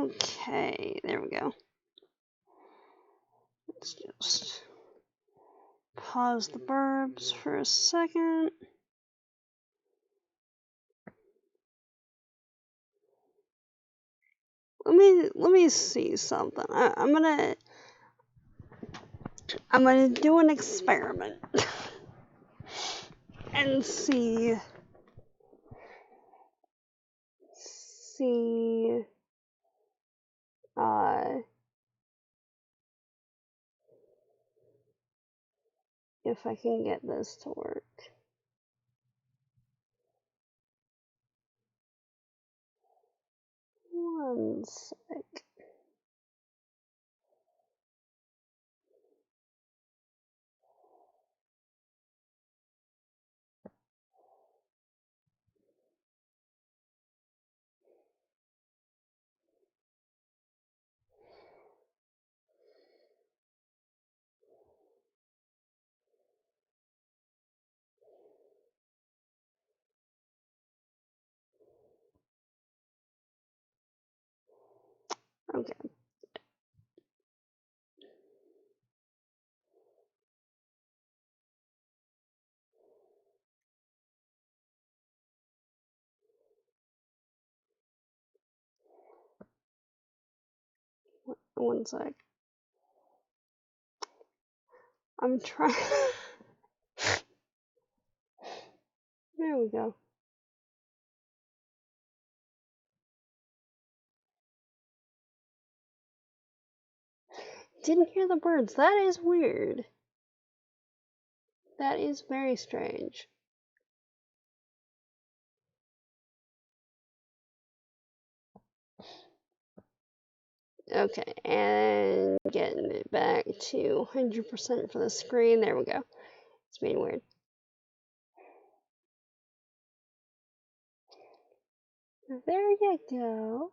Okay, there we go. Let's just pause the burbs for a second. Let me see something. I'm gonna do an experiment and see if I can get this to work. One sec. Okay. One sec. I'm trying. There we go. Didn't hear the birds. That is weird. That is very strange. Okay, and getting it back to 100% for the screen. There we go. It's being weird. There you go.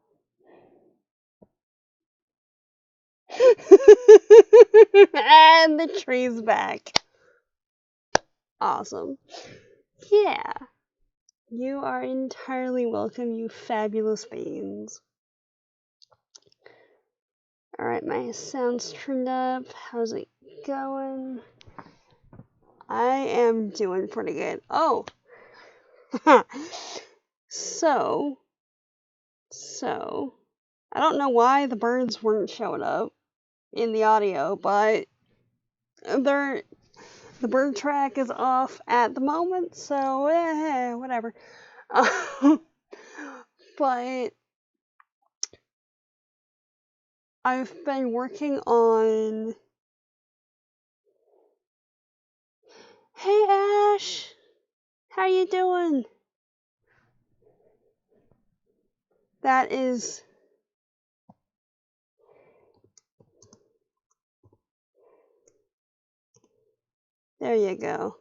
And the tree's back. Awesome. Yeah. You are entirely welcome, you fabulous beans. Alright, my sound's turned up. How's it going? I am doing pretty good. Oh! So, I don't know why the birds weren't showing up in the audio, but the bird track is off at the moment, so whatever. But I've been working on... Hey Ash! How you doing? That is... There you go.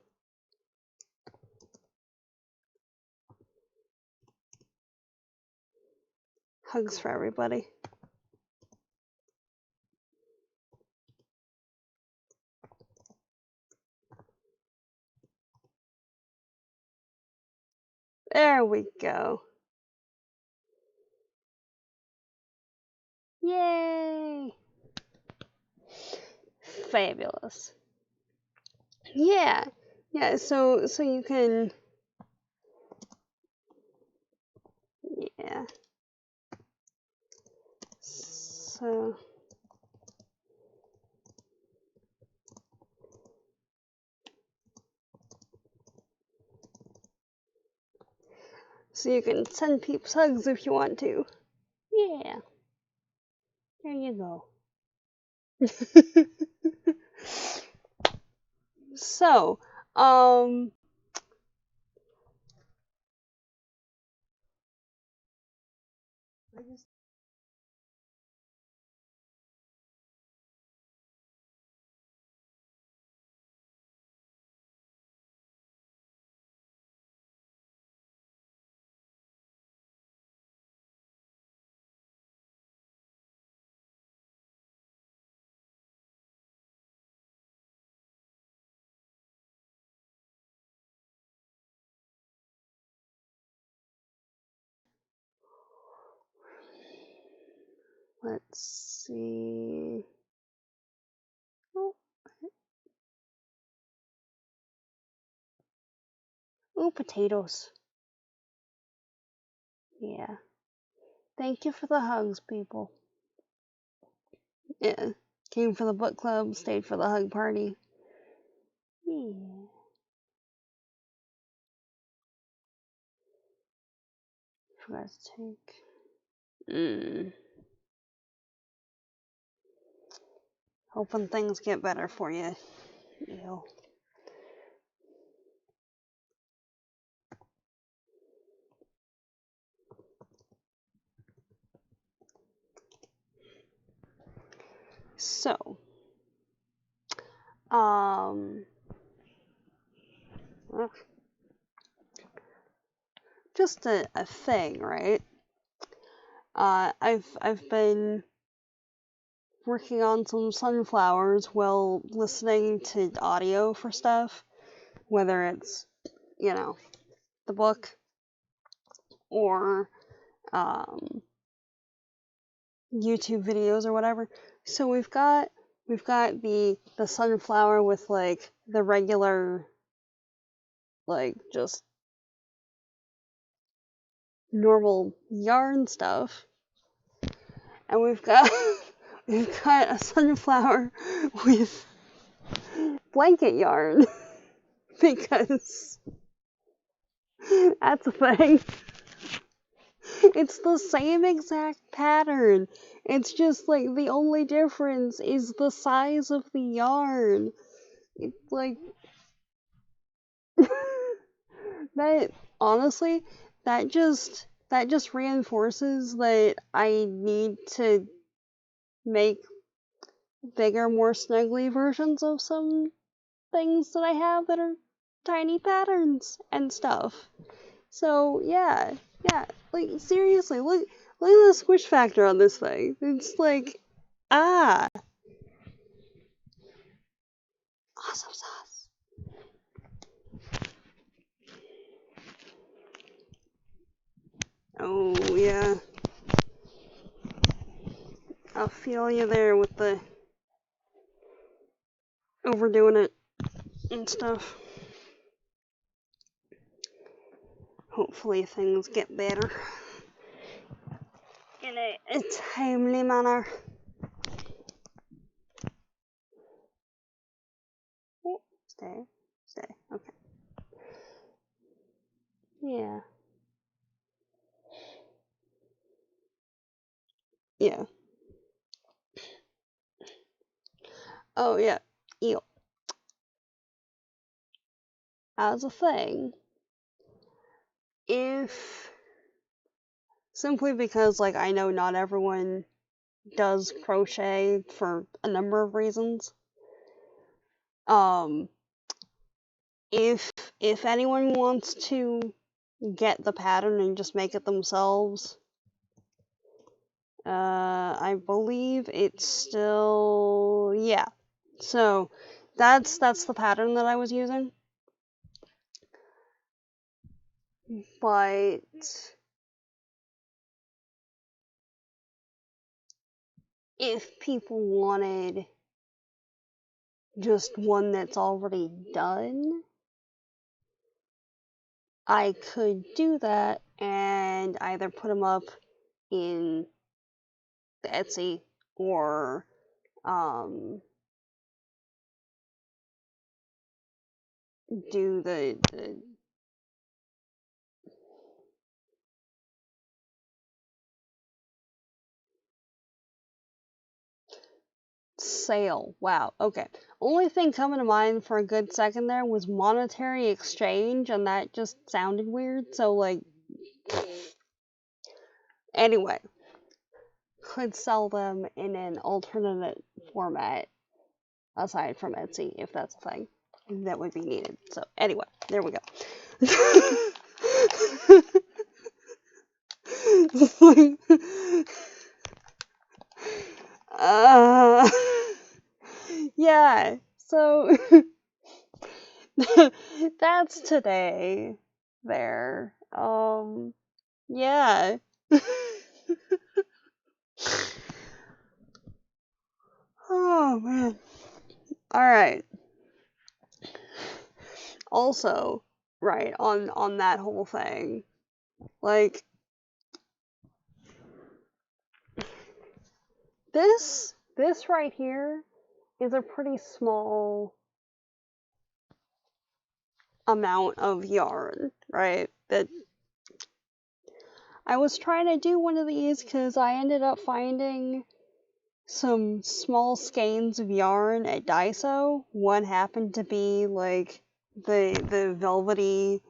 Hugs for everybody. There we go. Yay! Fabulous. Yeah, so you can... Yeah. So you can send peeps hugs if you want to. Yeah. There you go. So, Let's see. Oh, potatoes. Yeah. Thank you for the hugs, people. Yeah. Came for the book club, stayed for the hug party. Yeah. Forgot to take. Hoping things get better for you. Ew. So, just a thing, right? I've been working on some sunflowers while listening to audio for stuff, whether it's, the book or YouTube videos or whatever. So we've got the sunflower with like the regular, like, just normal yarn stuff, and we've got a sunflower with blanket yarn because that's a thing. It's the same exact pattern. It's just like the only difference is the size of the yarn. It's like that, honestly, that just reinforces that I need to make bigger, more snuggly versions of some things that I have that are tiny patterns and stuff. So yeah, like seriously, look at the squish factor on this thing. It's like, awesome sauce. Oh yeah, I'll feel you there with the overdoing it and stuff. Hopefully things get better in a timely manner. Oh, stay, okay. Yeah. Yeah. Oh yeah, eel. As a thing, if, simply because, like, I know not everyone does crochet for a number of reasons. If anyone wants to get the pattern and just make it themselves, I believe it's still, yeah. So that's the pattern that I was using. But if people wanted just one that's already done, I could do that and either put them up in the Etsy or do the sale. Wow, okay. Only thing coming to mind for a good second there was monetary exchange, and that just sounded weird, so, like, anyway, could sell them in an alternate format aside from Etsy, if that's a thing that would be needed. So anyway, there we go. Yeah, so that's today there. Yeah. Oh man. Alright. Also, right, on that whole thing. Like this right here is a pretty small amount of yarn, right? That I was trying to do one of these because I ended up finding some small skeins of yarn at Daiso. One happened to be like the velvety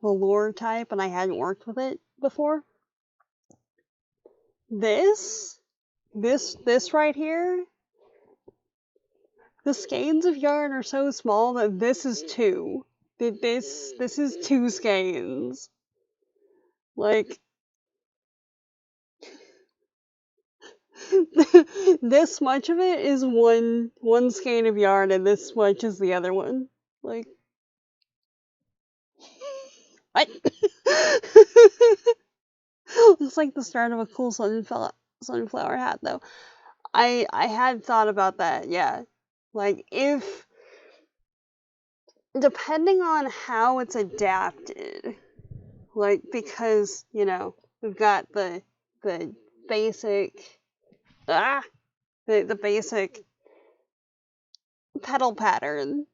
velour type, and I hadn't worked with it before. This right here, the skeins of yarn are so small that this is two. This is two skeins. Like this much of it is one skein of yarn, and this much is the other one. Like what? Looks like the start of a cool sunflower hat, though. I had thought about that. Yeah, like if depending on how it's adapted, like because we've got the basic the basic petal pattern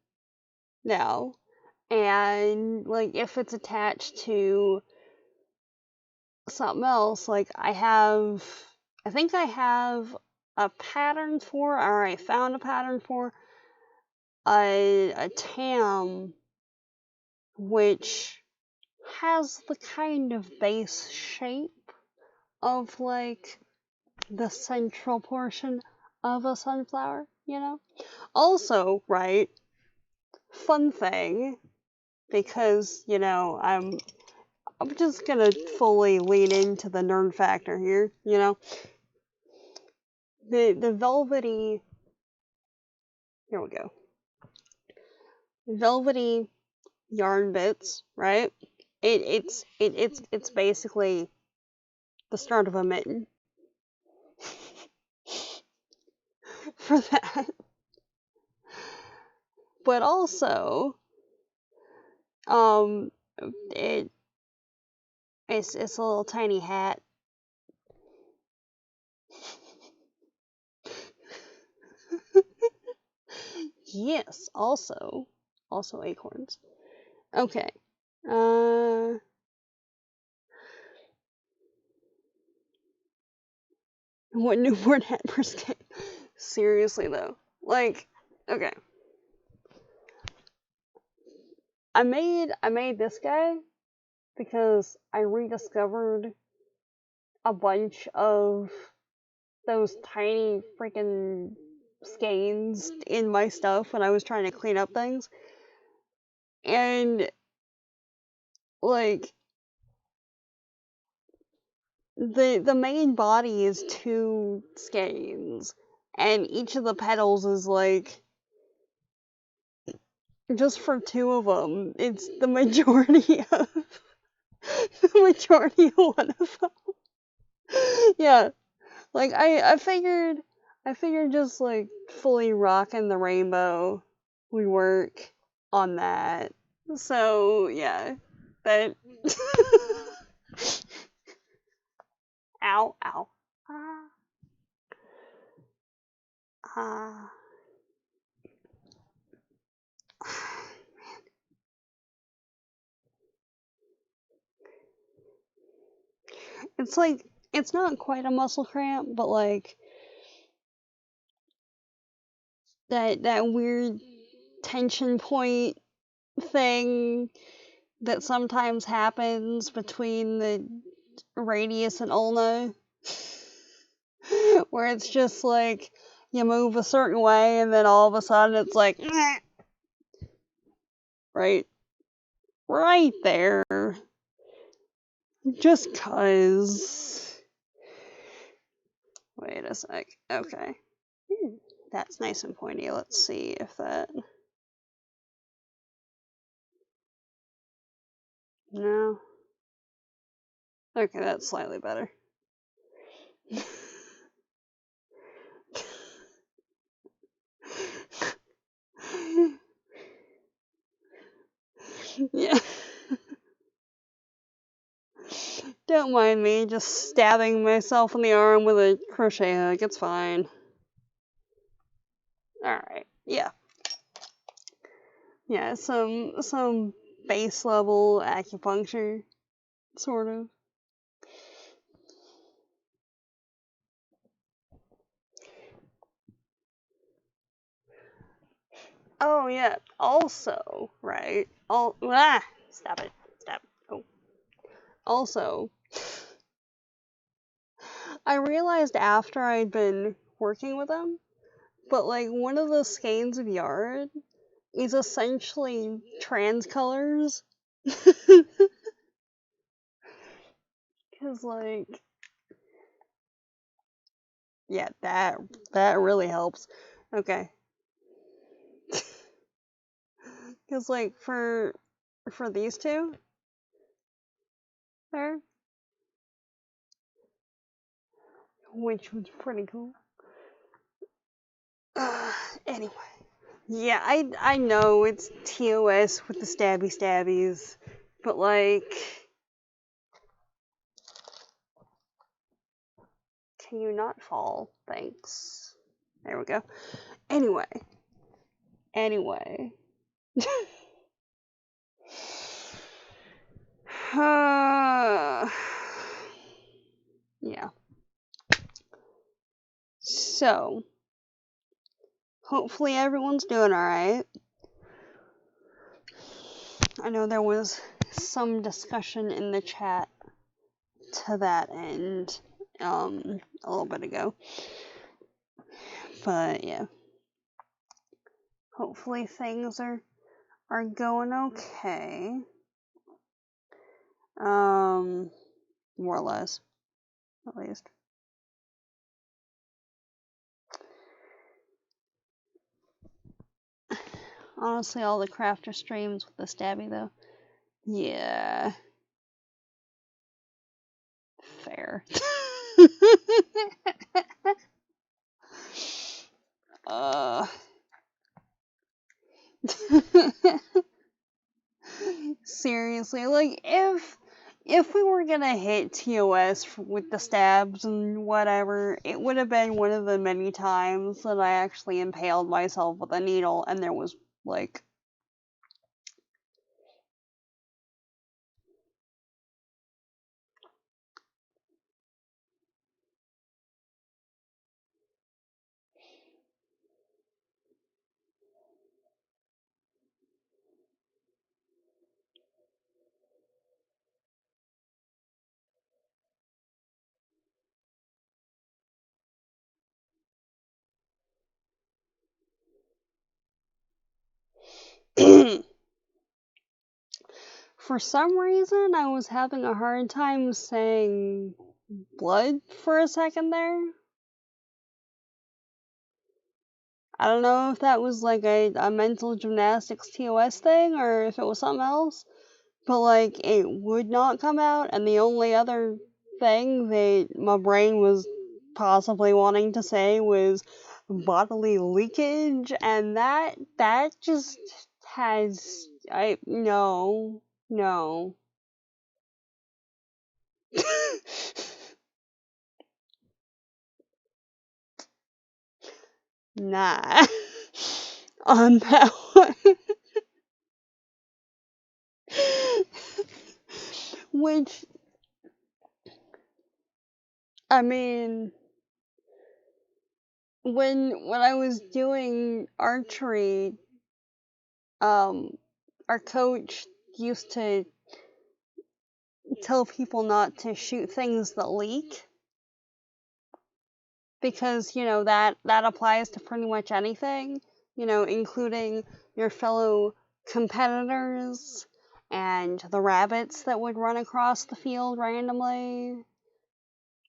now, and like if it's attached to something else, like I think I have a pattern for, or I found a pattern for a tam which has the kind of base shape of like the central portion of a sunflower, Also, right, fun thing, because, I'm just gonna fully lean into the nerd factor here, The velvety, here we go. Velvety yarn bits, right? It's basically the start of a mitten for that. But also, um, it's a little tiny hat. Yes, also acorns. Okay. What newborn hat per skein? Seriously though, like, okay. I made this guy because I rediscovered a bunch of those tiny freaking skeins in my stuff when I was trying to clean up things. And like the main body is two skeins, and each of the petals is like just for two of them. It's the majority of one of them. Yeah, like I figured just like fully rocking the rainbow would work on that. So yeah, that. Ow, ow. Ah, ah. It's like, it's not quite a muscle cramp, but like that weird tension point thing that sometimes happens between the radius and ulna, where it's just like you move a certain way and then all of a sudden it's like right there, just cuz. Wait a sec. Okay. That's nice and pointy. Let's see if that. No. Okay, that's slightly better. Yeah. Don't mind me just stabbing myself in the arm with a crochet hook. It's fine. Alright. Yeah. Yeah, some base level acupuncture, sort of. Oh yeah. Also, right. Stop it. Stop. Oh. Also, I realized after I'd been working with them, but like one of the skeins of yarn is essentially trans colors. Cause like, yeah, that really helps. Okay. Cause like for these two, there, which was pretty cool. Anyway, yeah, I know it's TOS with the stabbies, but like, can you not fall? Thanks. There we go. Anyway. Yeah. So, hopefully everyone's doing alright. I know there was some discussion in the chat to that end, a little bit ago. But yeah. Hopefully things are going okay. More or less, at least. Honestly, all the crafter streams with the stabby, though. Yeah. Fair. uh. Seriously, like, if we were gonna hit TOS with the stabs and whatever, it would have been one of the many times that I actually impaled myself with a needle and there was, like... For some reason, I was having a hard time saying blood for a second there. I don't know if that was like a mental gymnastics TOS thing or if it was something else, but like it would not come out, and the only other thing that my brain was possibly wanting to say was bodily leakage, and that just has no. Nah. On that one. Which, I mean, when I was doing archery, our coach used to tell people not to shoot things that leak because, you know, that applies to pretty much anything, you know, including your fellow competitors and the rabbits that would run across the field randomly,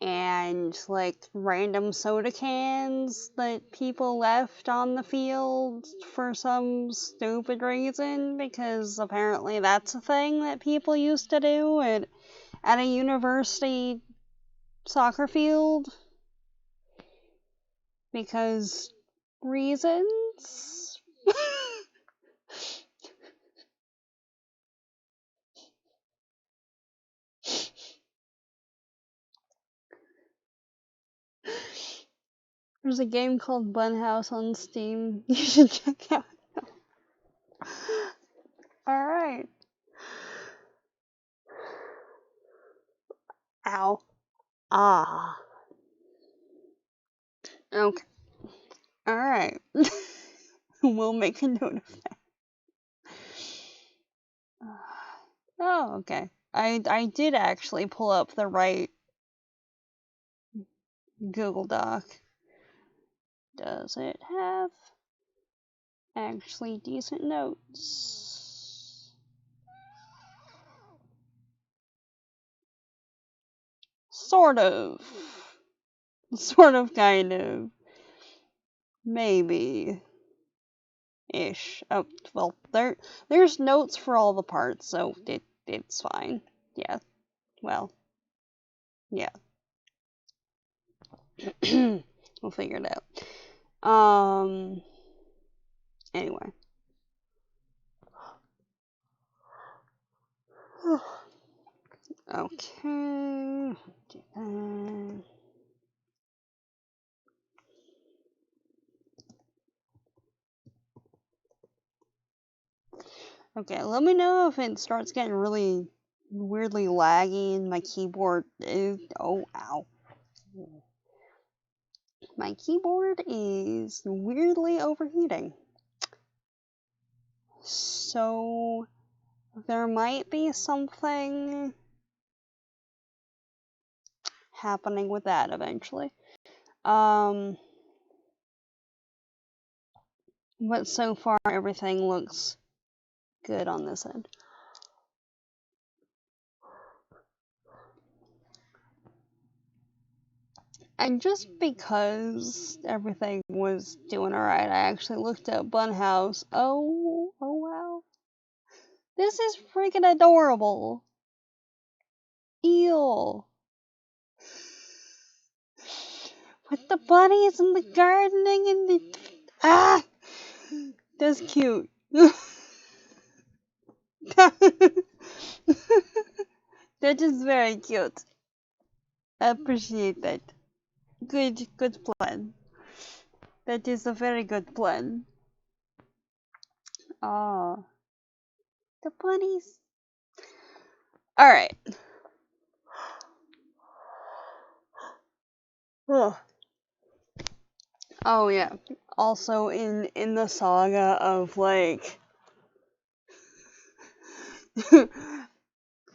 and like random soda cans that people left on the field for some stupid reason, because apparently that's a thing that people used to do at a university soccer field because reasons. There's a game called Bunhouse on Steam. You should check out. Alright. Ow. Ah. Okay. Alright. We'll make a note of that. Oh, okay. I did actually pull up the right Google Doc. Does it have actually decent notes? Sort of. Sort of, kind of. Maybe. Ish. Oh, well, there's notes for all the parts, so it's fine. Yeah. Well, yeah. We'll figure it out. Anyway. Okay. Do that. Okay, let me know if it starts getting really weirdly laggy and my keyboard is. Oh, ow. My keyboard is weirdly overheating. So, there might be something happening with that eventually. But so far everything looks good on this end. And just because everything was doing alright, I actually looked up Bunhouse. Oh wow. This is freaking adorable. Eel. With the bunnies and the gardening and the. Ah! That's cute. That is very cute. I appreciate that. Good plan. That is a very good plan. Ah, the bunnies. Alright. Oh yeah. Also in the saga of like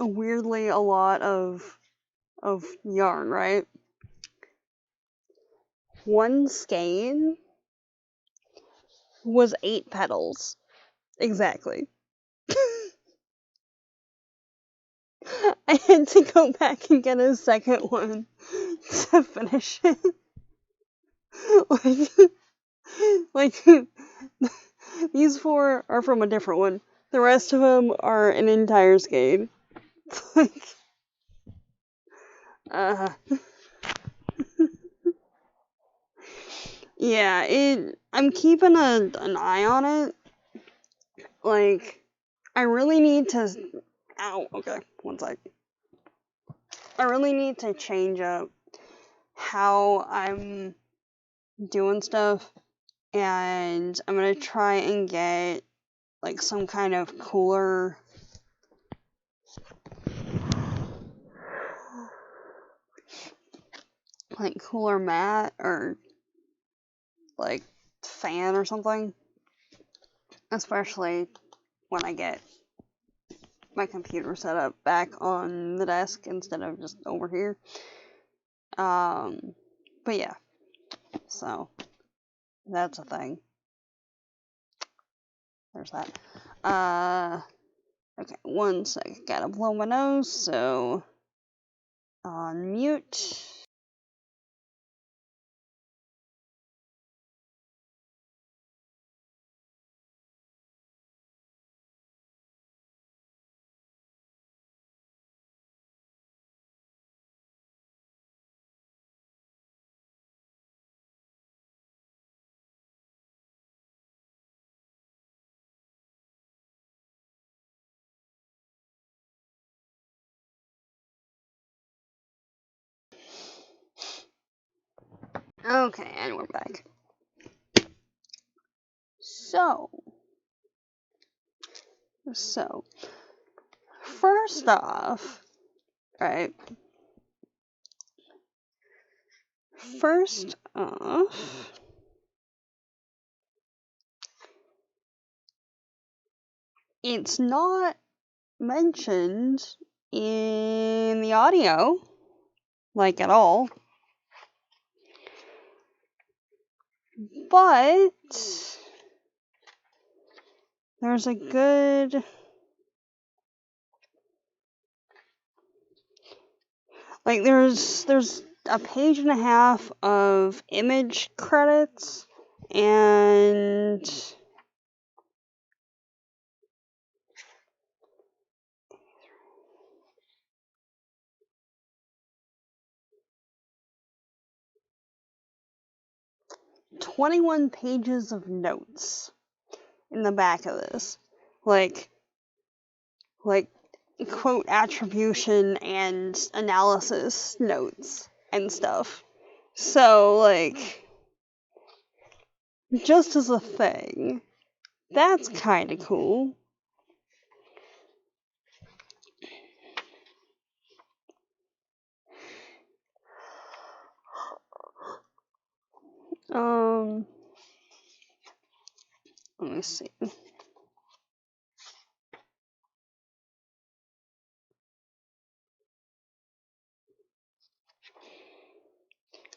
weirdly a lot of yarn, right? One skein was 8 petals. Exactly. I had to go back and get a second one to finish it. like these 4 are from a different one. The rest of them are an entire skein. Like, yeah, I'm keeping an eye on it. Like, I really need to. Ow, okay, one sec. I really need to change up how I'm doing stuff, and I'm gonna try and get like some kind of cooler mat or like fan or something, especially when I get my computer set up back on the desk instead of just over here. But yeah, so that's a thing. There's that. Okay, one sec. Gotta blow my nose, so on mute. Okay, and we're back. So, first off, right? First off, it's not mentioned in the audio, like at all. But there's a good there's a page and a half of image credits and 21 pages of notes in the back of this. Like quote attribution and analysis notes and stuff. So, just as a thing, that's kind of cool. Let me see.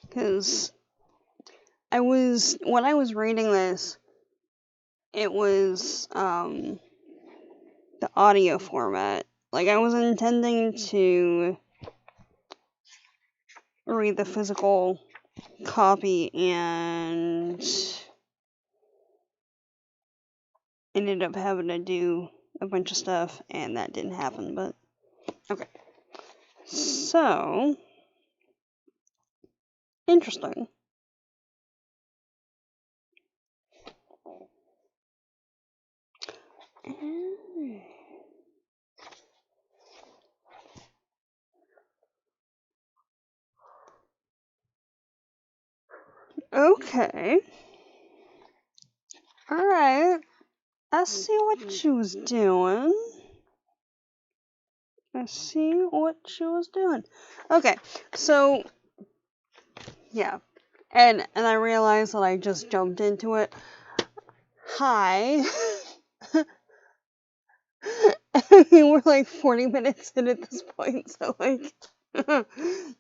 Because when I was reading this, it was, the audio format. Like, I was intending to read the physical copy and ended up having to do a bunch of stuff, and that didn't happen, but okay. So, interesting. Okay. Alright. I see what she was doing. Okay, so, yeah. And I realized that I just jumped into it. Hi. We're like 40 minutes in at this point, so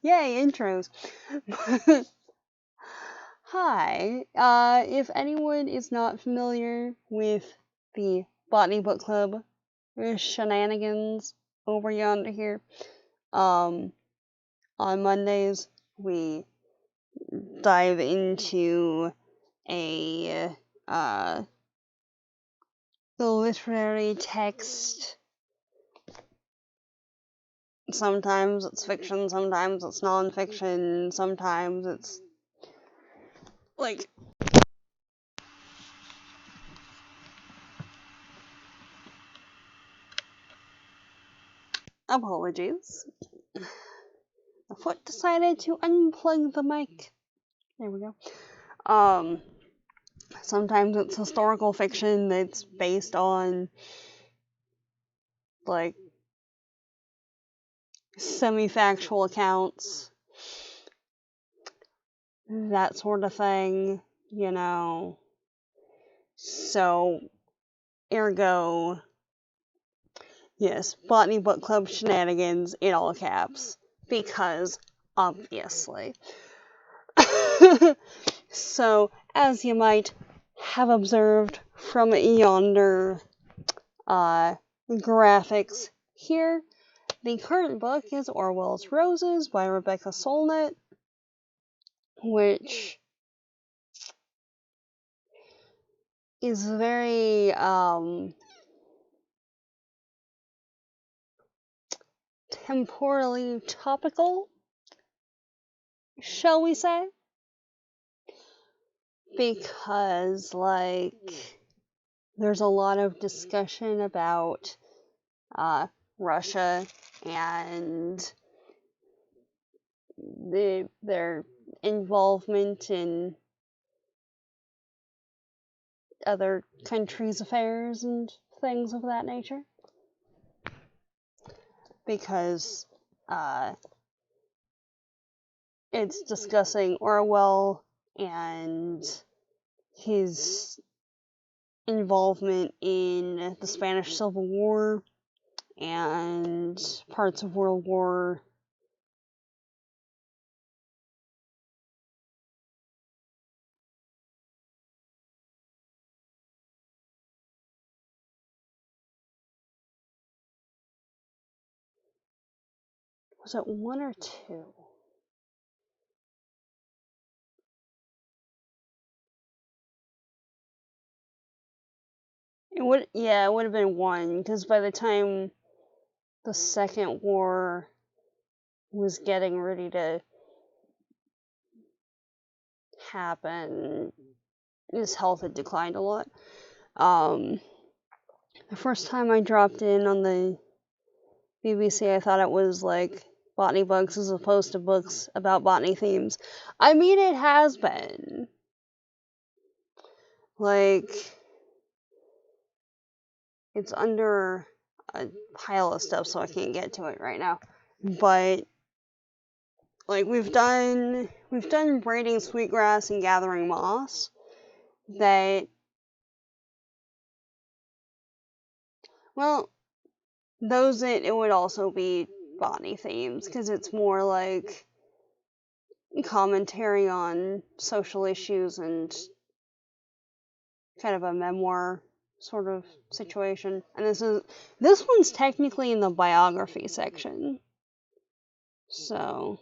yay, intros. Hi. If anyone is not familiar with the Botany Book Club shenanigans over yonder here, on Mondays we dive into a literary text. Sometimes it's fiction, sometimes it's non-fiction, sometimes it's like apologies. The foot decided to unplug the mic. There we go. Sometimes it's historical fiction that's based on like semi-factual accounts, that sort of thing, you know. So, ergo, yes, Botany Book Club shenanigans in all caps, because obviously. So, as you might have observed from yonder graphics here, the current book is Orwell's Roses by Rebecca Solnit, which is very temporally topical, shall we say? Because, there's a lot of discussion about Russia and their involvement in other countries' affairs and things of that nature. Because it's discussing Orwell and his involvement in the Spanish Civil War and parts of World War was it 1 or 2? It would have been 1, because by the time the Second War was getting ready to happen, his health had declined a lot. The first time I dropped in on the BBC, I thought it was like botany books as opposed to books about botany themes. I mean, it has been. Like, it's under a pile of stuff, so I can't get to it right now. But like we've done braiding sweetgrass and gathering moss. That, well, those it would also be botany themes, because it's more like commentary on social issues and kind of a memoir sort of situation. And this one's technically in the biography section. So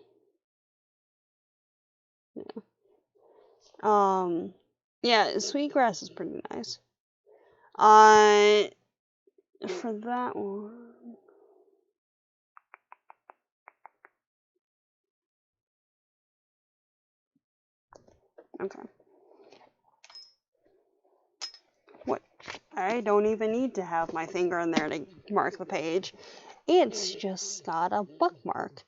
yeah, sweetgrass is pretty nice. For that one, okay. What? I don't even need to have my finger in there to mark the page. It's just got a bookmark.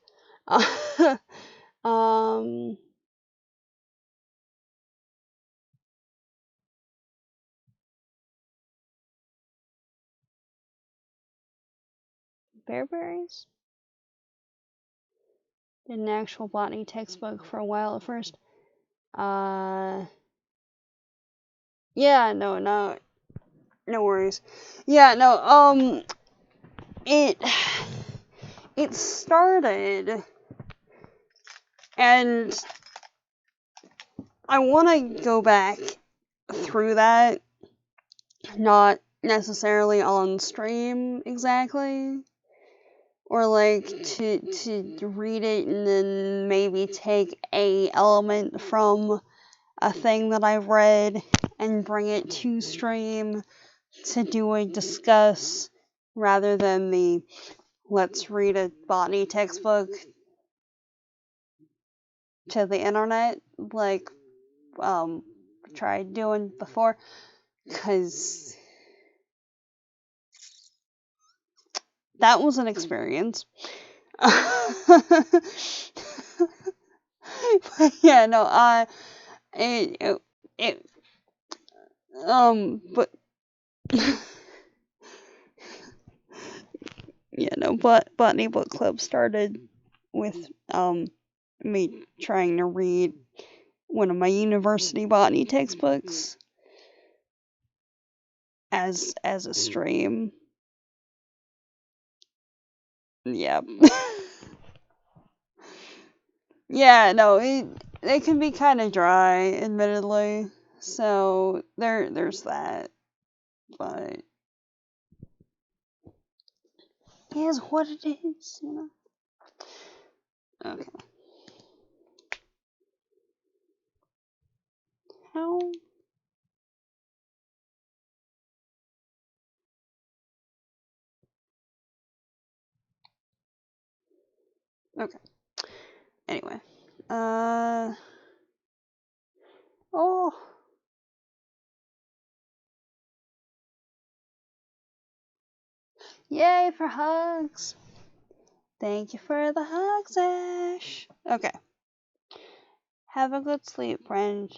Bearberries? Did an actual botany textbook for a while at first. Yeah, no worries. Yeah, no, it started, and I want to go back through that, not necessarily on stream exactly, or like to read it and then maybe take a element from a thing that I've read and bring it to stream to do a discuss, rather than the let's read a botany textbook to the internet like tried doing before, because that was an experience. But yeah, no, but yeah, no, but Botany Book Club started with me trying to read one of my university botany textbooks as a stream. Yeah. Yeah, no, it can be kind of dry, admittedly. So there's that, but it is what it is, you know. Okay. How? Okay. Anyway. Oh. Yay for hugs. Thank you for the hugs, Ash. Okay. Have a good sleep, friend.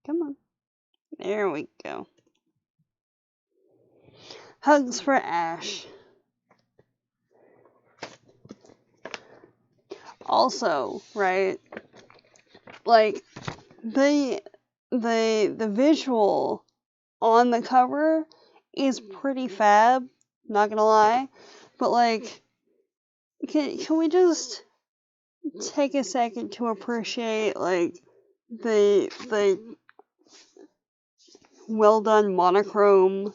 Come on. There we go. Hugs for Ash. Also, right? Like the visual on the cover is pretty fab, not gonna lie. But like can we just take a second to appreciate like the well done monochrome.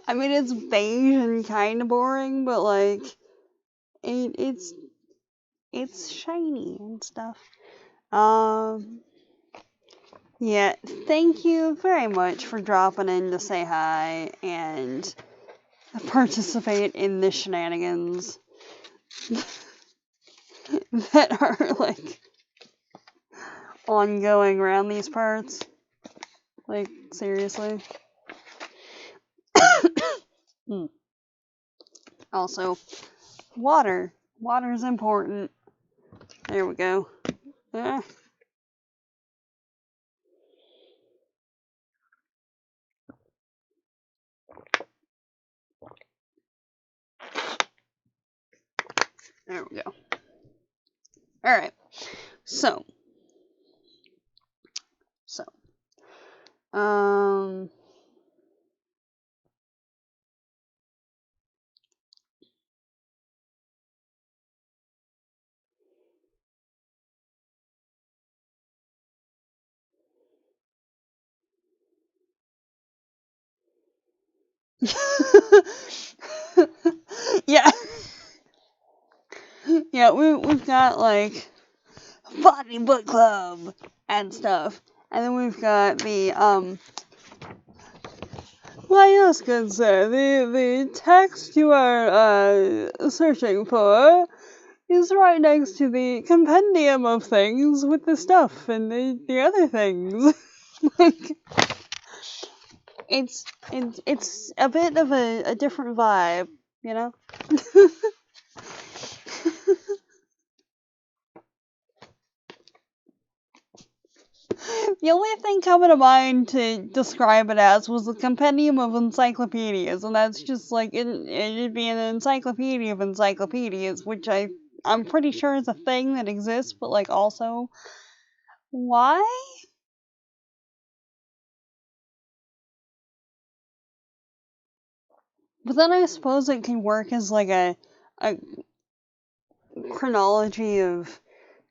I mean, it's beige and kind of boring, but like it's shiny and stuff. Yeah, thank you very much for dropping in to say hi and participate in the shenanigans that are like ongoing around these parts. Like, seriously. Also, water. Water is important. There we go. There we go. Alright. So. Yeah. Yeah, we've got like Botany Book Club and stuff. And then we've got the why yes, good sir, the text you are searching for is right next to the compendium of things with the stuff and the other things. Like it's a bit of a different vibe, you know? The only thing coming to mind to describe it as was a compendium of encyclopedias, and that's just like it'd be an encyclopedia of encyclopedias, which I'm pretty sure is a thing that exists, but like also why? But then I suppose it can work as like a chronology of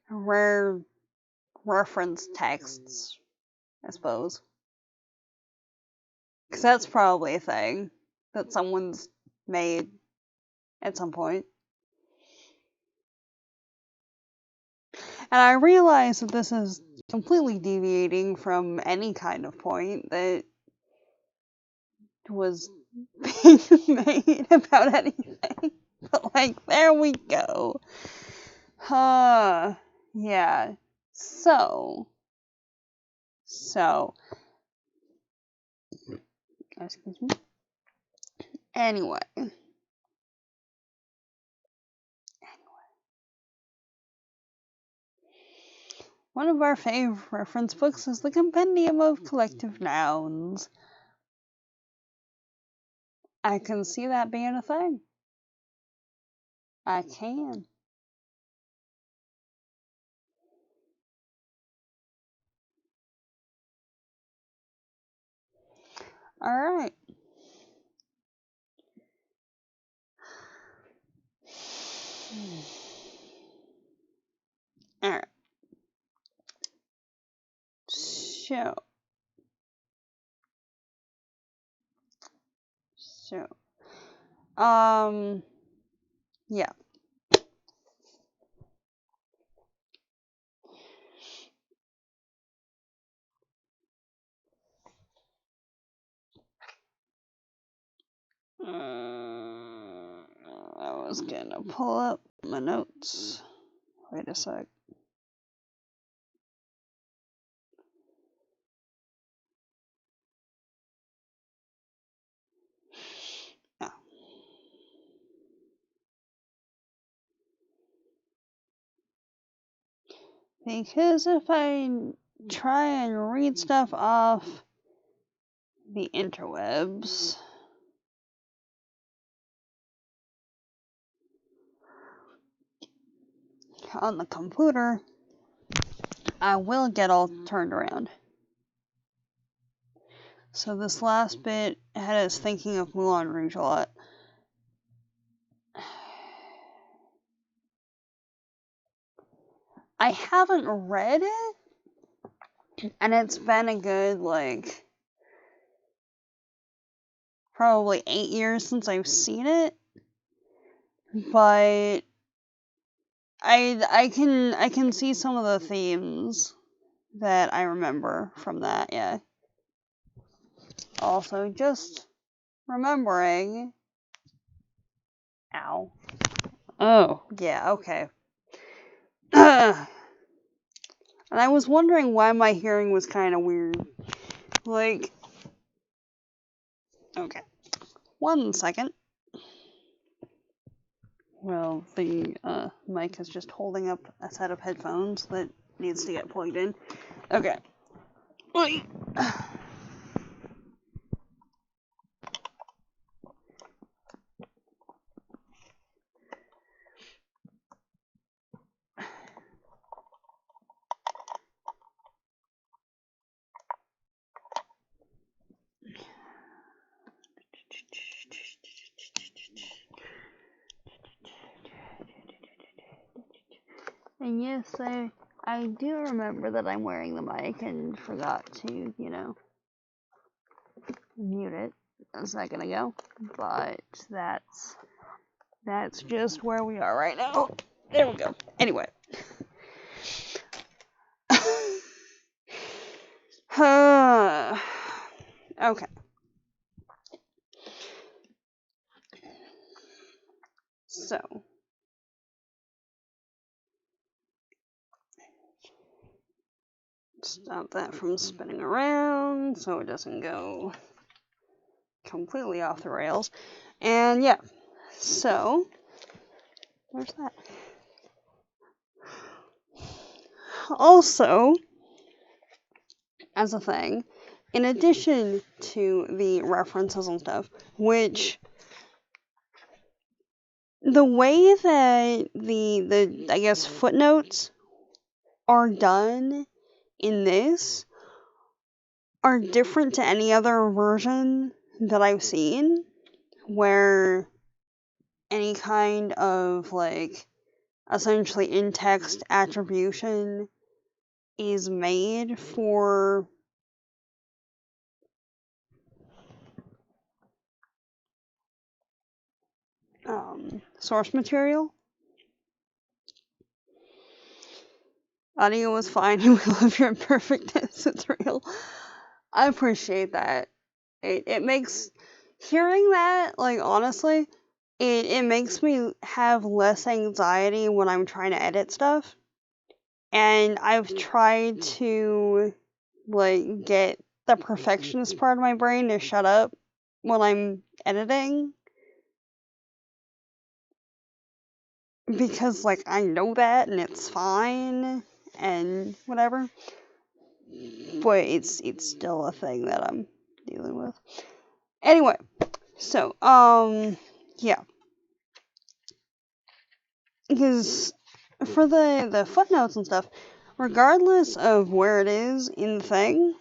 rare reference texts, I suppose. Because that's probably a thing that someone's made at some point. And I realize that this is completely deviating from any kind of point that was being made about anything. But, like, there we go. Yeah. So, excuse me. Anyway. One of our favorite reference books is the Compendium of Collective Nouns. I can see that being a thing. I can. Alright. Alright. So. Yeah. I was gonna pull up my notes. Wait a sec. Yeah. Because if I try and read stuff off the interwebs, on the computer, I will get all turned around. So this last bit had us thinking of Moulin Rouge a lot. I haven't read it, and it's been a good, like, probably 8 years since I've seen it, but I can see some of the themes that I remember from that, yeah. Also, just remembering... Ow. Oh, yeah, okay. And I was wondering why my hearing was kind of weird. Like... Okay. 1 second. Well, the mic is just holding up a set of headphones that needs to get plugged in. Okay. Wait. And yes, I do remember that I'm wearing the mic and forgot to, mute it a second ago. But that's just where we are right now. There we go. Anyway. Okay. So. Stop that from spinning around so it doesn't go completely off the rails. And yeah, so there's that. Also, as a thing, in addition to the references and stuff, which the way that the I guess footnotes are done in this are different to any other version that I've seen, where any kind of, like, essentially in-text attribution is made for source material. Audio was fine, and we love your imperfectness, it's real. I appreciate that. It makes, hearing that, like, honestly, it makes me have less anxiety when I'm trying to edit stuff. And I've tried to, like, get the perfectionist part of my brain to shut up when I'm editing. Because, like, I know that and it's fine and whatever. But it's still a thing that I'm dealing with. Anyway, so, yeah. Because for the footnotes and stuff, regardless of where it is in the thing,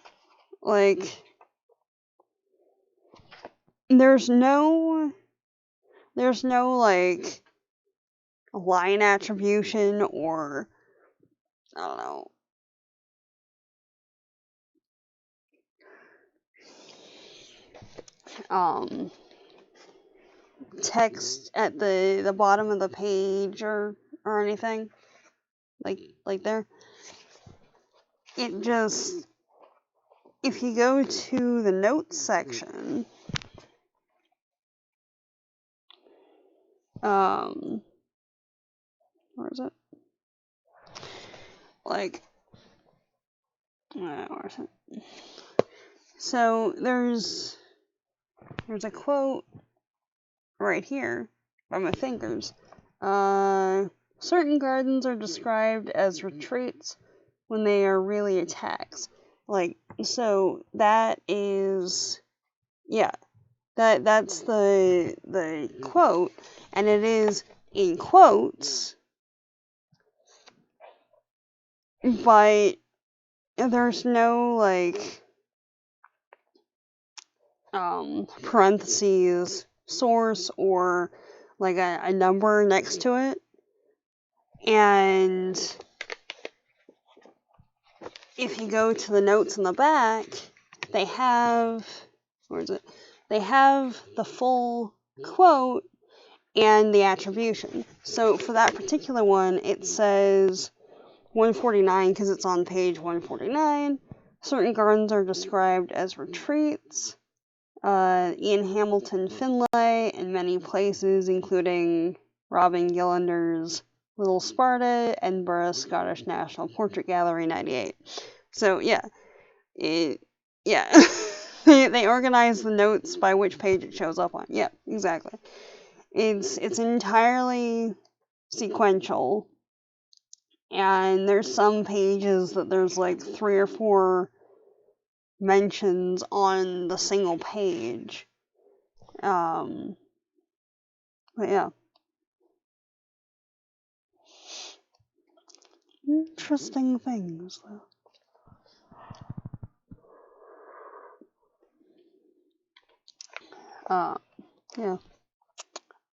like, there's no, like, line attribution or, I don't know, text at the bottom of the page or anything, like there. It just, if you go to the notes section, where is it? Like, where is it? So there's a quote right here by my fingers. Certain gardens are described as retreats when they are really attacks. Like, so that is, yeah, that's the quote, and it is in quotes, but there's no, like, parentheses source or like a number next to it. And if you go to the notes in the back, they have, where is it? They have the full quote and the attribution. So for that particular one, it says 149 because it's on page 149. Certain gardens are described as retreats. Ian Hamilton Finlay in many places, including Robin Gillander's Little Sparta, Edinburgh Scottish National Portrait Gallery, 98. So yeah, yeah. they organize the notes by which page it shows up on. Yeah, exactly. It's entirely sequential, and there's some pages that there's like 3 or 4 mentions on the single page. But yeah. Interesting things, though. Yeah.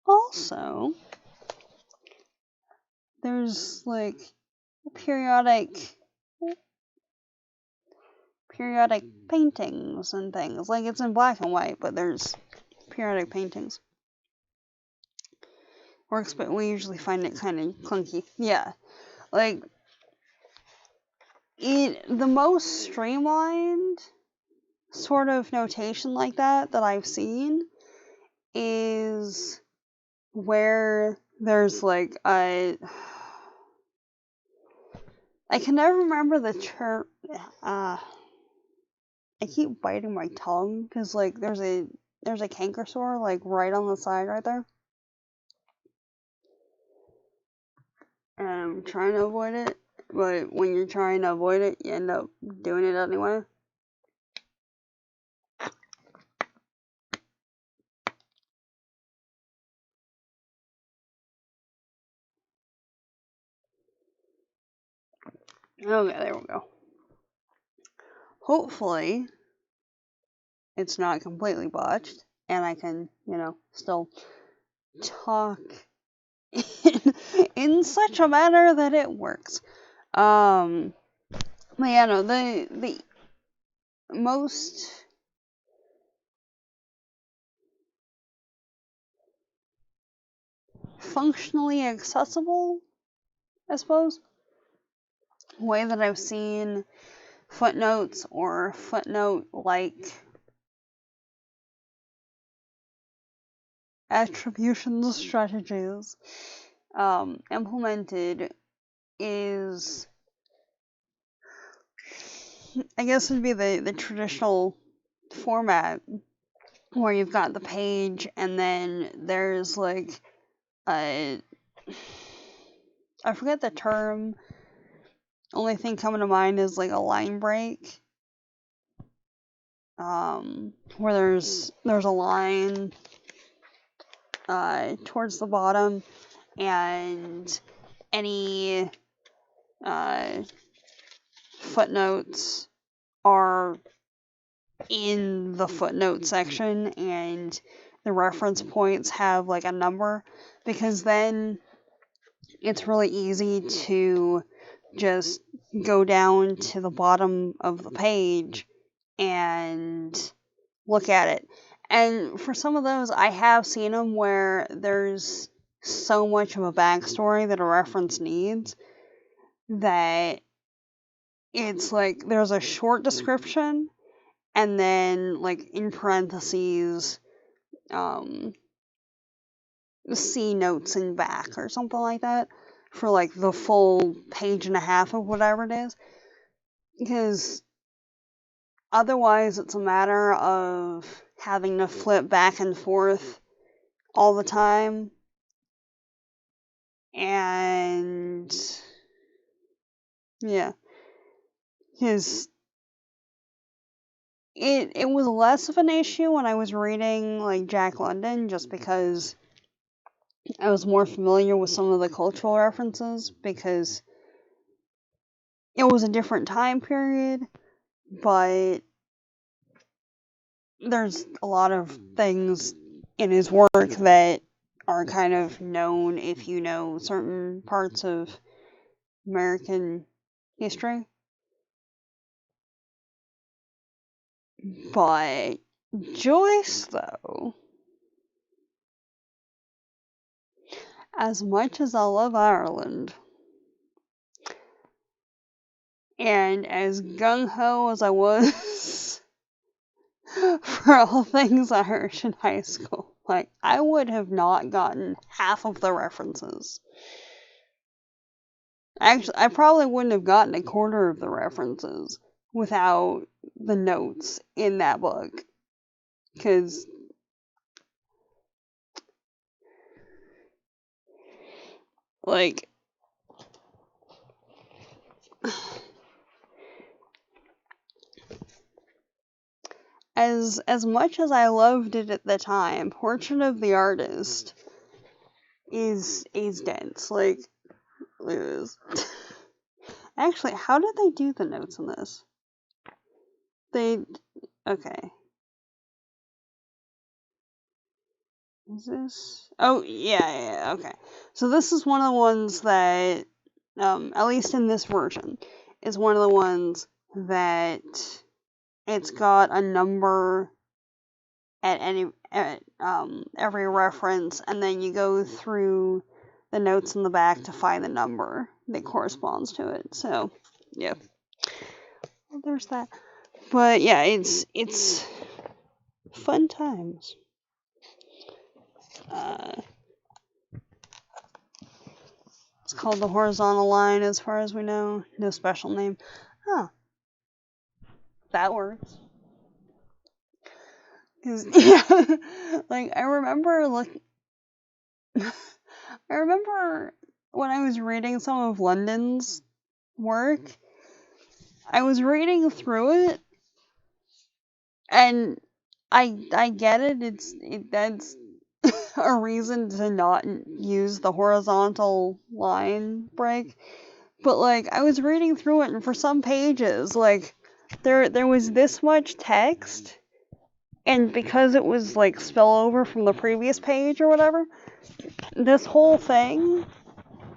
Also, there's like periodic paintings and things. Like, it's in black and white, but there's periodic paintings. Works, but we usually find it kind of clunky. Yeah. Like, the most streamlined sort of notation like that I've seen is where there's like I can never remember the term. I keep biting my tongue because like there's a canker sore like right on the side right there, and I'm trying to avoid it. But when you're trying to avoid it, you end up doing it anyway. Okay, there we go. Hopefully, it's not completely botched, and I can, still talk in such a manner that it works. But yeah, no, the most functionally accessible, I suppose, way that I've seen footnotes or footnote-like attribution strategies implemented is, I guess it'd be the traditional format where you've got the page and then there's like I forget the term. Only thing coming to mind is like a line break. Where there's a line towards the bottom, and any footnotes are in the footnote section, and the reference points have like a number, because then it's really easy to just go down to the bottom of the page and look at it. And for some of those, I have seen them where there's so much of a backstory that a reference needs that it's like there's a short description and then like in parentheses C notes in back or something like that for like the full page and a half of whatever it is, because otherwise it's a matter of having to flip back and forth all the time, and yeah, Because it was less of an issue when I was reading, like, Jack London, just because I was more familiar with some of the cultural references, because it was a different time period, but there's a lot of things in his work that are kind of known if you know certain parts of American history. But Joyce, though, as much as I love Ireland, and as gung ho as I was for all things Irish in high school, like, I would have not gotten half of the references. Actually, I probably wouldn't have gotten a quarter of the references without the notes in that book. Because, like, as much as I loved it at the time, Portrait of the Artist is dense. Like, look at this. Actually, how did they do the notes in this? Okay. Is this? Oh, yeah, okay. So this is one of the ones that, at least in this version, is one of the ones that it's got a number at every reference, and then you go through the notes in the back to find the number that corresponds to it. So, yeah. Well, there's that. But yeah, it's fun times. It's called The Horizontal Line, as far as we know. No special name. Huh. That works. Yeah, like, I remember when I was reading some of London's work, I was reading through it, and I get it. That's a reason to not use the horizontal line break. But, like, I was reading through it, and for some pages, like, there was this much text, and because it was, like, spillover from the previous page or whatever, this whole thing,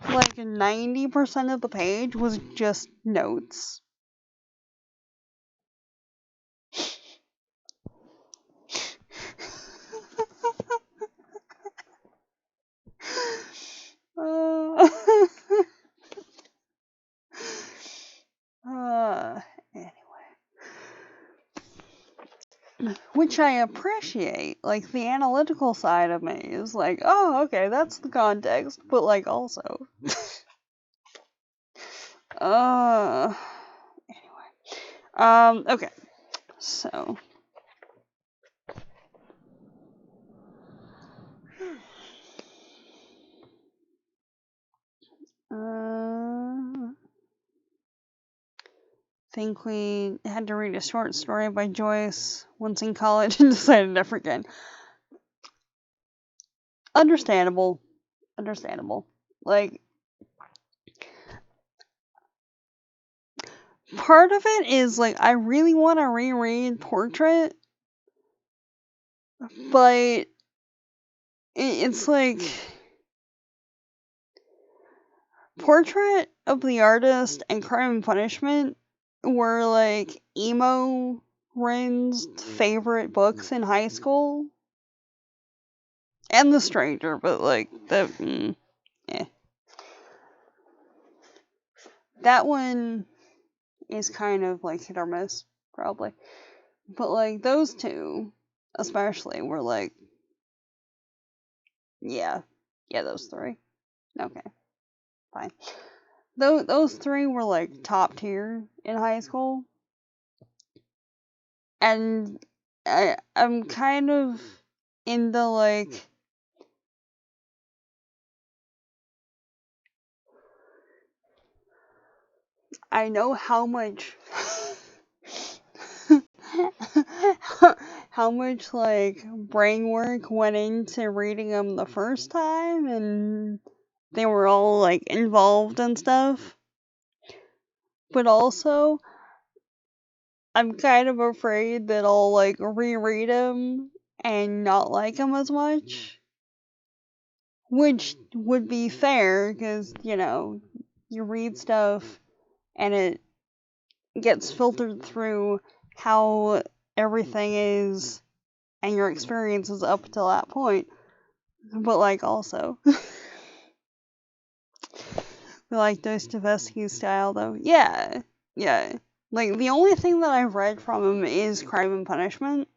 like, 90% of the page was just notes. Anyway. Which I appreciate. Like, the analytical side of me is like, oh, okay, that's the context, but, like, also. Anyway. Okay. So. Think we had to read a short story by Joyce once in college and decided never again. Understandable. Like, part of it is, like, I really want to reread Portrait, but it's like, Portrait of the Artist and Crime and Punishment were, like, emo Ren's favorite books in high school. And The Stranger, but, like, that one is kind of, like, hit or miss, probably. But, like, those two, especially, were, like, yeah, those three. Okay, fine. Those three were, like, top tier in high school. And I'm kind of in the, like, I know how much how much like brain work went into reading them the first time, and they were all like involved and stuff. But also, I'm kind of afraid that I'll like reread them and not like them as much, which would be fair because you read stuff and it gets filtered through how everything is and your experiences up till that point. But like also like Dostoevsky's style though. Yeah. Yeah. Like the only thing that I've read from him is Crime and Punishment.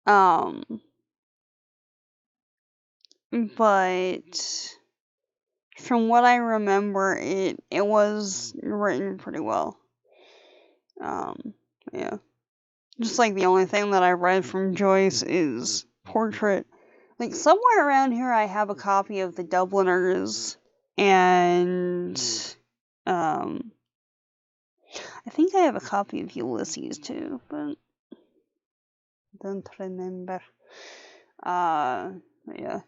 Um but from what I remember it was written pretty well. Yeah. Just like the only thing that I read from Joyce is Portrait. Like somewhere around here I have a copy of The Dubliners and I think I have a copy of Ulysses too, but don't remember. Yeah.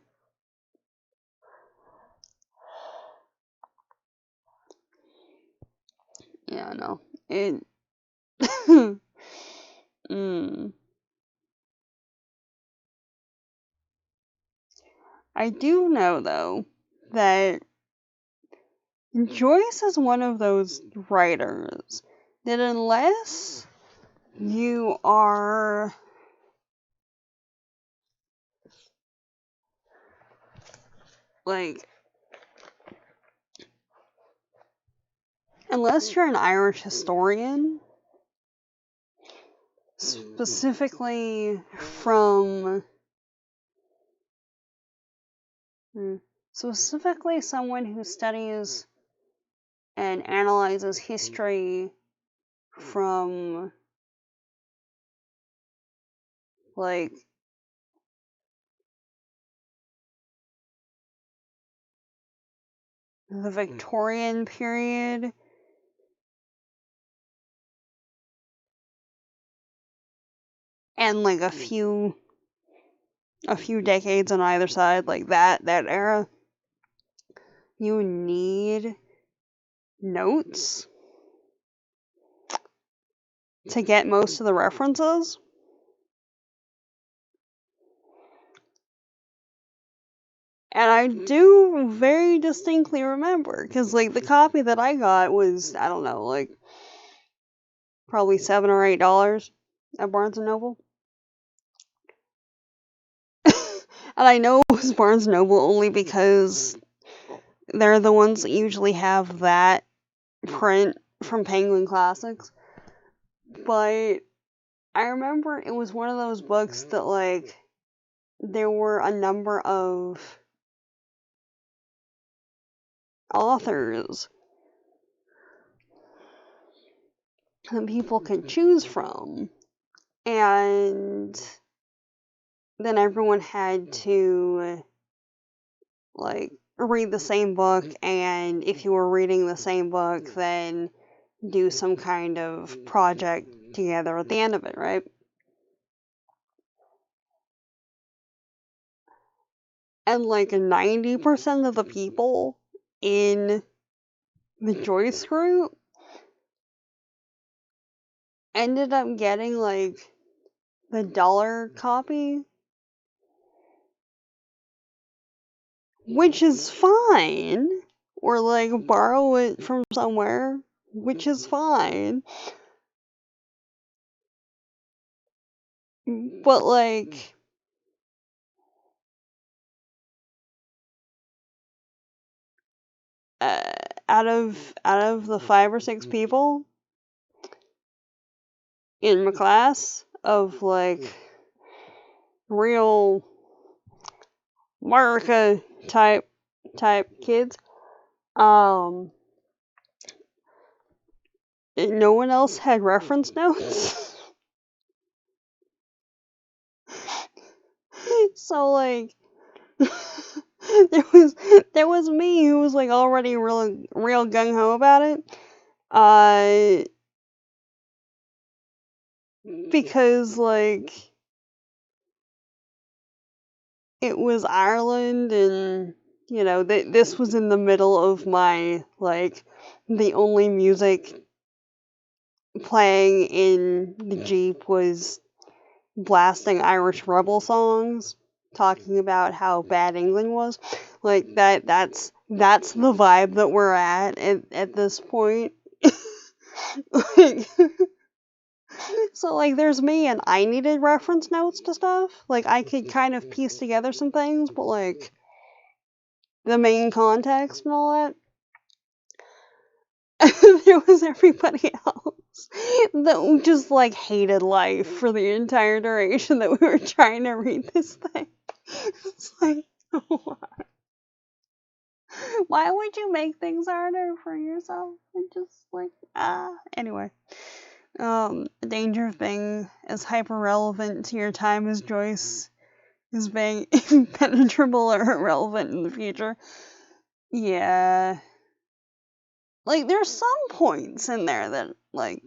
Yeah, no. It mm. I do know though that Joyce is one of those writers that unless you are like unless you're an Irish historian, specifically from specifically someone who studies and analyzes history from like the Victorian period and like a few decades on either side, like that era, you need notes to get most of the references. And I do very distinctly remember, because like the copy that I got was, I don't know, like probably $7 or $8 at Barnes and Noble. And I know it was Barnes and Noble only because they're the ones that usually have that print from Penguin Classics. But I remember it was one of those books that like there were a number of authors that people could choose from, and then everyone had to like read the same book, and if you were reading the same book then do some kind of project together at the end of it, right? And like 90% of the people in the Joyce group ended up getting like the dollar copy, which is fine, or like borrow it from somewhere, which is fine. But like out of the 5 or 6 people in my class of like real America type kids, no one else had reference notes. So like there was me who was like already real gung ho about it. because, like, it was Ireland, and, you know, this was in the middle of my, like, the only music playing in the Jeep was blasting Irish rebel songs, talking about how bad England was. Like, that's the vibe that we're at this point. Like, so, like, there's me, and I needed reference notes to stuff. Like, I could kind of piece together some things, but, like, the main context and all that. There was everybody else that just, like, hated life for the entire duration that we were trying to read this thing. It's like, why would you make things harder for yourself? And just, like, anyway. A danger thing as hyper relevant to your time as Joyce is being impenetrable or irrelevant in the future. Yeah. Like, there's some points in there that, like,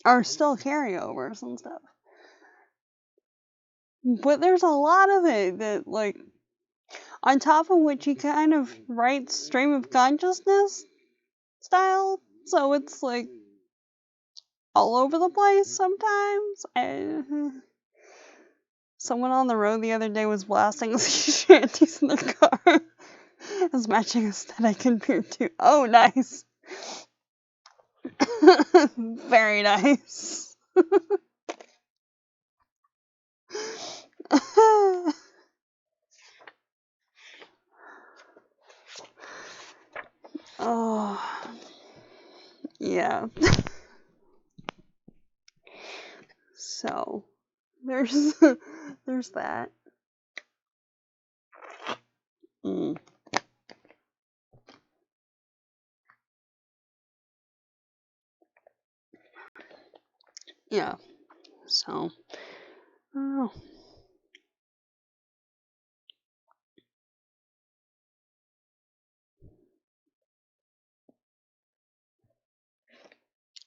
are still carryovers and stuff. But there's a lot of it that, like, on top of which he kind of writes stream of consciousness style, so it's, like, all over the place sometimes. Someone on the road the other day was blasting sea shanties in their car as matching aesthetic compared to. Oh, nice. Very nice. Oh, yeah. So, there's that. Mm. Yeah. So, oh.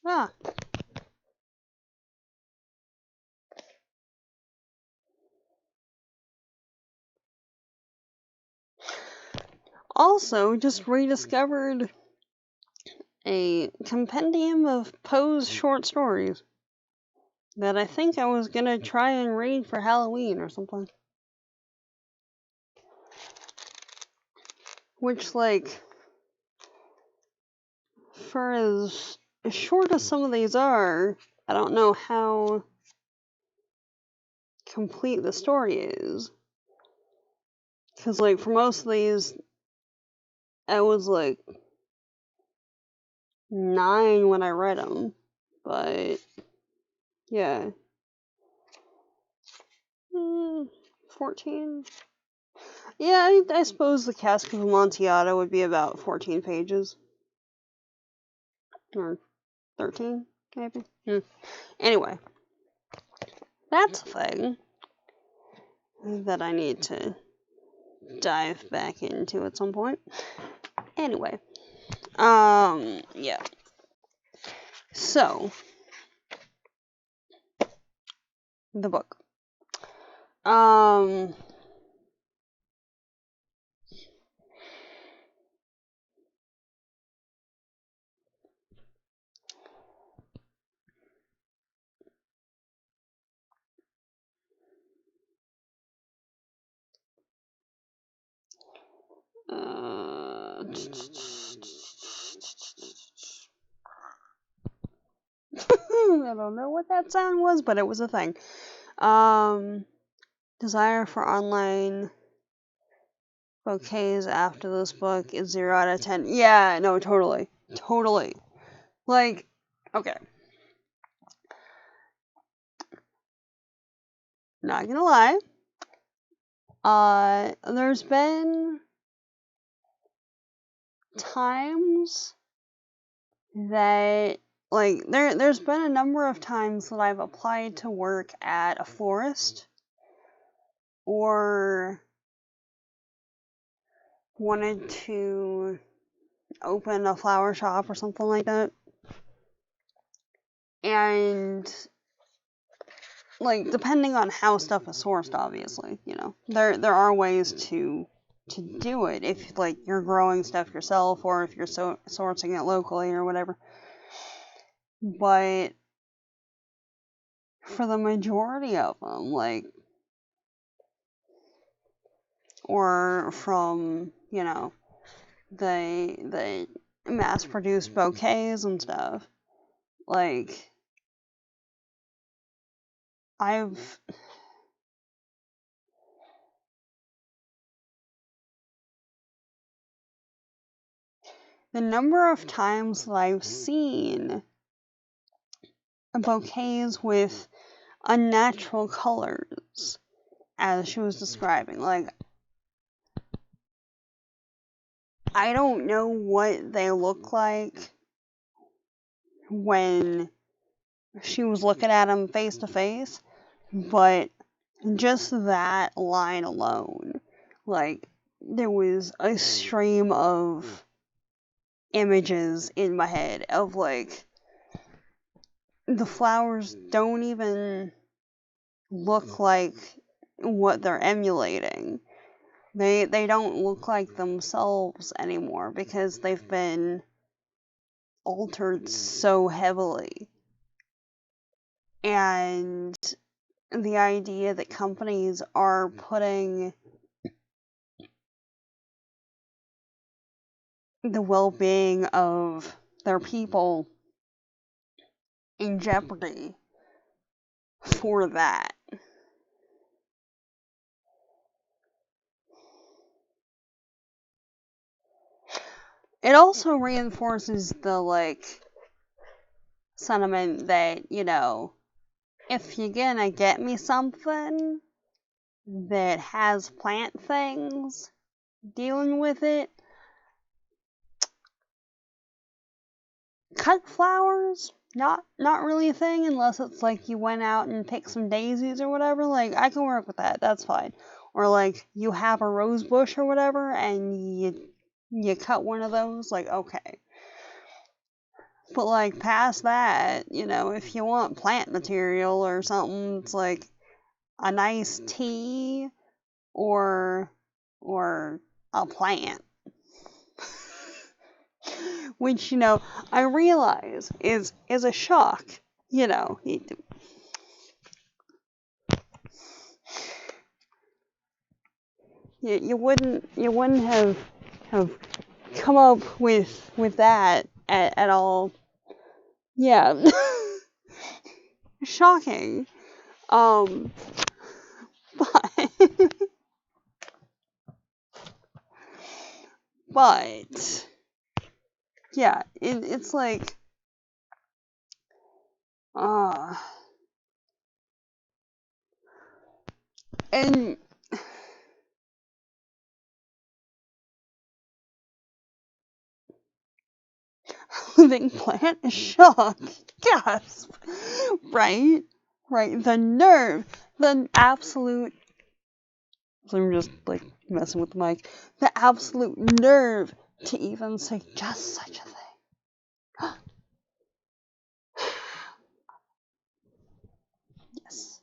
Ah. Also, just rediscovered a compendium of Poe's short stories that I think I was gonna try and read for Halloween or something. Which, like, for as short as some of these are, I don't know how complete the story is. Because, like, for most of these, I was, like, 9 when I read them. But, yeah. 14? Yeah, I suppose the Cask of Amontillado would be about 14 pages. Or 13, maybe? Anyway. That's a thing that I need to dive back into at some point. Anyway. Yeah. So, the book. I don't know what that sound was, but it was a thing. Desire for online bouquets after this book is 0 out of 10. Yeah, no, totally. Totally. Like, okay. Not gonna lie. There's been times that, like, there's been a number of times that I've applied to work at a florist or wanted to open a flower shop or something like that. And like, depending on how stuff is sourced, obviously, there are ways to do it if, like, you're growing stuff yourself or if you're sourcing it locally or whatever. But for the majority of them, like, or from, the mass-produced bouquets and stuff, like, I've the number of times that I've seen bouquets with unnatural colors, as she was describing, like, I don't know what they look like when she was looking at them face to face, but just that line alone, like, there was a stream of images in my head of, like, the flowers don't even look like what they're emulating. They don't look like themselves anymore because they've been altered so heavily. And the idea that companies are putting the well-being of their people in jeopardy for that. It also reinforces the, like, sentiment that, if you're gonna get me something that has plant things dealing with it, cut flowers, not really a thing unless it's like you went out and picked some daisies or whatever. Like, I can work with that, that's fine. Or, like, you have a rose bush or whatever and you cut one of those, like, okay. But, like, past that, if you want plant material or something, it's like a nice tea or a plant. Which, I realize is a shock, You wouldn't have come up with that at all. Yeah. Shocking. But but yeah, it's like and living plant shock. Gasp. Right? The nerve. The absolute. So I'm just, like, messing with the mic. The absolute nerve to even suggest such a thing. Yes.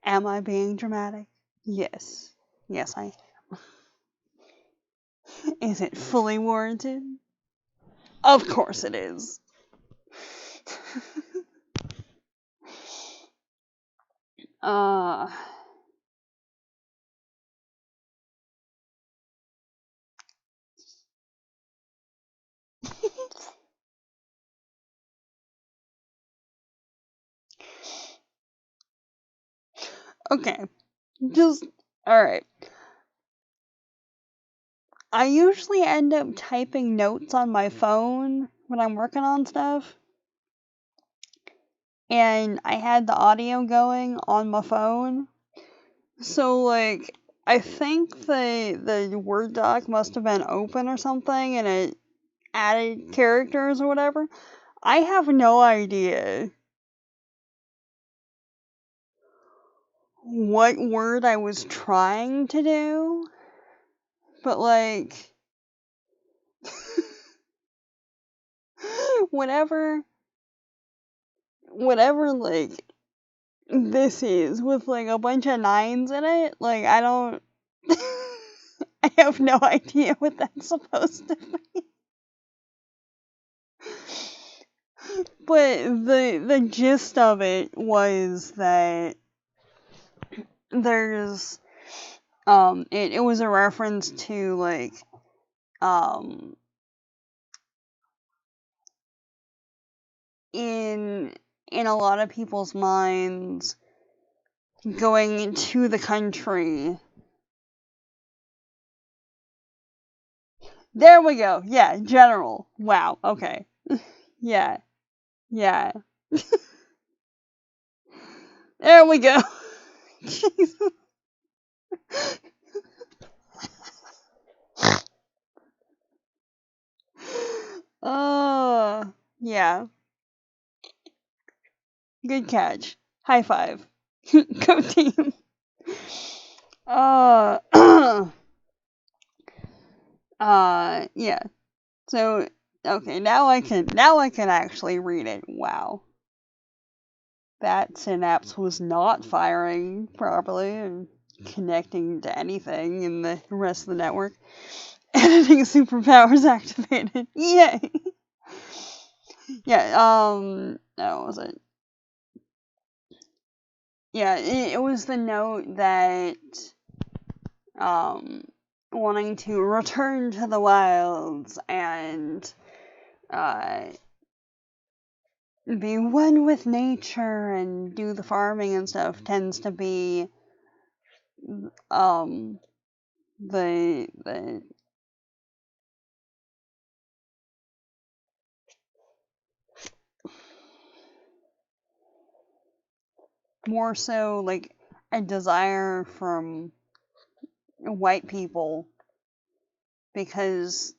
Am I being dramatic? Yes. Yes, I am. Is it fully warranted? Of course it is. Okay. Alright. I usually end up typing notes on my phone when I'm working on stuff. And I had the audio going on my phone. So, like, I think the Word doc must have been open or something and it added characters or whatever. I have no idea what word I was trying to do. But, like, whatever, like, this is with like a bunch of nines in it. Like, I don't. I have no idea what that's supposed to be. But the gist of it was that there's it was a reference to like um in a lot of people's minds going to the country. There we go. Yeah, general. Wow. Okay. Yeah. Yeah. There we go. Jesus. Yeah. Good catch. High five. Go team. Uh, yeah. So, okay, now I can actually read it. Wow. That synapse was not firing properly and connecting to anything in the rest of the network. Editing superpowers activated. Yay! Yeah, what was it? Yeah, it was the note that, wanting to return to the wilds and, be one with nature and do the farming and stuff tends to be, um, the more so like a desire from white people, because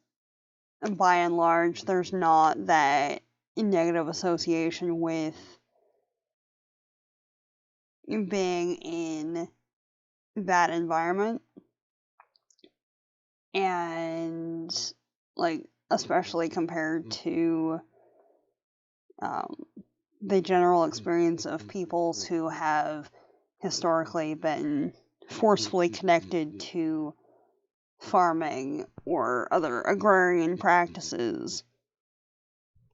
by and large there's not that negative association with being in that environment, and like especially compared to the general experience of peoples who have historically been forcefully connected to farming or other agrarian practices,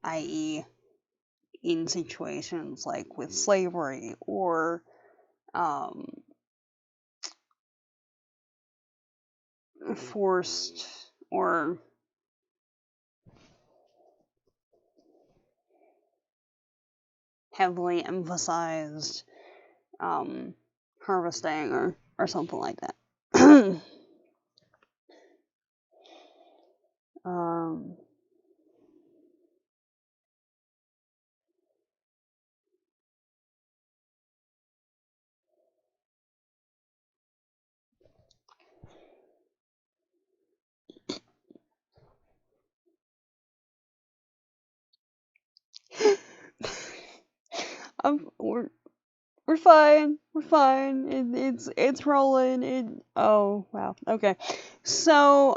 i.e., in situations like with slavery or forced or heavily emphasized harvesting or something like that. um, we're fine. We're fine. It's rolling. Oh wow. Okay. So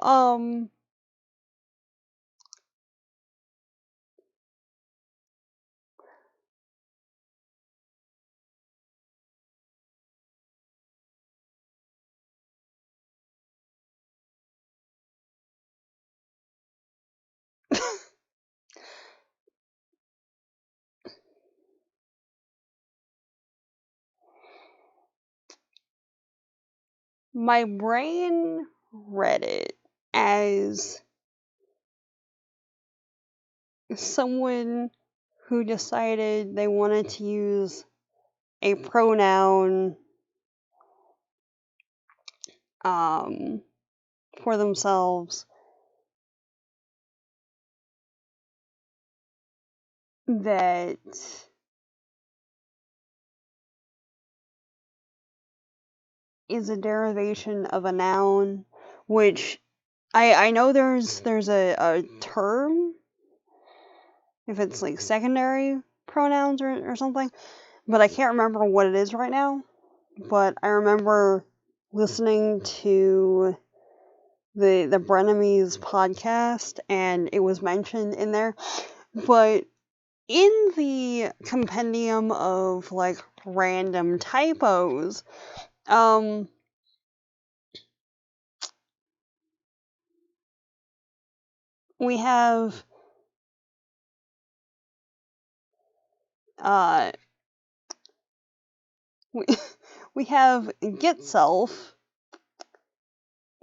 my brain read it as someone who decided they wanted to use a pronoun um for themselves that is a derivation of a noun, which I know there's a term if it's like secondary pronouns or something, but I can't remember what it is right now. But I remember listening to the Brenemies podcast, and it was mentioned in there. But in the compendium of like random typos. We have we have get self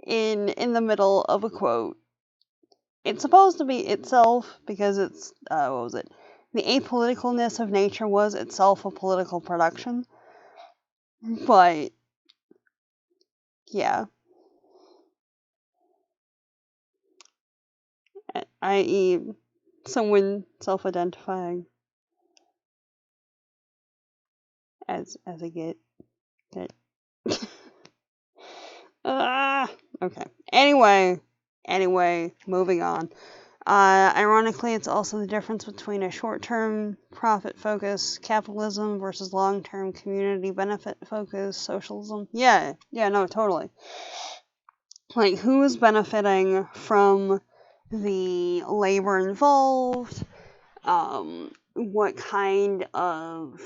in the middle of a quote. It's supposed to be itself because it's what was it? The apoliticalness of nature was itself a political production. But yeah. I.e. someone self-identifying as a get. Okay. Anyway, moving on. Ironically, it's also the difference between a short-term profit-focused capitalism versus long-term community benefit-focused socialism. Yeah, no, totally. Like, who is benefiting from the labor involved? What kind of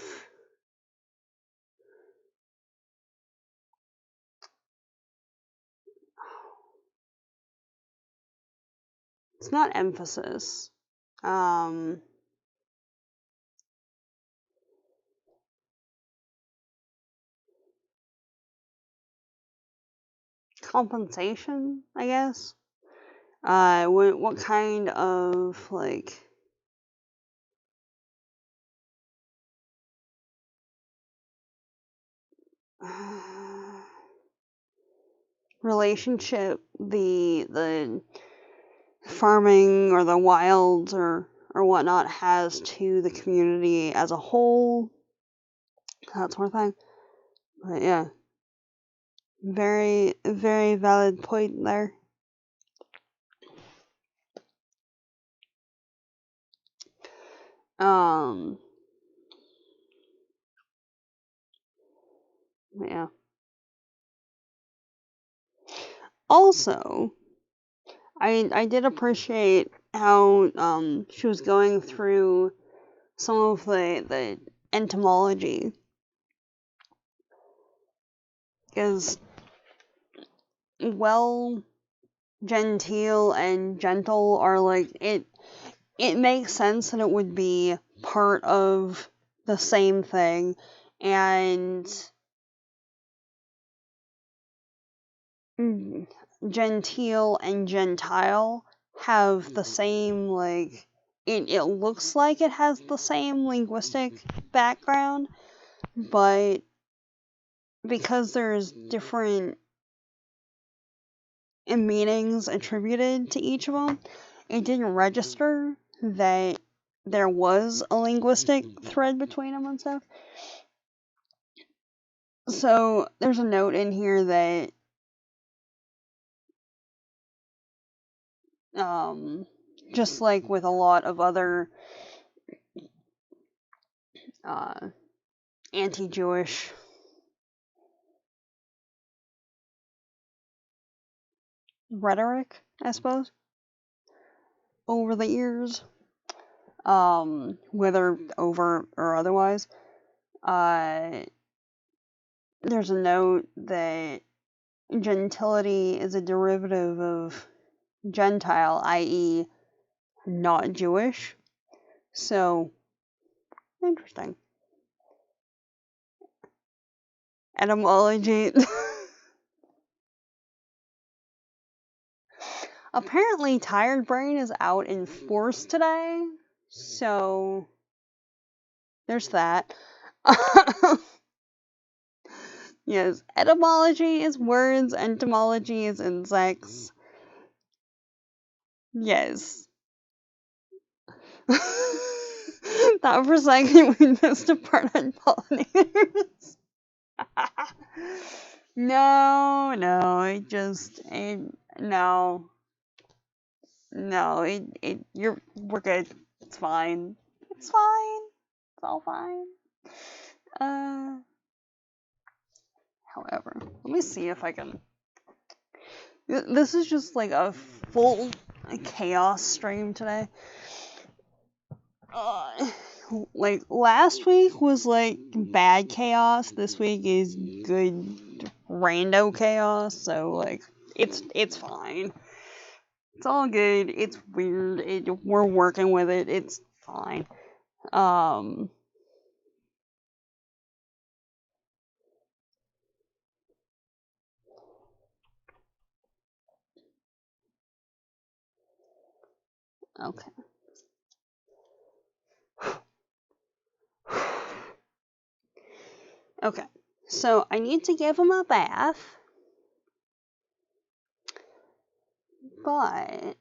it's not emphasis. Compensation, I guess. What kind of, like, relationship the farming or the wilds or whatnot has to the community as a whole, that sort of thing. But yeah, very, very valid point there. Yeah. Also, I did appreciate how she was going through some of the entomology, because well, genteel and gentle are like it makes sense that it would be part of the same thing, and genteel and gentile have the same, like, it looks like it has the same linguistic background, but because there's different meanings attributed to each of them, it didn't register that there was a linguistic thread between them and stuff. So there's a note in here that just like with a lot of other anti-Jewish rhetoric, I suppose, over the years, whether overt or otherwise, there's a note that gentility is a derivative of Gentile, i.e., not Jewish. So, interesting. Etymology. Apparently, Tired Brain is out in force today, so there's that. Yes, etymology is words, entomology is insects. Yes. That for a second we missed a part on pollinators. No, we're good. It's fine. It's fine. It's all fine. However, let me see if I can. This is just like a full chaos stream today. like last week was like bad chaos. This week is good rando chaos. So like it's fine. It's all good. It's weird. We're working with it. It's fine. Um. Okay. Okay. So I need to give him a bath, but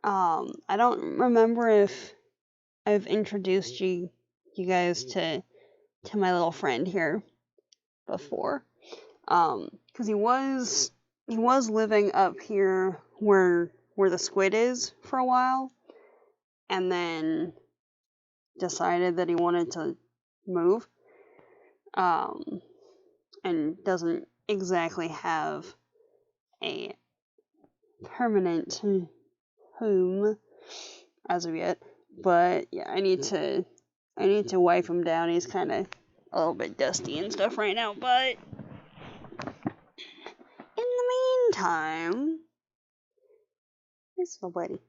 I don't remember if I've introduced you guys to my little friend here before. Because he was living up here where the squid is for a while, and then decided that he wanted to move. And doesn't exactly have a permanent home as of yet. But yeah, I need to wipe him down. He's kind of a little bit dusty and stuff right now, but in the meantime, this little buddy.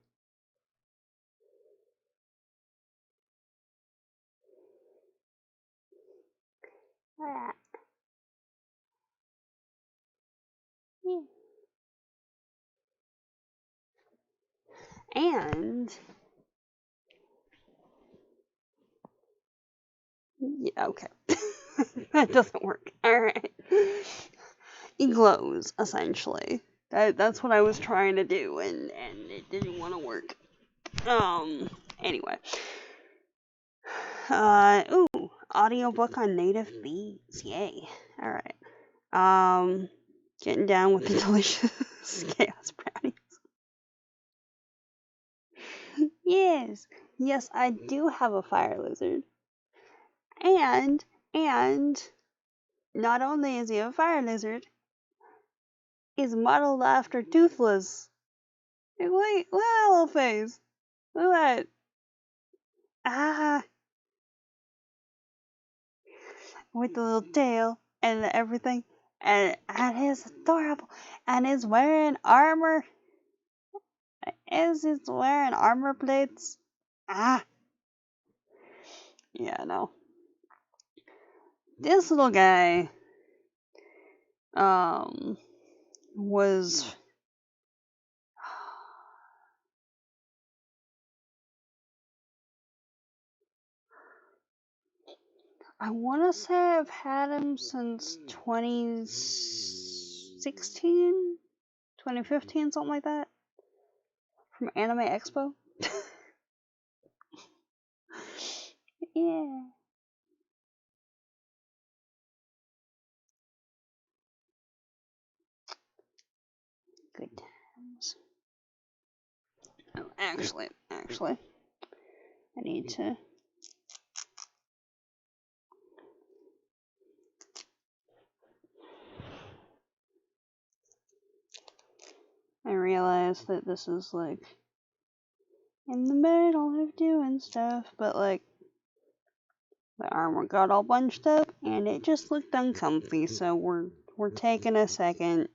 Ah, yeah. And yeah, okay. That doesn't work. Alright. He glows, essentially. That's what I was trying to do, and it didn't want to work. Anyway. Audiobook on native bees. Yay. Alright. Getting down with the delicious chaos brownies. Yes. Yes, I do have a fire lizard. And not only is he a fire lizard, he's modeled after Toothless. Wait, look at that little face. Look at that. Ah, with the little tail and everything. And he's adorable. And he's wearing armor. He's wearing armor plates. Ah. Yeah, no. This little guy, was I want to say I've had him since 2016, 2015, something like that, from Anime Expo. Yeah. Good times. Oh, actually, I need to. I realize that this is like in the middle of doing stuff, but like the armor got all bunched up and it just looked uncomfy, so we're taking a second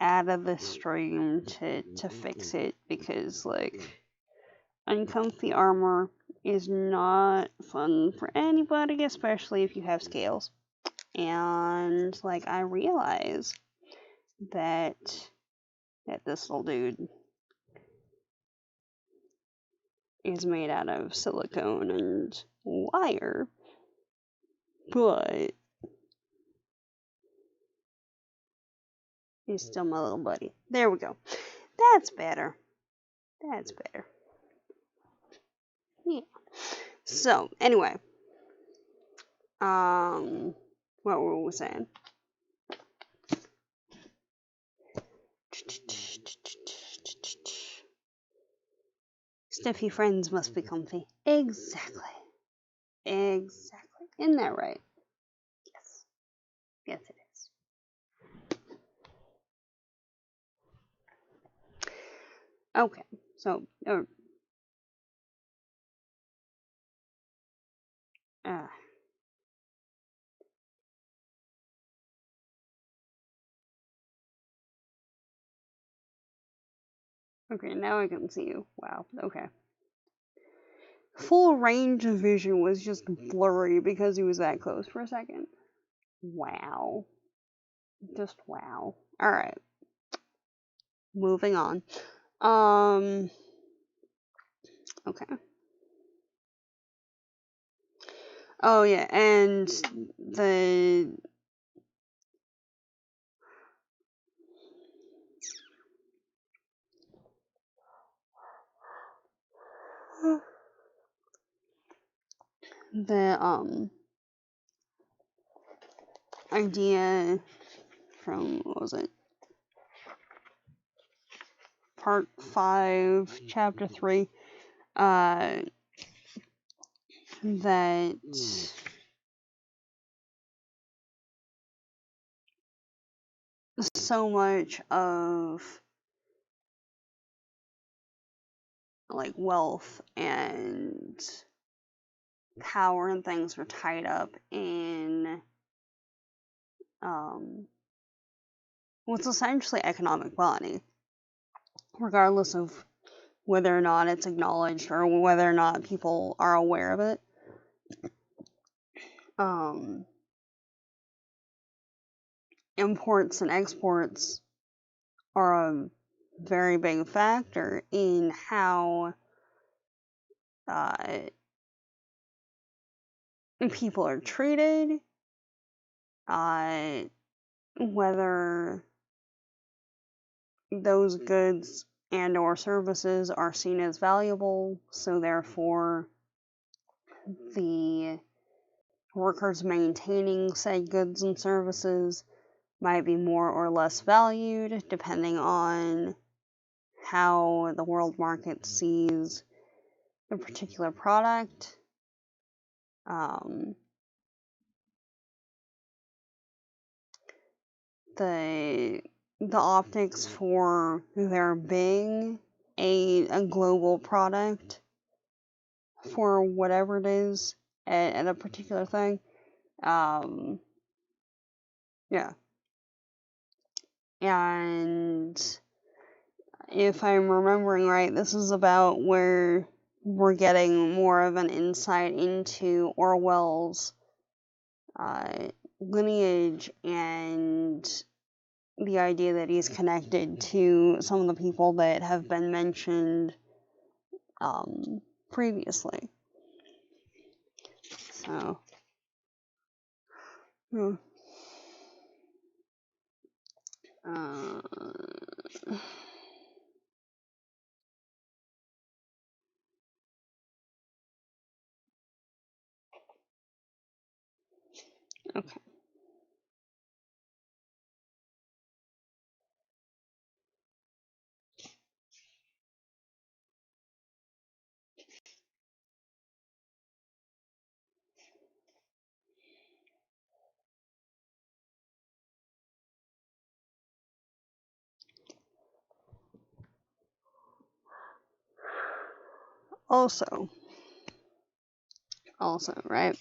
out of the stream to fix it because like uncomfy armor is not fun for anybody, especially if you have scales. And like I realize that this little dude is made out of silicone and wire, but he's still my little buddy. There we go. That's better. That's better. Yeah. So, anyway. What were we saying? Stuffy friends must be comfy. Exactly. Exactly. Isn't that right? Yes. Yes, it is. Okay, so uh, okay, now I can see you. Wow. Okay. Full range of vision was just blurry because he was that close for a second. Wow. Just wow. All right. Moving on. Okay. Oh yeah, and the the idea from, what was it, part 5 chapter 3, that so much of like wealth and power and things are tied up in what's essentially economic botany, regardless of whether or not it's acknowledged or whether or not people are aware of it. Imports and exports are a very big factor in how people are treated, whether those goods and or services are seen as valuable, so therefore the workers maintaining said goods and services might be more or less valued depending on how the world market sees a particular product. The optics for there being a global product for whatever it is at a particular thing. Yeah. And if I'm remembering right, this is about where we're getting more of an insight into Orwell's lineage and the idea that he's connected to some of the people that have been mentioned previously. So, okay. Also, right?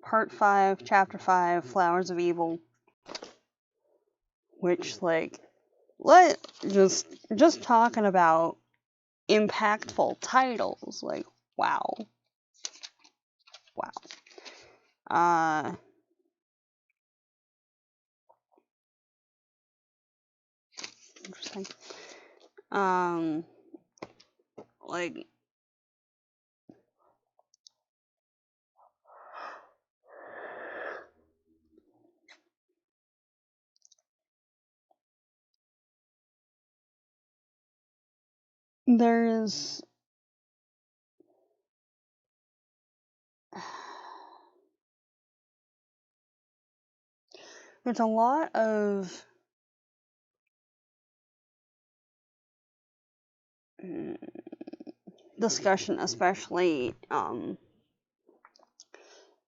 Part 5, Chapter 5, Flowers of Evil, which, like, just talking about impactful titles, like, wow. Interesting. Like, there's a lot of discussion, especially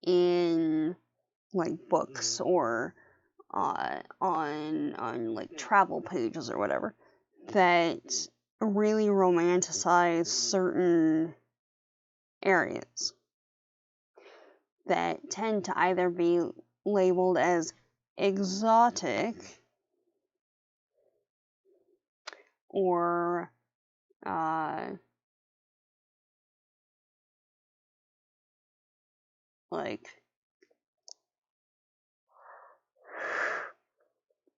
in like books or on like travel pages or whatever that really romanticize certain areas that tend to either be labeled as exotic or like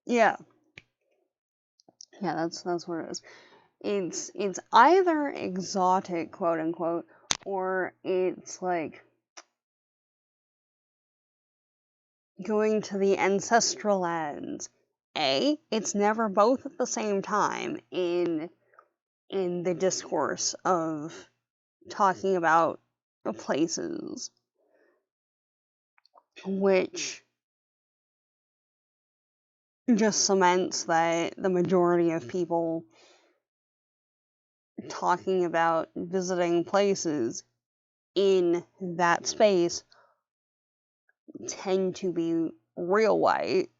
yeah that's what it is. It's either exotic, quote unquote, or it's like going to the ancestral lands. It's never both at the same time in the discourse of talking about places, which just cements that the majority of people talking about visiting places in that space tend to be real white,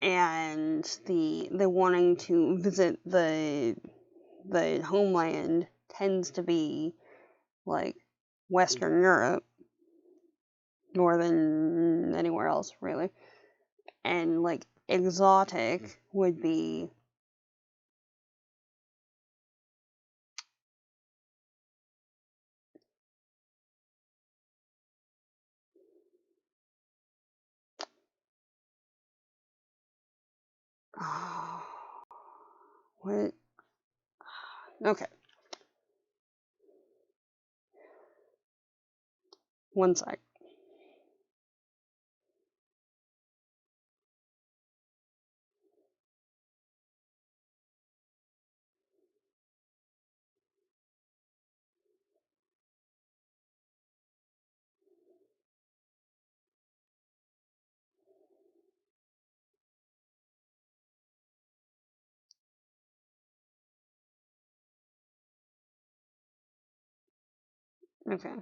and the wanting to visit the homeland tends to be like Western Europe more than anywhere else really. And like exotic would be what? Okay. One sec. Okay.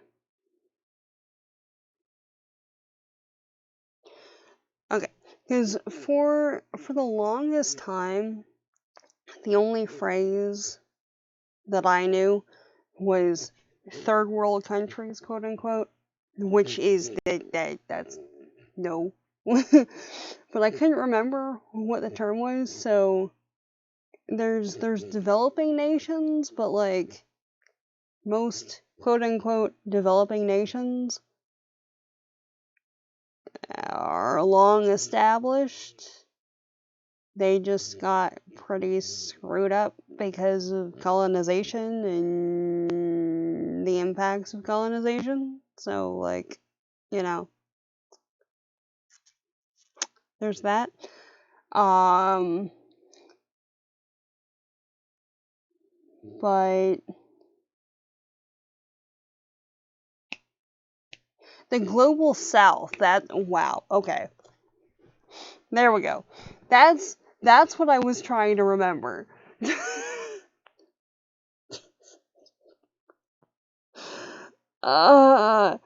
Okay. Because for the longest time, the only phrase that I knew was third world countries, quote unquote, which is that's no. But I couldn't remember what the term was, so there's developing nations, but like most quote unquote developing nations are long established. They just got pretty screwed up because of colonization and the impacts of colonization. So, like, you know, there's that. But the global south, wow, okay. There we go. That's what I was trying to remember. As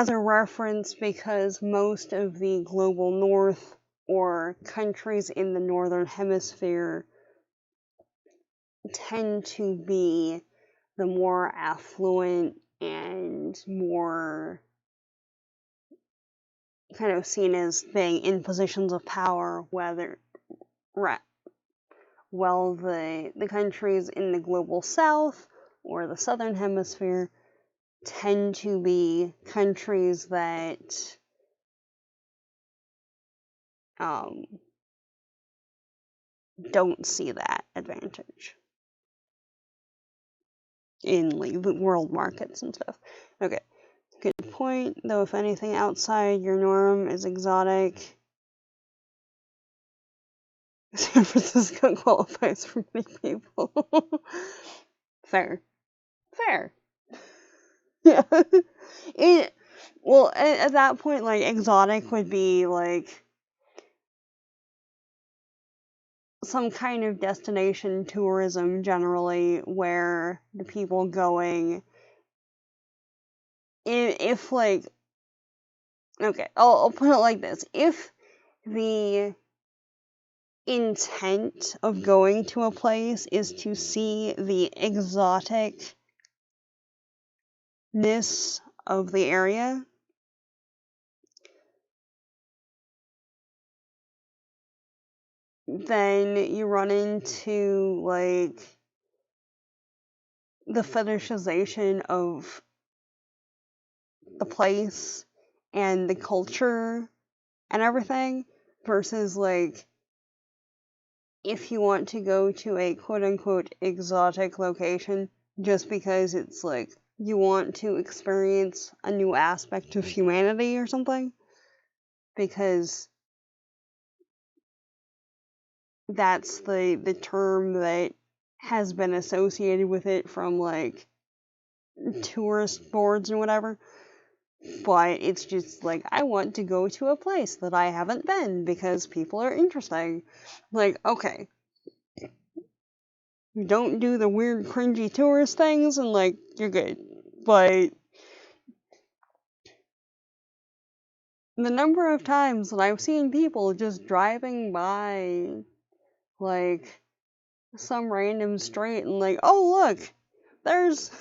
a reference, because most of the global north or countries in the northern hemisphere tend to be the more affluent and more kind of seen as being in positions of power, while the countries in the global south or the southern hemisphere tend to be countries that don't see that advantage in like the world markets and stuff. Okay, good point. Though if anything outside your norm is exotic, San Francisco qualifies for many people. Fair. Yeah. Well, at that point, like exotic would be like some kind of destination tourism generally, where the people going if like, okay, I'll put it like this. If the intent of going to a place is to see the exoticness of the area, then you run into like the fetishization of the place and the culture and everything, versus like if you want to go to a quote unquote exotic location just because it's like you want to experience a new aspect of humanity or something, because that's the term that has been associated with it from like tourist boards and whatever. But it's just like, I want to go to a place that I haven't been because people are interesting. Like, okay, don't do the weird cringy tourist things and like you're good. But the number of times that I've seen people just driving by like some random street and like, oh look, there's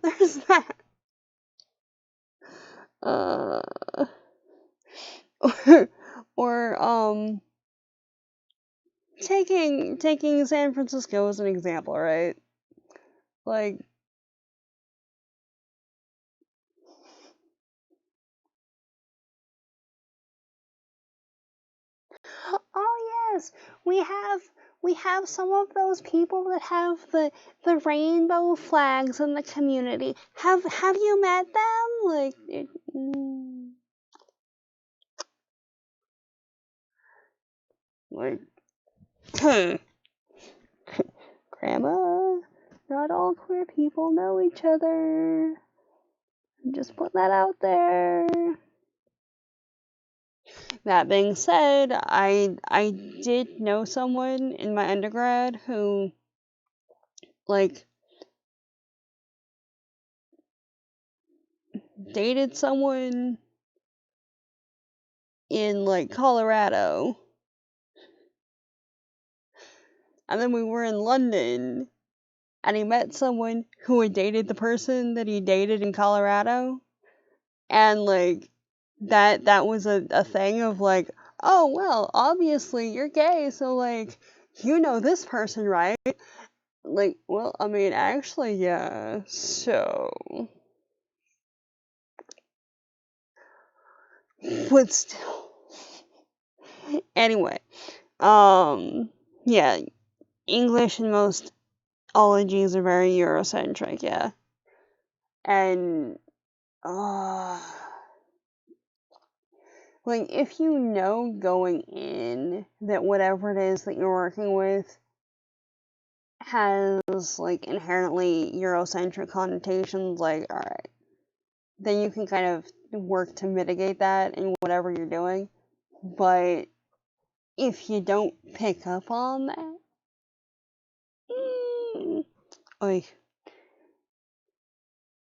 there's that. Uh, or taking San Francisco as an example, right? Like, oh yes, we have some of those people that have the rainbow flags in the community. Have you met them? Like, like, Grandma, not all queer people know each other. Just put that out there. That being said, I did know someone in my undergrad who like dated someone in like Colorado, and then we were in London and he met someone who had dated the person that he dated in Colorado, and like that was a thing of like, oh well, obviously you're gay, so like you know this person, right? Like, well, I mean, actually, yeah. So, but still, anyway, yeah, English and most ologies are very Eurocentric, yeah, and uh, like if you know going in that whatever it is that you're working with has like inherently Eurocentric connotations, like, alright, then you can kind of work to mitigate that in whatever you're doing. But if you don't pick up on that, like,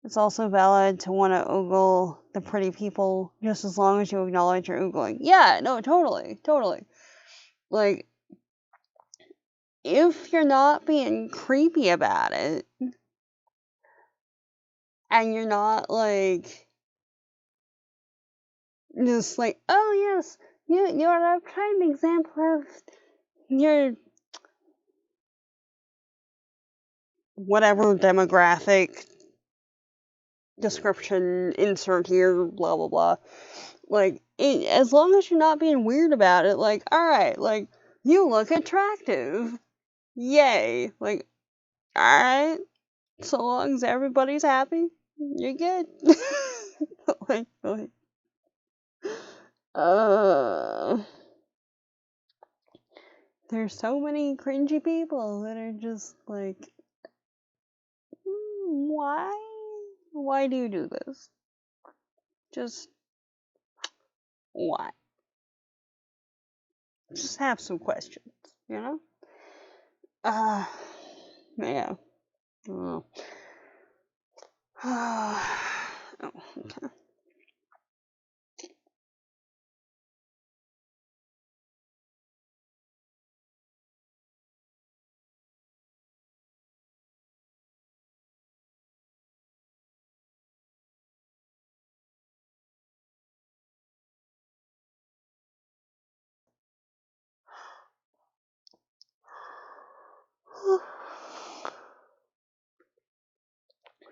it's also valid to want to ogle the pretty people just as long as you acknowledge you're ogling. Yeah, no, totally, totally. Like, if you're not being creepy about it, and you're not like just like, oh yes, you're a prime example of your whatever demographic description insert here, blah blah blah. Like, as long as you're not being weird about it, like, alright, like, you look attractive. Yay. Like, alright. So long as everybody's happy, you're good. like, uh, there's so many cringy people that are just like, why? Why do you do this? Just, why? Just have some questions, you know? Uh, yeah. Oh, okay.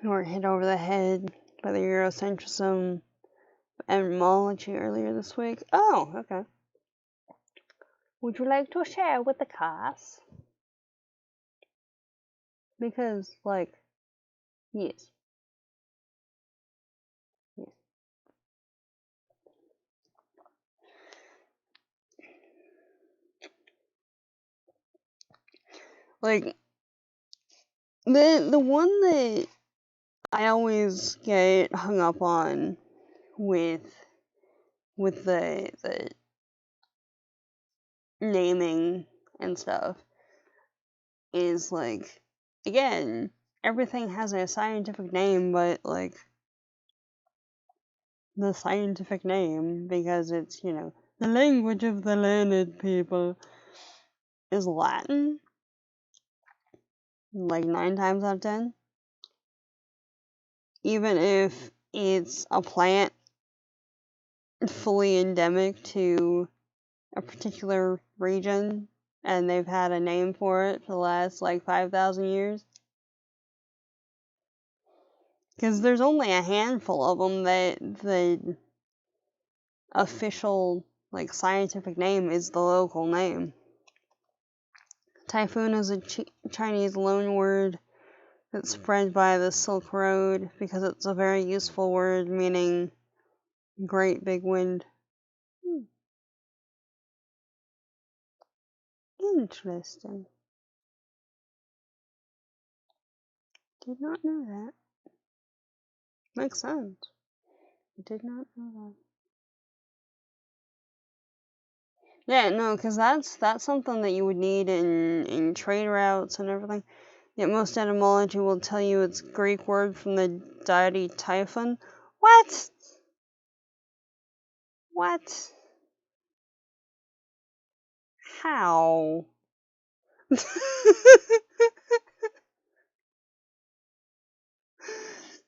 We were hit over the head by the Eurocentrism etymology earlier this week. Oh, okay. Would you like to share with the class? Because, like, yes. Yes. Like, the one that I always get hung up on with the naming and stuff is, like, again, everything has a scientific name, but, like, the scientific name, because it's, the language of the learned people, is Latin, like 9 times out of 10. Even if it's a plant fully endemic to a particular region, and they've had a name for it for the last, like, 5,000 years. Because there's only a handful of them that the official, like, scientific name is the local name. Typhoon is a Chinese loanword that's spread by the Silk Road because it's a very useful word meaning great big wind. Interesting. Did not know that. Makes sense. I did not know that. Yeah, no, because that's something that you would need in trade routes and everything. Yet most etymology will tell you it's a Greek word from the deity Typhon. What? What? How?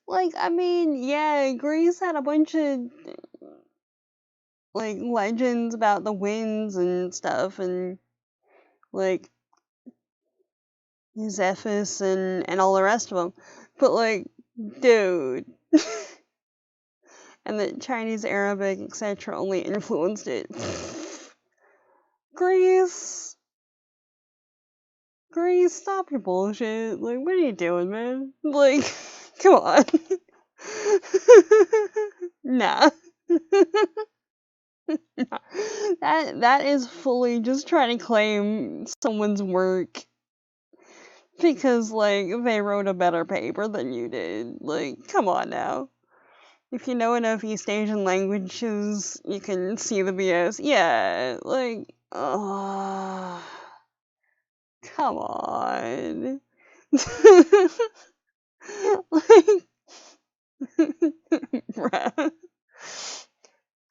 Like, I mean, yeah, Greece had a bunch of, like, legends about the winds and stuff, and, like, Zephyrs and all the rest of them. But, like, dude. And the Chinese, Arabic, etc. only influenced it. Greece. Greece, stop your bullshit. Like, what are you doing, man? Like, come on. Nah. That is fully just trying to claim someone's work because, like, they wrote a better paper than you did. Like, come on now. If you know enough East Asian languages, you can see the BS. Yeah, like, oh, come on. Like, bruh.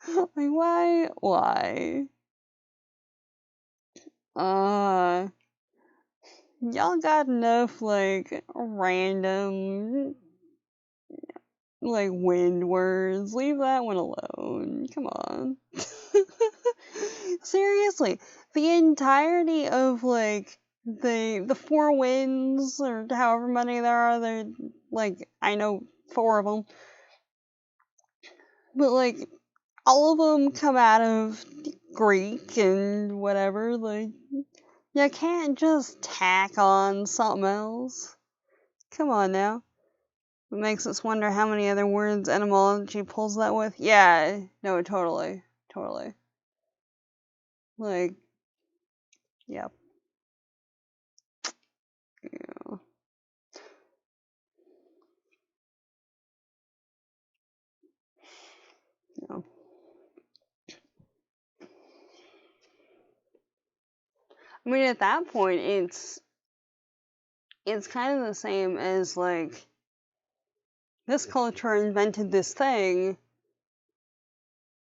Like, why? Why? Uh, y'all got enough, like, random, like, wind words. Leave that one alone. Come on. Seriously, the entirety of, like, the four winds, or however many there are, they're, like, I know 4 of them, but, like, all of them come out of Greek and whatever, like, you can't just tack on something else. Come on now. It makes us wonder how many other words etymology pulls that with. Yeah, no, totally. Totally. Like, yep. Yeah. Yeah. I mean, at that point, it's kind of the same as, like, this culture invented this thing,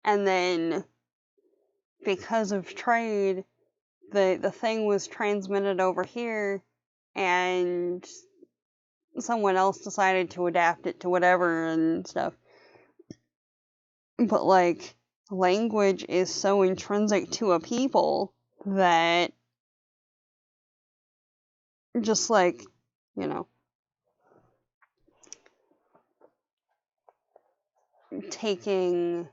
and then because of trade, the thing was transmitted over here, and someone else decided to adapt it to whatever and stuff. But, like, language is so intrinsic to a people that just, like, you know, taking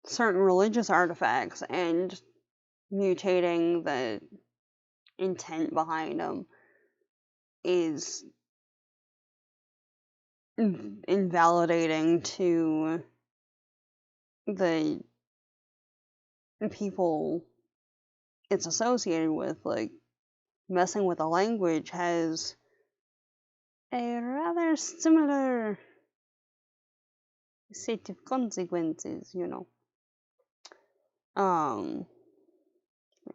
certain religious artifacts and mutating the intent behind them is invalidating to the people it's associated with. Like, messing with a language has a rather similar set of consequences, you know.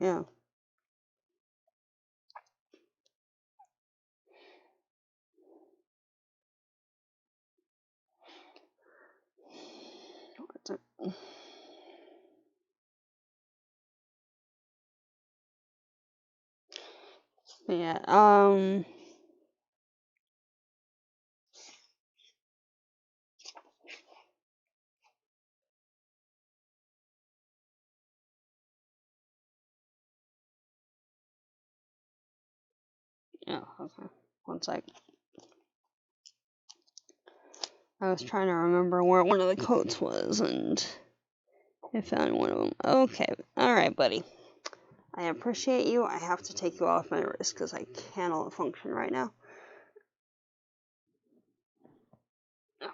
Yeah. Yeah, yeah, okay. One sec. I was trying to remember where one of the quotes was, and I found one of them. Okay, alright, buddy. I appreciate you. I have to take you off my wrist because I cannot function right now. Okay.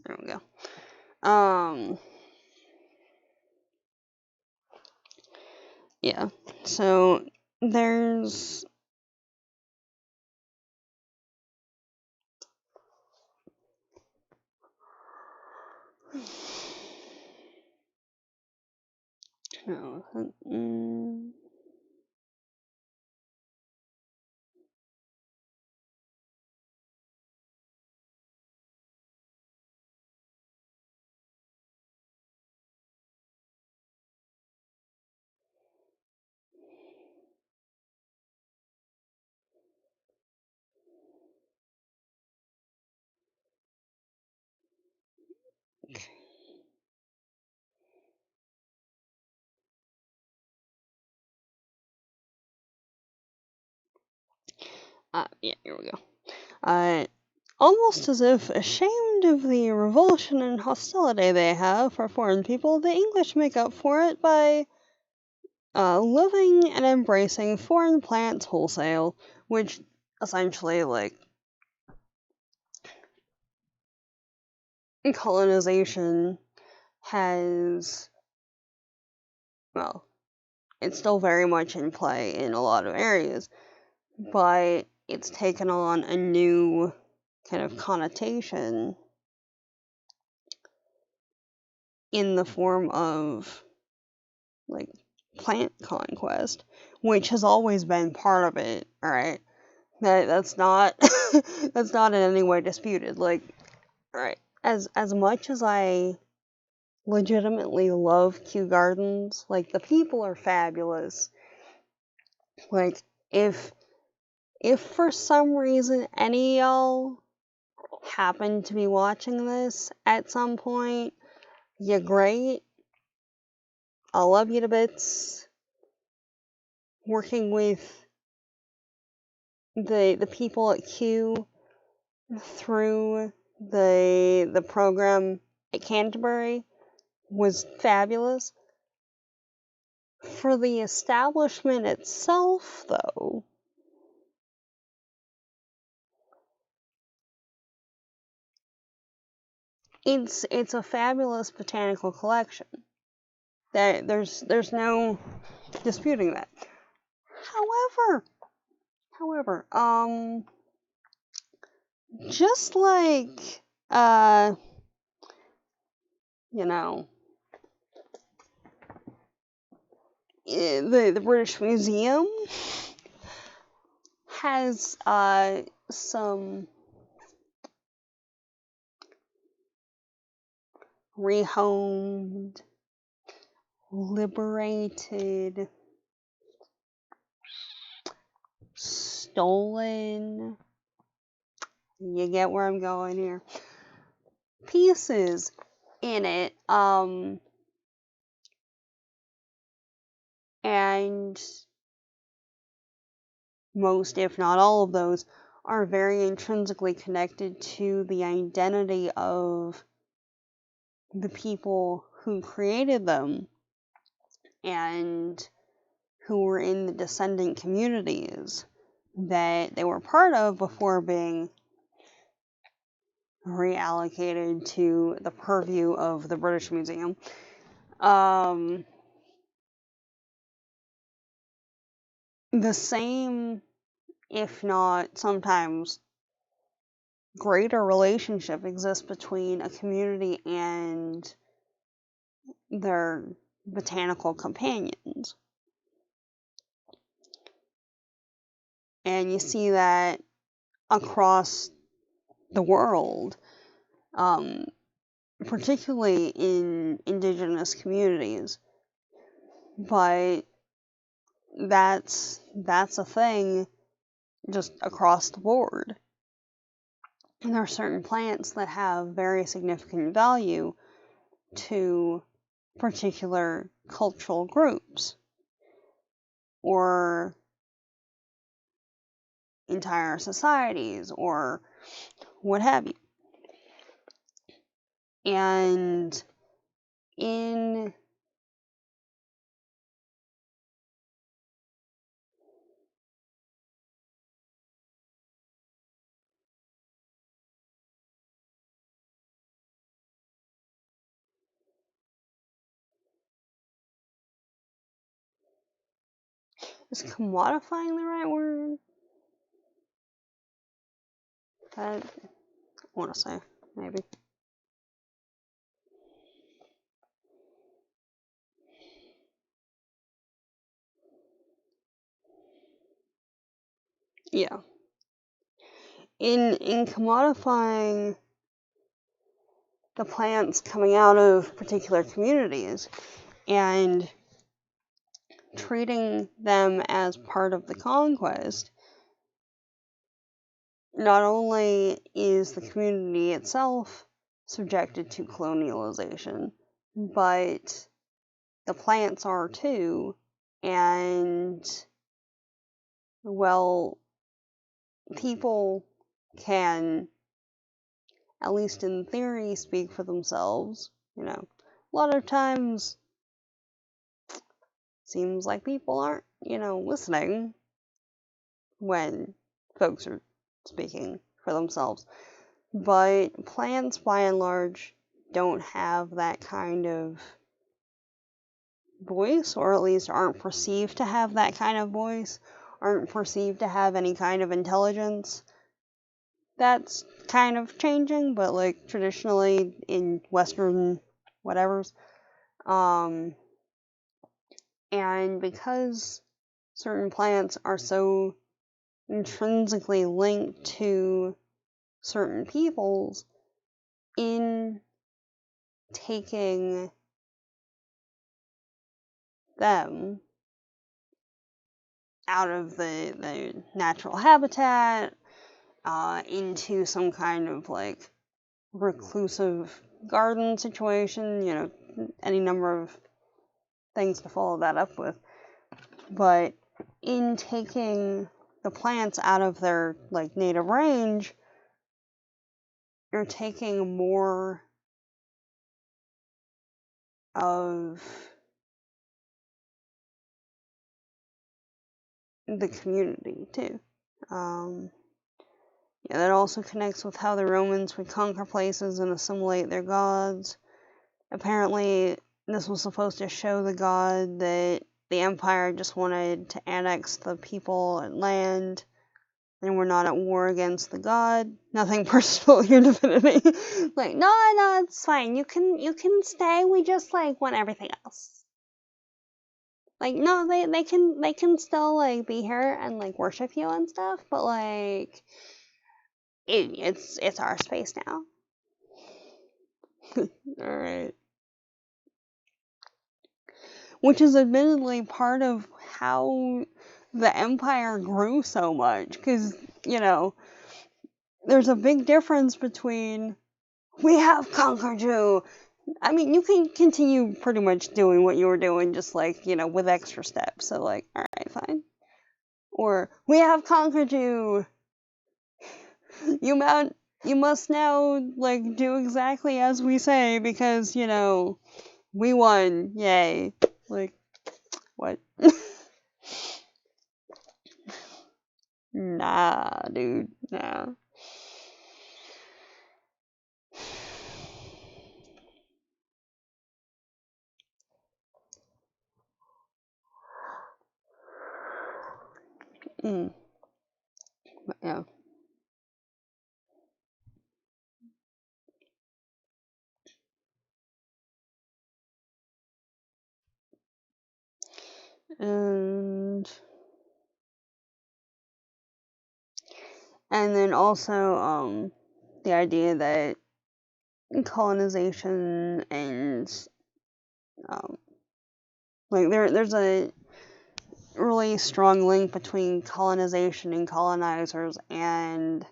There we go. Yeah. So there's no. Yeah, here we go. Almost as if ashamed of the revulsion and hostility they have for foreign people, the English make up for it by living and embracing foreign plants wholesale, which essentially, like, colonization has, well, it's still very much in play in a lot of areas, but it's taken on a new kind of connotation in the form of, like, plant conquest, which has always been part of it, alright? That's not that's not in any way disputed. Like, alright, as much as I legitimately love Kew Gardens, like, the people are fabulous. Like, if for some reason any of y'all happen to be watching this at some point, you're great. I love you to bits. Working with the people at Kew through the program at Canterbury was fabulous. For the establishment itself, though, it's a fabulous botanical collection. There's no disputing that. However, just like, you know, the British Museum has, some rehomed, liberated, stolen, you get where I'm going here, pieces in it, and most, if not all of those, are very intrinsically connected to the identity of the people who created them and who were in the descendant communities that they were part of before being reallocated to the purview of the British Museum. The same, if not sometimes greater, relationship exists between a community and their botanical companions. And you see that across the world, particularly in indigenous communities. But that's a thing just across the board. And there are certain plants that have very significant value to particular cultural groups or entire societies or what have you. And in is commodifying the right word? That I want to say, maybe. Yeah. In commodifying the plants coming out of particular communities and treating them as part of the conquest, not only is the community itself subjected to colonialization, but the plants are too, and, well, people can, at least in theory, speak for themselves. A lot of times seems like people aren't, listening when folks are speaking for themselves. But plants, by and large, don't have that kind of voice, or at least aren't perceived to have that kind of voice, aren't perceived to have any kind of intelligence. That's kind of changing, but like traditionally in Western whatevers, and because certain plants are so intrinsically linked to certain peoples, in taking them out of the natural habitat into some kind of like reclusive garden situation, any number of things to follow that up with. But in taking the plants out of their like native range, you're taking more of the community too. That also connects with how the Romans would conquer places and assimilate their gods. Apparently, this was supposed to show the god that the Empire just wanted to annex the people and land, and we're not at war against the god. Nothing personal, your divinity. Like, no, it's fine. You can stay. We just like want everything else. Like, no, they can still like be here and like worship you and stuff, but like it's our space now. Alright. Which is admittedly part of how the Empire grew so much, because, you know, there's a big difference between we have conquered you. I mean, you can continue pretty much doing what you were doing, just like, you know, with extra steps. So, like, alright, fine. Or, we have conquered you. You must now, like, do exactly as we say, because, you know, we won. Yay. Like, what? Nah, dude. Nah. But yeah. And then also, the idea that colonization and, like, there's a really strong link between colonization and colonizers, and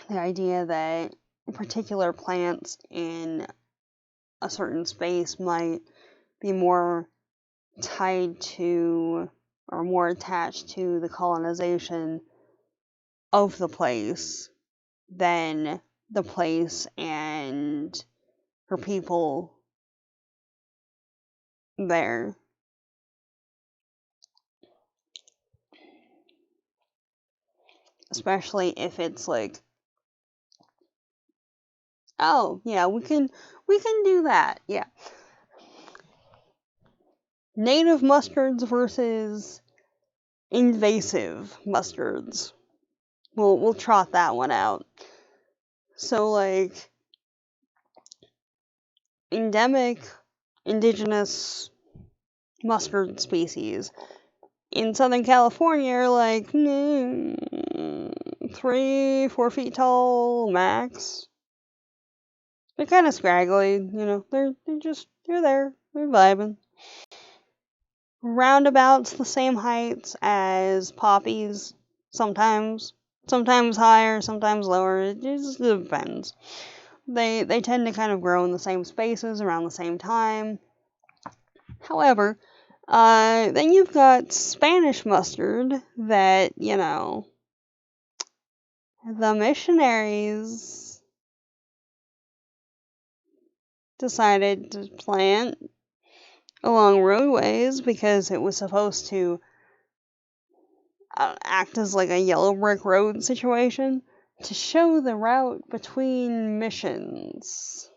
the idea that particular plants in a certain space might be more tied to or more attached to the colonization of the place than the place and her people there. Especially if it's like, oh yeah, we can do that. Yeah. Native mustards versus invasive mustards. We'll trot that one out. So like endemic indigenous mustard species in Southern California are like 3-4 feet tall max. They're kind of scraggly, you know. They're there. They're vibing. Roundabouts the same heights as poppies, sometimes higher, sometimes lower. It just depends. They tend to kind of grow in the same spaces around the same time. However, then you've got Spanish mustard that, you know, the missionaries decided to plant along roadways because it was supposed to act as like a yellow brick road situation to show the route between missions.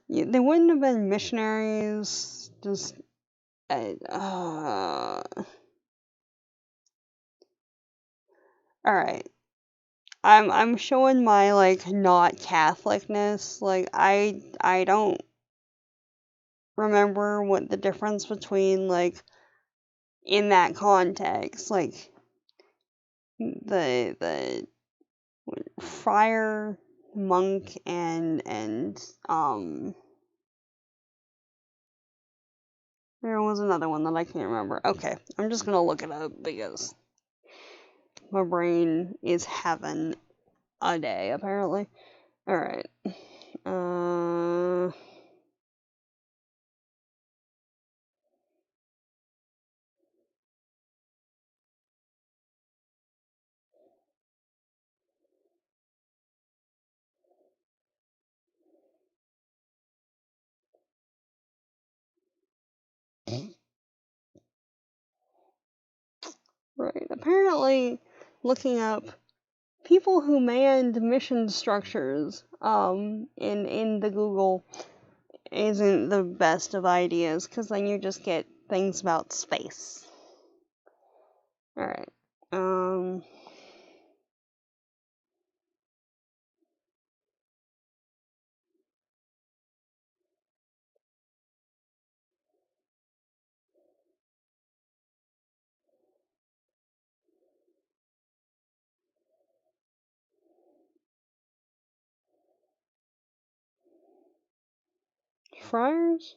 They wouldn't have been missionaries, just alright. I'm showing my like not Catholicness. Like I don't remember what the difference between like in that context, like the friar, monk, and there was another one that I can't remember. Okay, I'm just gonna look it up because my brain is having a day apparently. All right. Right. Apparently, looking up people who manned mission structures in the Google isn't the best of ideas, because then you just get things about space. Alright. Friars?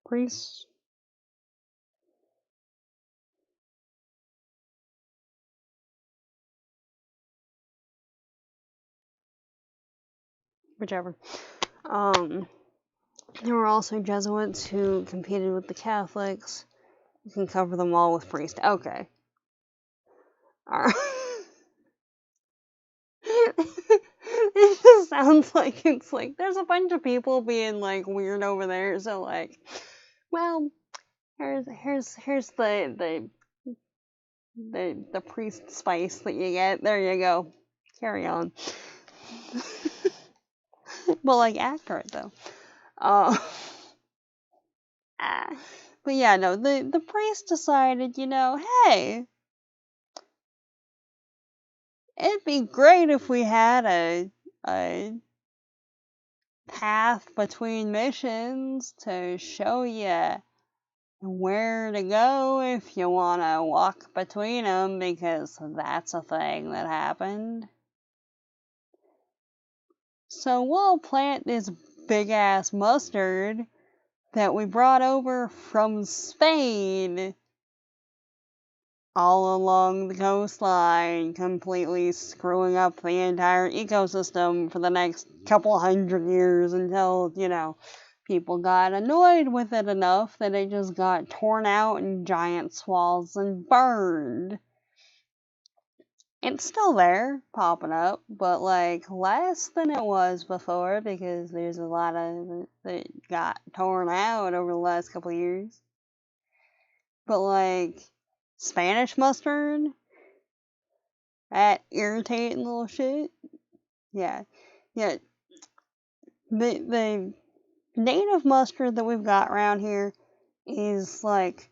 Priests? Whichever. There were also Jesuits who competed with the Catholics. You can cover them all with priest. Okay. Alright. It just sounds like it's like there's a bunch of people being like weird over there, so like, well, here's the priest spice that you get. There you go. Carry on. But like accurate though. Uh, but yeah, no, the priest decided, hey, it'd be great if we had a path between missions to show you where to go if you want to walk between them, because that's a thing that happened. So we'll plant this big ass mustard that we brought over from Spain all along the coastline, completely screwing up the entire ecosystem for the next couple hundred years until, people got annoyed with it enough that it just got torn out in giant swaths and burned. It's still there, popping up, but like less than it was before, because there's a lot of it that got torn out over the last couple years. But like Spanish mustard, that irritating little shit. Yeah. Yeah. The native mustard that we've got around here is like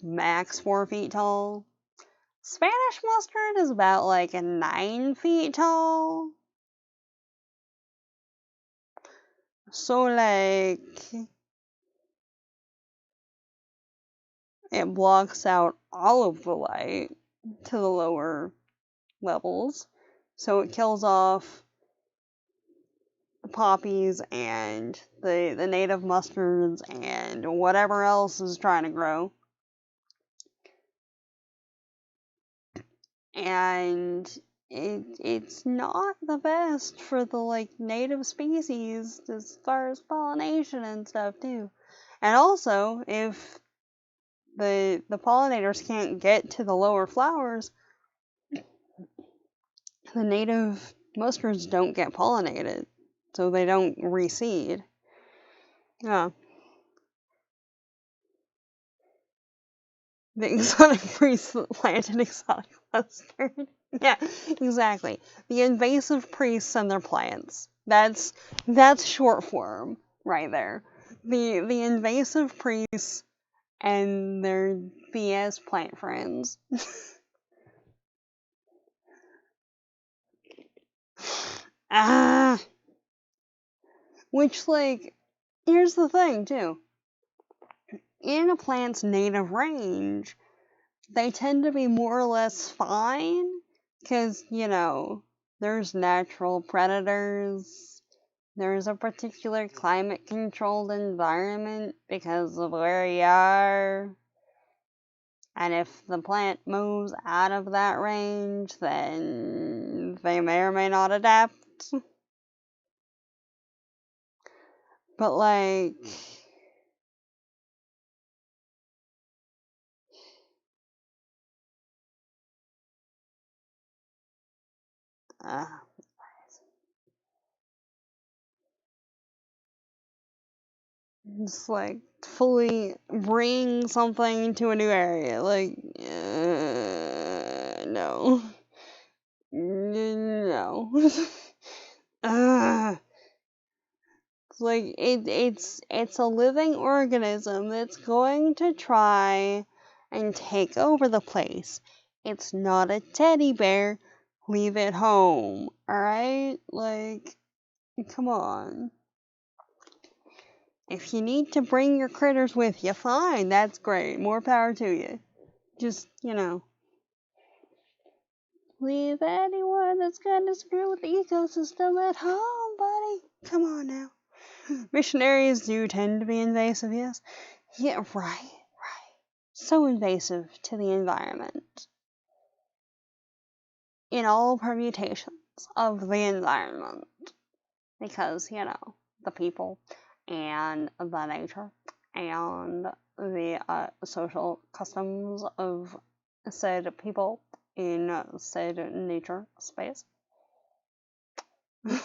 max 4 feet tall. Spanish mustard is about like 9 feet tall. So like it blocks out all of the light to the lower levels. So it kills off the poppies and the native mustards and whatever else is trying to grow. And it's not the best for the like native species as far as pollination and stuff too. And also, if the pollinators can't get to the lower flowers, the native mustards don't get pollinated, so they don't reseed. Yeah. The exotic priest that planted exotic mustard. Yeah, exactly. The invasive priests and their plants. That's short form right there. The invasive priests and their BS plant friends. Ah, which like, here's the thing too. In a plant's native range, they tend to be more or less fine, because, there's natural predators, there's a particular climate controlled environment because of where you are, and if the plant moves out of that range, then they may or may not adapt. But like, uh, it's like fully bring something to a new area. Like, no. No. Like, it's a living organism that's going to try and take over the place. It's not a teddy bear. Leave it home, alright? Like, come on. If you need to bring your critters with you, fine, that's great. More power to you. Just, leave anyone that's gonna screw with the ecosystem at home, buddy. Come on now. Missionaries do tend to be invasive, yes. Yeah, right. So invasive to the environment. In all permutations of the environment. Because, the people and the nature and the social customs of said people in said nature space. I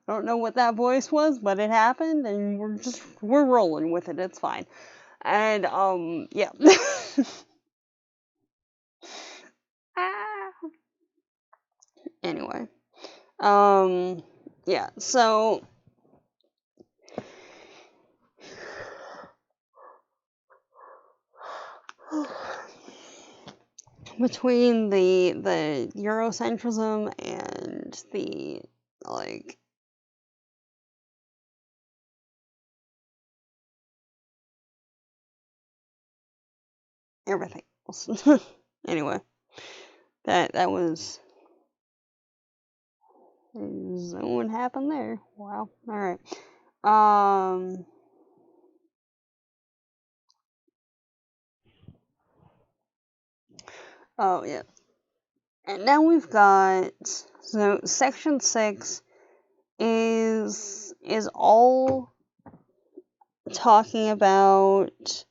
don't know what that voice was, but it happened, and we're rolling with it. It's fine. And yeah. Anyway, yeah. So between the Eurocentrism and the everything else. Anyway, that was what happened there. Wow. All right. Oh yeah. And now we've got section 6 is all talking about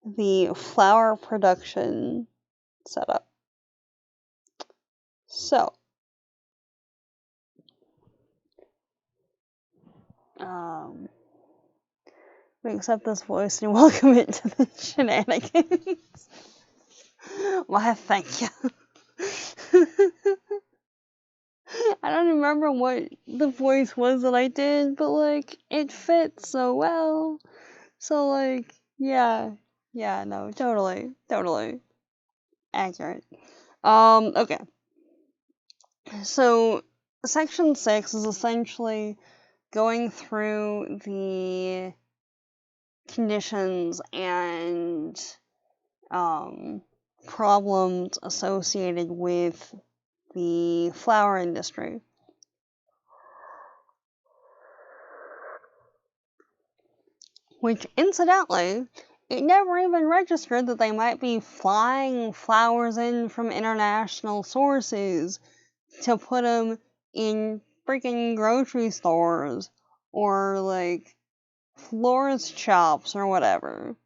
the flower production setup. So, we accept this voice and welcome it to the shenanigans. Why, thank you. I don't remember what the voice was that I did, but it fits so well. So yeah, no, totally accurate. Okay. So section 6 is essentially going through the conditions and problems associated with the flower industry. Which, incidentally, it never even registered that they might be flying flowers in from international sources to put them in freaking grocery stores or florist shops or whatever.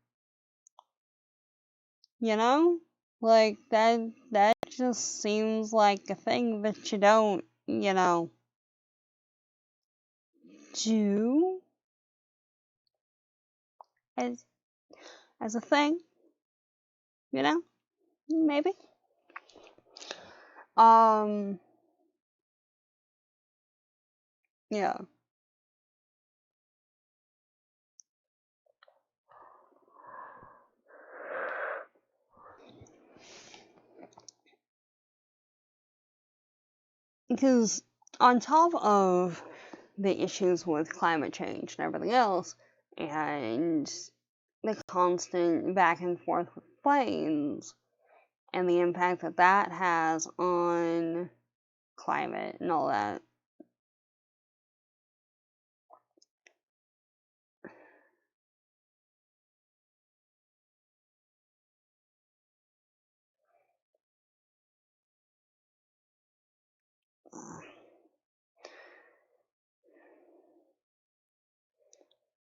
That just seems like a thing that you don't, do as a thing, maybe. Yeah. Because on top of the issues with climate change and everything else, and the constant back and forth with planes, and the impact that has on climate and all that.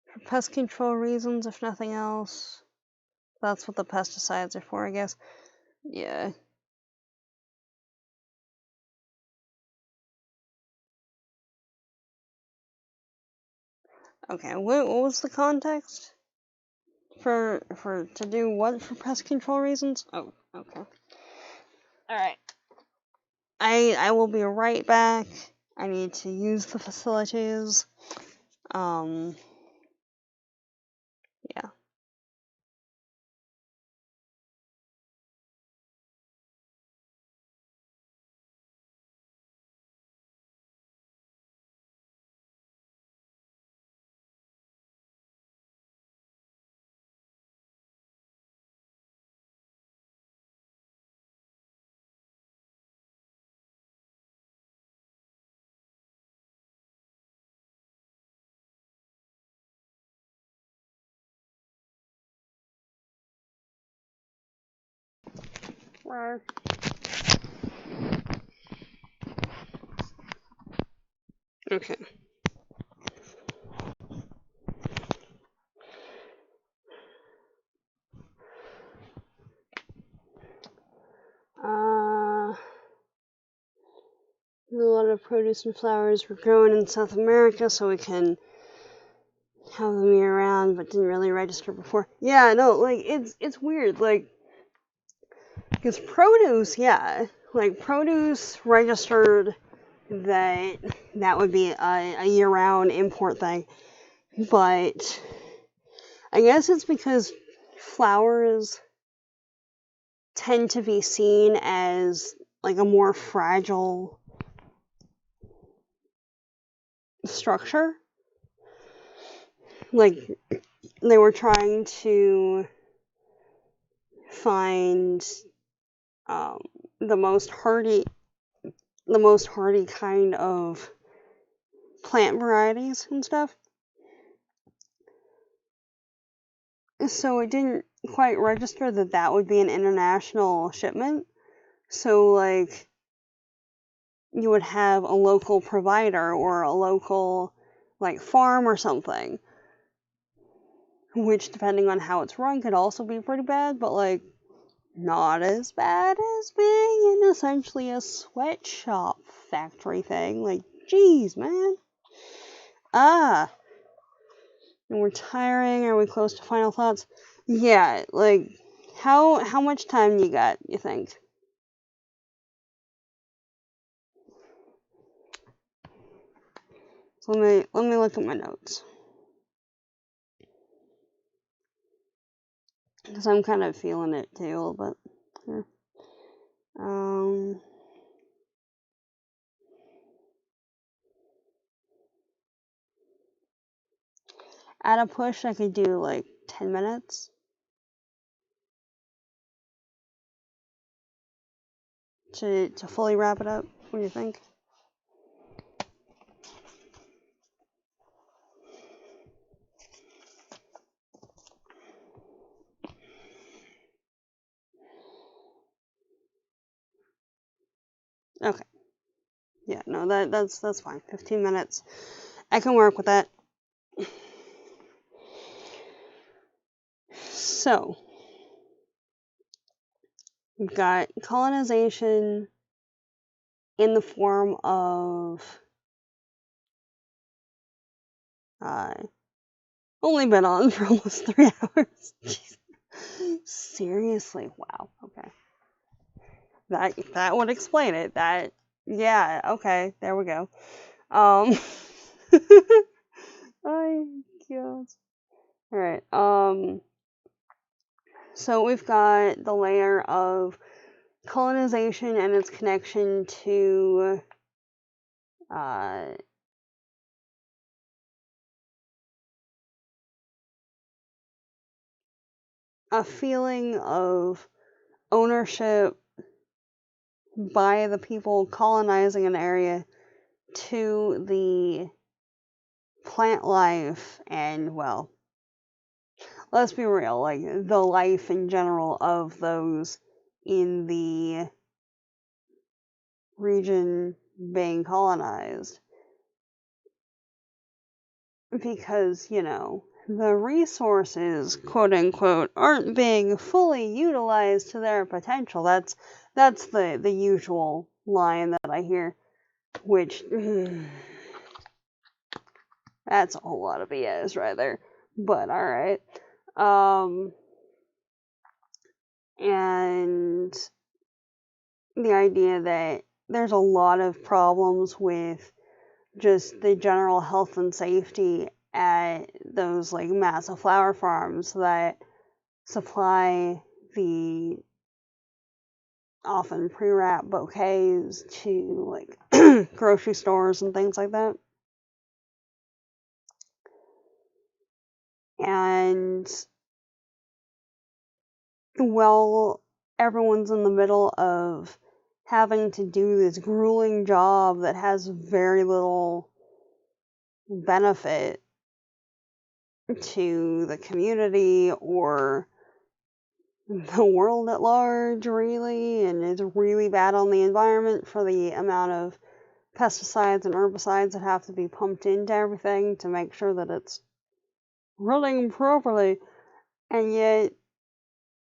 For pest control reasons, if nothing else. That's what the pesticides are for, I guess. Yeah. Okay, what was the context? To do what for pest control reasons? Oh, okay. Alright. I will be right back. I need to use the facilities. Yeah. Where? Okay. A lot of produce and flowers were grown in South America, so we can have them year round, but didn't really register before. Yeah, no, like it's weird, like because produce, yeah, like produce registered that would be a year round import thing, but I guess it's because flowers tend to be seen as like a more fragile structure. Like they were trying to find um, the most hardy kind of plant varieties and stuff. So it didn't quite register that would be an international shipment. So like you would have a local provider or a local like farm or something, which depending on how it's run could also be pretty bad, but like not as bad as being in essentially a sweatshop factory thing. Like, geez, man. And we're tiring. Are we close to final thoughts? Yeah, like, how much time you got, you think? So let me look at my notes. Because I'm kind of feeling it too a little bit. Here. At a push, I could do like 10 minutes. To fully wrap it up. What do you think? Okay. Yeah, no, that's fine. 15 minutes. I can work with that. So, we've got colonization in the form of only been on for almost 3 hours. Jeez. Seriously, wow. Okay. That would explain it. Yeah, okay, there we go. Oh god. Alright, so we've got the layer of colonization and its connection to a feeling of ownership by the people colonizing an area to the plant life and, well, let's be real, like the life in general of those in the region being colonized. Because, the resources, quote unquote, aren't being fully utilized to their potential. That's the usual line that I hear, which That's a whole lot of BS right there. But alright. And the idea that there's a lot of problems with just the general health and safety at those like massive flower farms that supply the often pre-wrapped bouquets to like grocery stores and things like that. And well, everyone's in the middle of having to do this grueling job that has very little benefit to the community or the world at large, really, and it's really bad on the environment for the amount of pesticides and herbicides that have to be pumped into everything to make sure that it's running properly. And yet,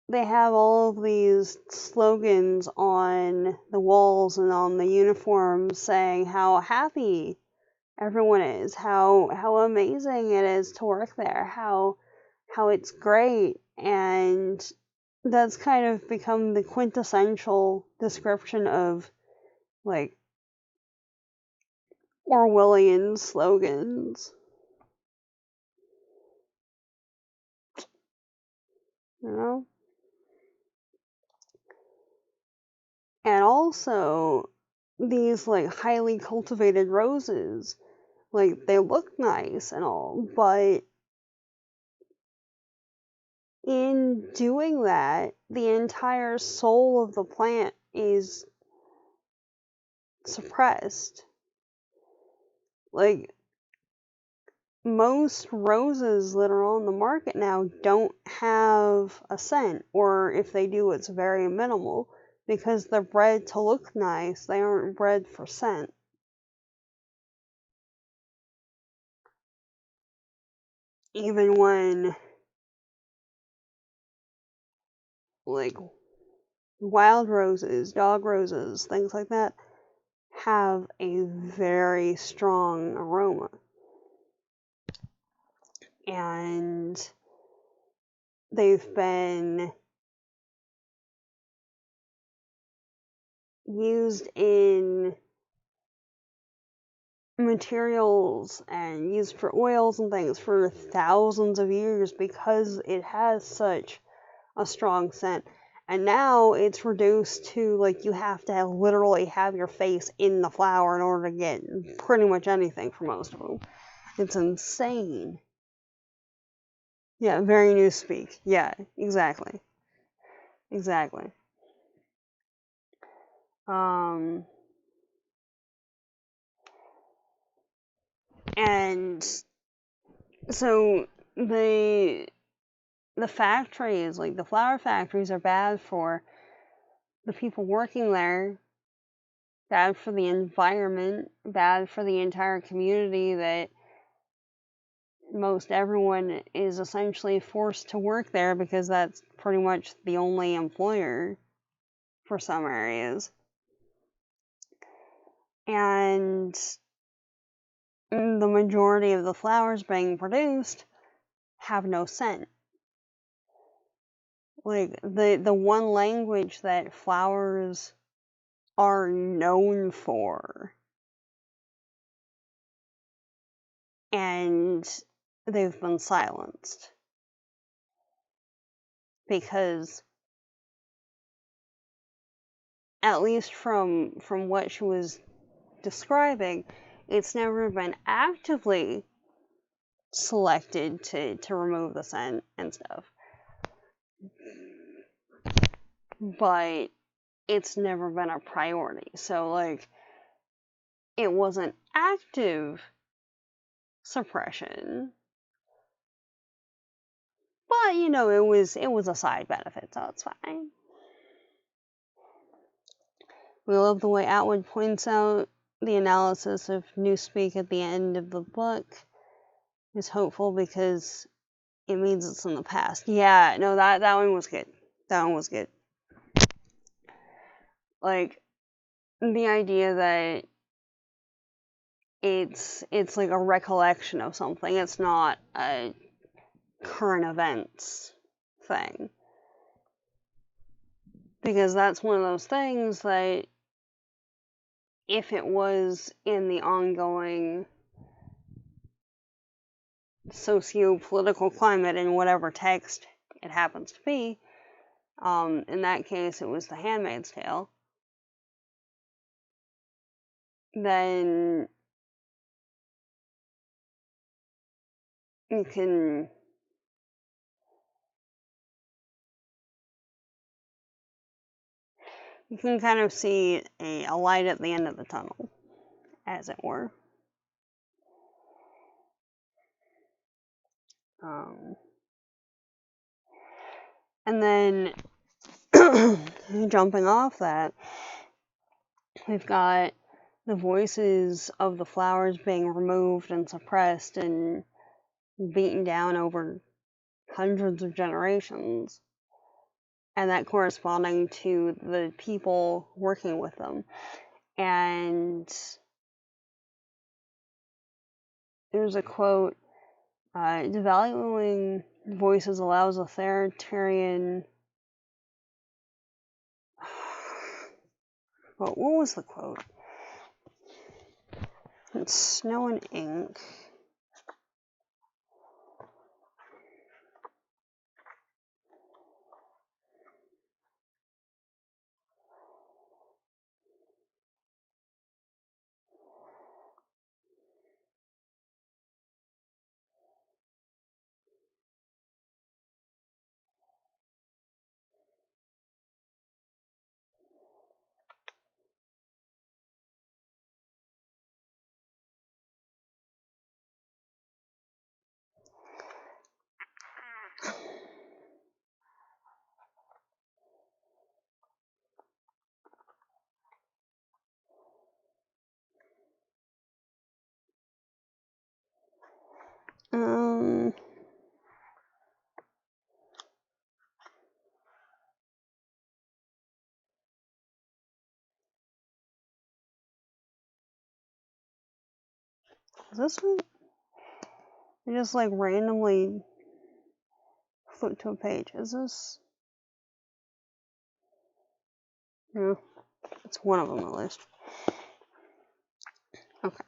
they have all of these slogans on the walls and on the uniforms saying how happy everyone is, how amazing it is to work there, how it's great, and that's kind of become the quintessential description of like Orwellian slogans. You know? And also these like highly cultivated roses, like they look nice and all, but in doing that, the entire soul of the plant is suppressed. Like, most roses that are on the market now don't have a scent, or if they do, it's very minimal, because they're bred to look nice, they aren't bred for scent. Even when, like, wild roses, dog roses, things like that, have a very strong aroma. And they've been used in materials and used for oils and things for thousands of years because it has such a strong scent. And now it's reduced to like you have to literally have your face in the flower in order to get pretty much anything for most of them. It's insane. Yeah, very new speak. Yeah, exactly. Exactly. And so the factories, like the flower factories, are bad for the people working there, bad for the environment, bad for the entire community that most everyone is essentially forced to work there because that's pretty much the only employer for some areas. And the majority of the flowers being produced have no scent. Like the one language that flowers are known for, and they've been silenced because, at least from what she was describing, it's never been actively selected to remove the scent and stuff, but it's never been a priority. So like, it wasn't active suppression, but you know, it was a side benefit, so it's fine. We love the way Atwood points out the analysis of Newspeak at the end of the book is hopeful because it means it's in the past. Yeah, no, that one was good. That one was good. Like, the idea that it's like a recollection of something. It's not a current events thing. Because that's one of those things that if it was in the ongoing socio-political climate in whatever text it happens to be, in that case it was The Handmaid's Tale, then you can kind of see a light at the end of the tunnel, as it were. And then jumping off that, we've got the voices of the flowers being removed and suppressed and beaten down over hundreds of generations, and that corresponding to the people working with them. And there's a quote, devaluing voices allows authoritarian... What was the quote? It's snow and ink. Is this one? I just like randomly flip to a page. Is this? No, it's one of them at least. Okay.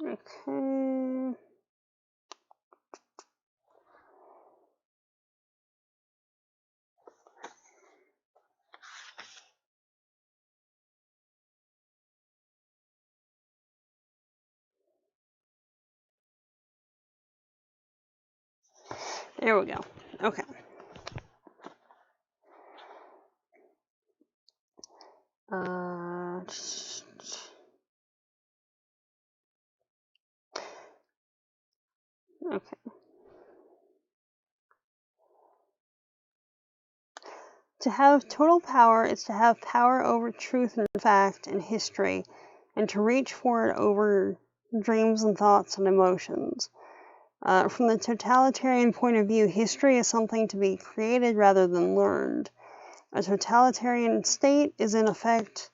Okay. There we go. Okay. Okay. To have total power is to have power over truth and fact and history, and to reach for it over dreams and thoughts and emotions. From the totalitarian point of view, history is something to be created rather than learned. A totalitarian state is in effect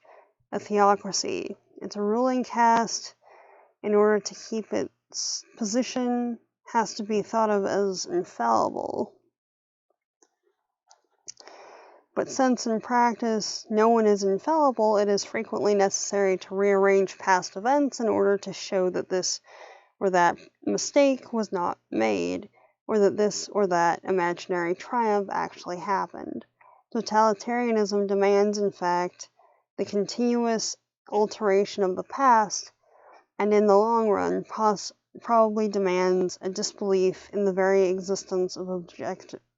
a theocracy. It's a ruling caste. In order to keep its position, has to be thought of as infallible. But since in practice no one is infallible, it is frequently necessary to rearrange past events in order to show that this or that mistake was not made, or that this or that imaginary triumph actually happened. Totalitarianism demands, in fact, the continuous alteration of the past, and in the long run probably demands a disbelief in the very existence of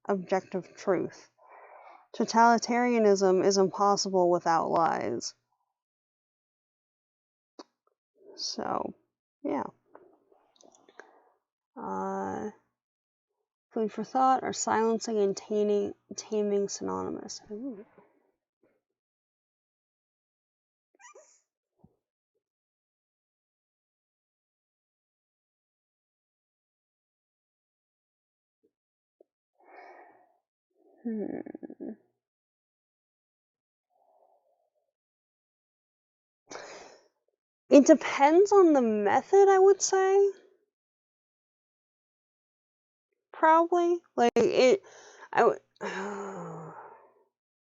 objective truth. Totalitarianism is impossible without lies. So, yeah. Food for thought, are silencing and taming synonymous? Ooh. Hmm. It depends on the method, I would say. Probably. Like, it. I would.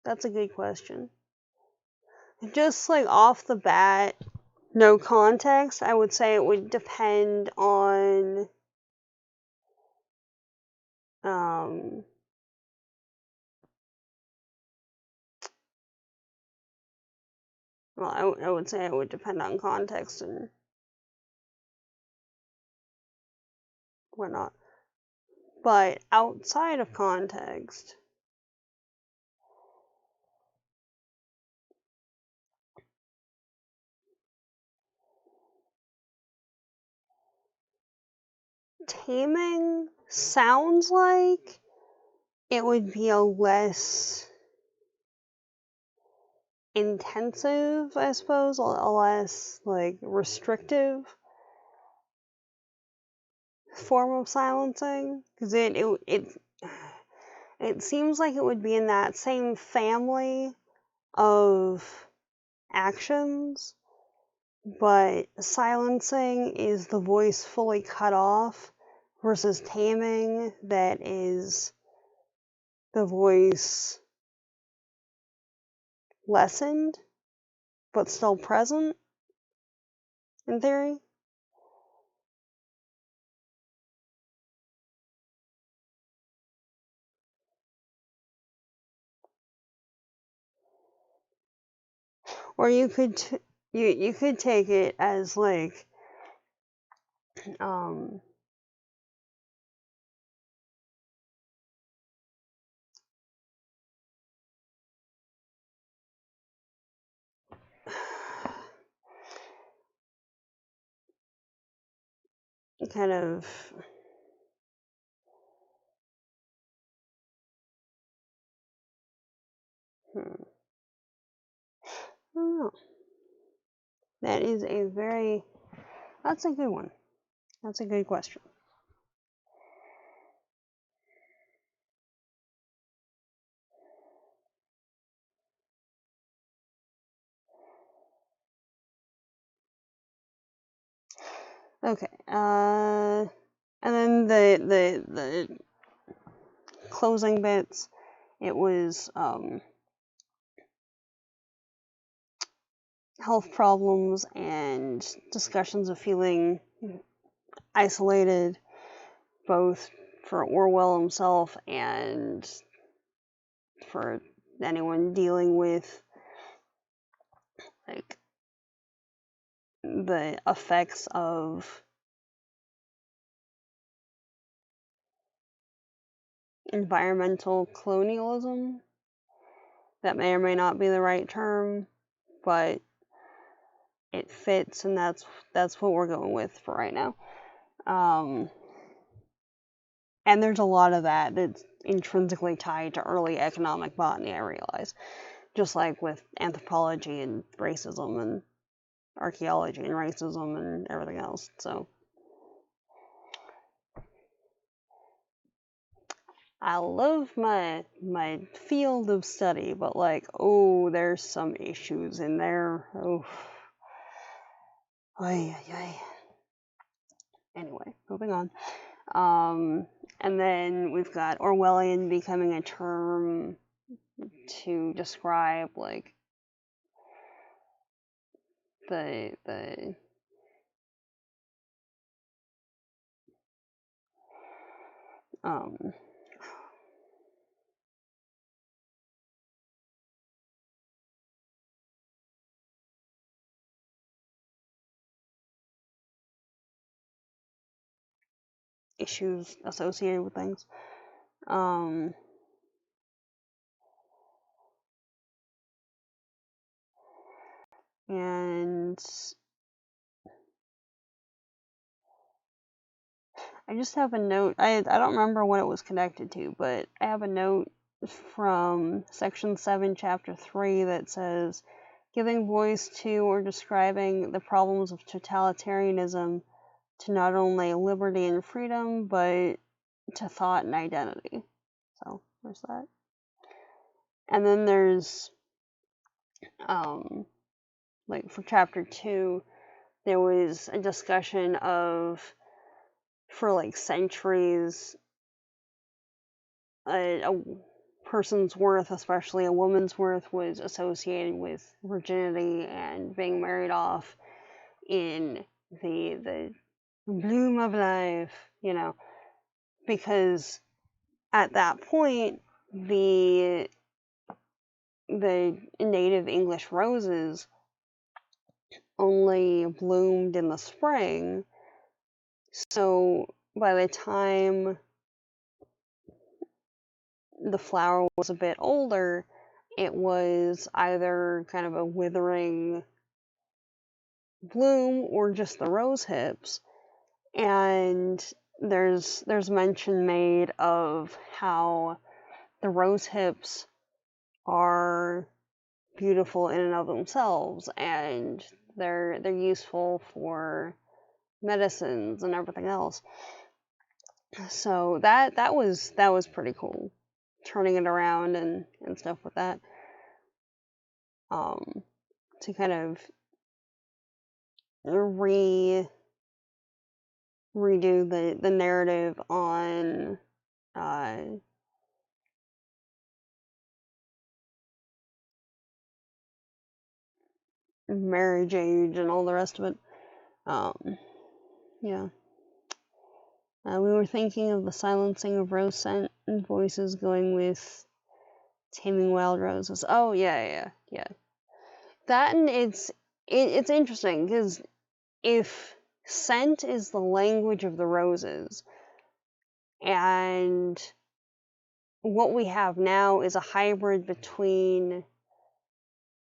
That's a good question. Just like off the bat, no context, I would say it would depend on. Um, well, I would say it would depend on context and whatnot. But outside of context, taming sounds like it would be a less intensive, I suppose, a less like restrictive form of silencing, because it seems like it would be in that same family of actions, but silencing is the voice fully cut off versus taming that is the voice lessened but still present in theory. Or you could you could take it as like um kind of hmm, I don't know. That is a very that's a good one. That's a good question. Okay. And then the closing bits. It was health problems and discussions of feeling isolated, both for Orwell himself and for anyone dealing with like the effects of environmental colonialism. That may or may not be the right term, but it fits, and that's what we're going with for right now. And there's a lot of that that's intrinsically tied to early economic botany, I realize. Just like with anthropology and racism and archaeology and racism and everything else. So I love my field of study, but like, oh, there's some issues in there. Oh, ay, ay, ay. Anyway, moving on. And then we've got Orwellian becoming a term to describe like the um issues associated with things. Um, and I just have a note. I don't remember what it was connected to, but I have a note from section 7, chapter 3 that says giving voice to or describing the problems of totalitarianism to not only liberty and freedom, but to thought and identity. So, there's that. And then there's, like for chapter 2, there was a discussion of, for like centuries, a person's worth, especially a woman's worth, was associated with virginity and being married off in the bloom of life, because at that point the native English roses only bloomed in the spring, so by the time the flower was a bit older, it was either kind of a withering bloom or just the rose hips. And there's mention made of how the rose hips are beautiful in and of themselves, and they're useful for medicines and everything else. So that was pretty cool, turning it around and stuff with that, to kind of redo the narrative on marriage age and all the rest of it. Yeah. We were thinking of the silencing of rose scent and voices, going with taming wild roses. Oh yeah. That, and it's interesting because if scent is the language of the roses, and what we have now is a hybrid between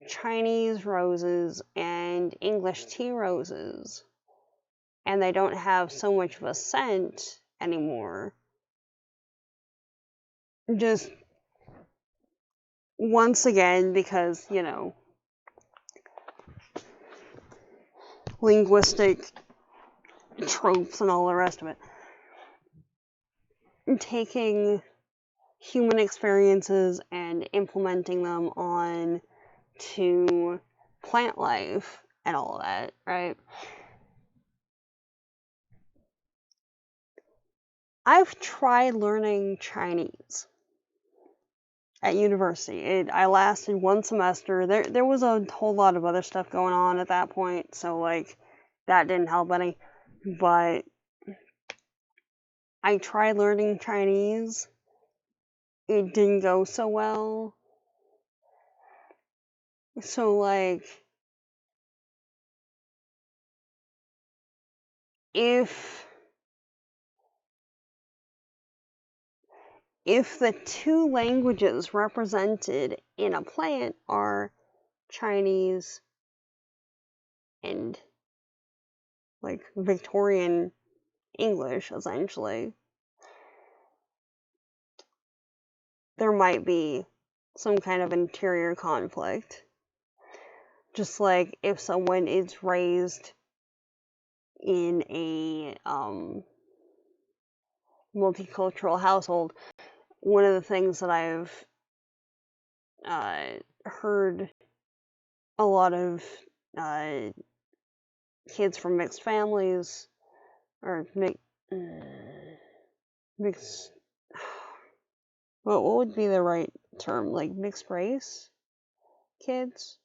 Chinese roses and English tea roses, and they don't have so much of a scent anymore. Just once again, because, linguistic tropes and all the rest of it, taking human experiences and implementing them on to plant life and all of that, right? I've tried learning Chinese at university. I lasted one semester. There was a whole lot of other stuff going on at that point, so like that didn't help any. But I tried learning Chinese. It didn't go so well. So like, if the two languages represented in a plant are Chinese and like Victorian English, essentially, there might be some kind of interior conflict. Just like if someone is raised in a multicultural household, one of the things that I've heard a lot of kids from mixed families, or mixed, what would be the right term, like mixed race kids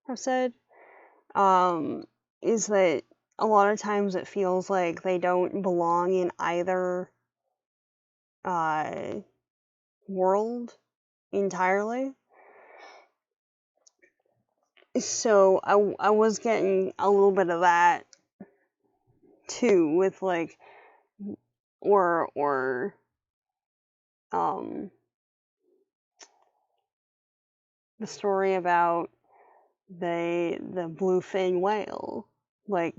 have said, is that a lot of times it feels like they don't belong in either world entirely. So I was getting a little bit of that too, with like, or the story about the bluefin whale, like,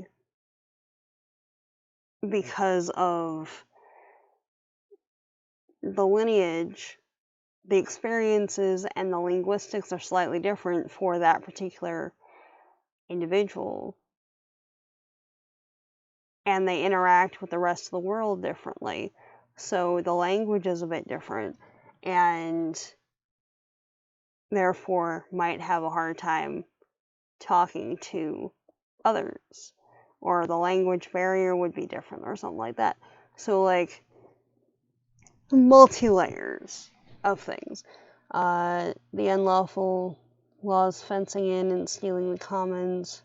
because of the lineage, the experiences and the linguistics are slightly different for that particular individual, and they interact with the rest of the world differently, so the language is a bit different, and therefore might have a hard time talking to others, or the language barrier would be different or something like that. So like multi-layers of things. The unlawful laws fencing in and stealing the commons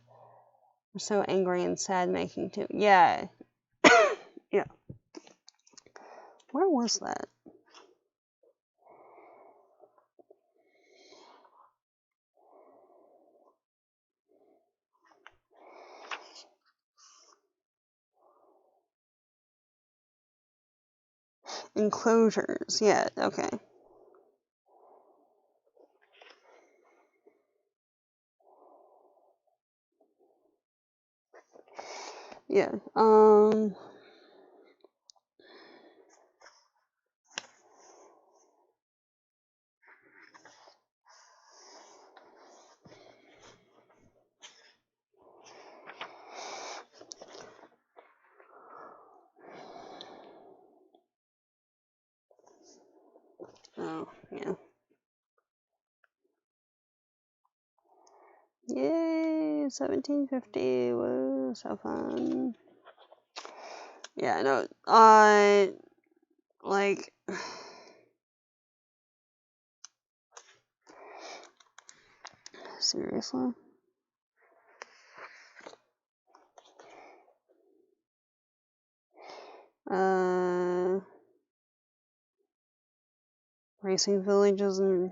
are so angry and sad making too. Yeah. Yeah. Where was that? Enclosures. Yeah, okay. Yeah. Oh, yeah. Yay, 1750. Whoa, so fun. Yeah, no, like, seriously? Racing villages and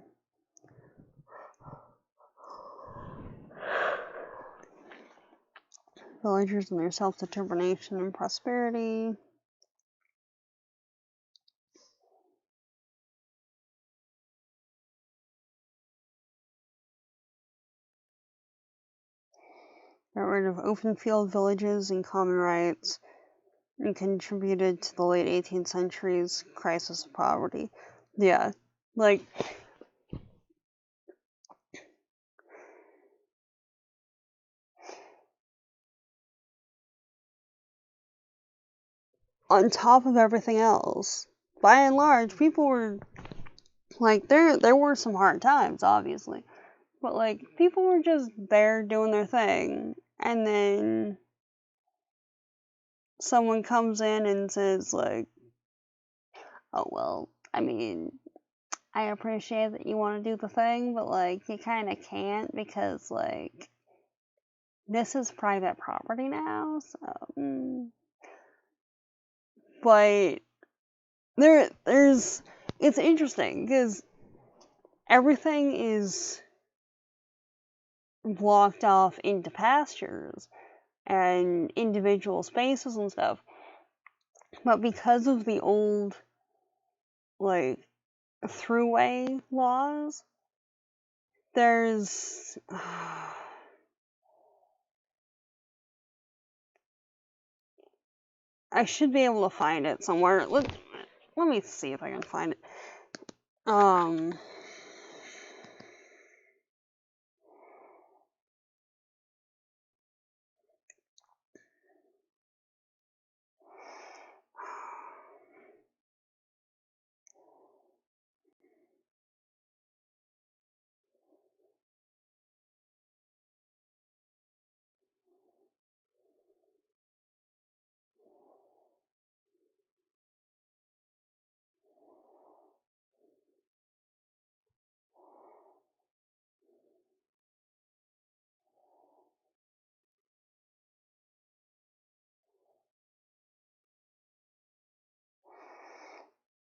villagers and their self-determination and prosperity. Got rid of open field villages and common rights, and contributed to the late 18th century's crisis of poverty. Yeah, like, on top of everything else, by and large, people were, like, there were some hard times, obviously, but, like, people were just there doing their thing, and then someone comes in and says, like, oh, well, I mean, I appreciate that you want to do the thing, but, like, you kind of can't because, like, this is private property now, so, But there's, it's interesting, because everything is blocked off into pastures and individual spaces and stuff, but because of the old, like, throughway laws, there's I should be able to find it somewhere. Let me see if I can find it.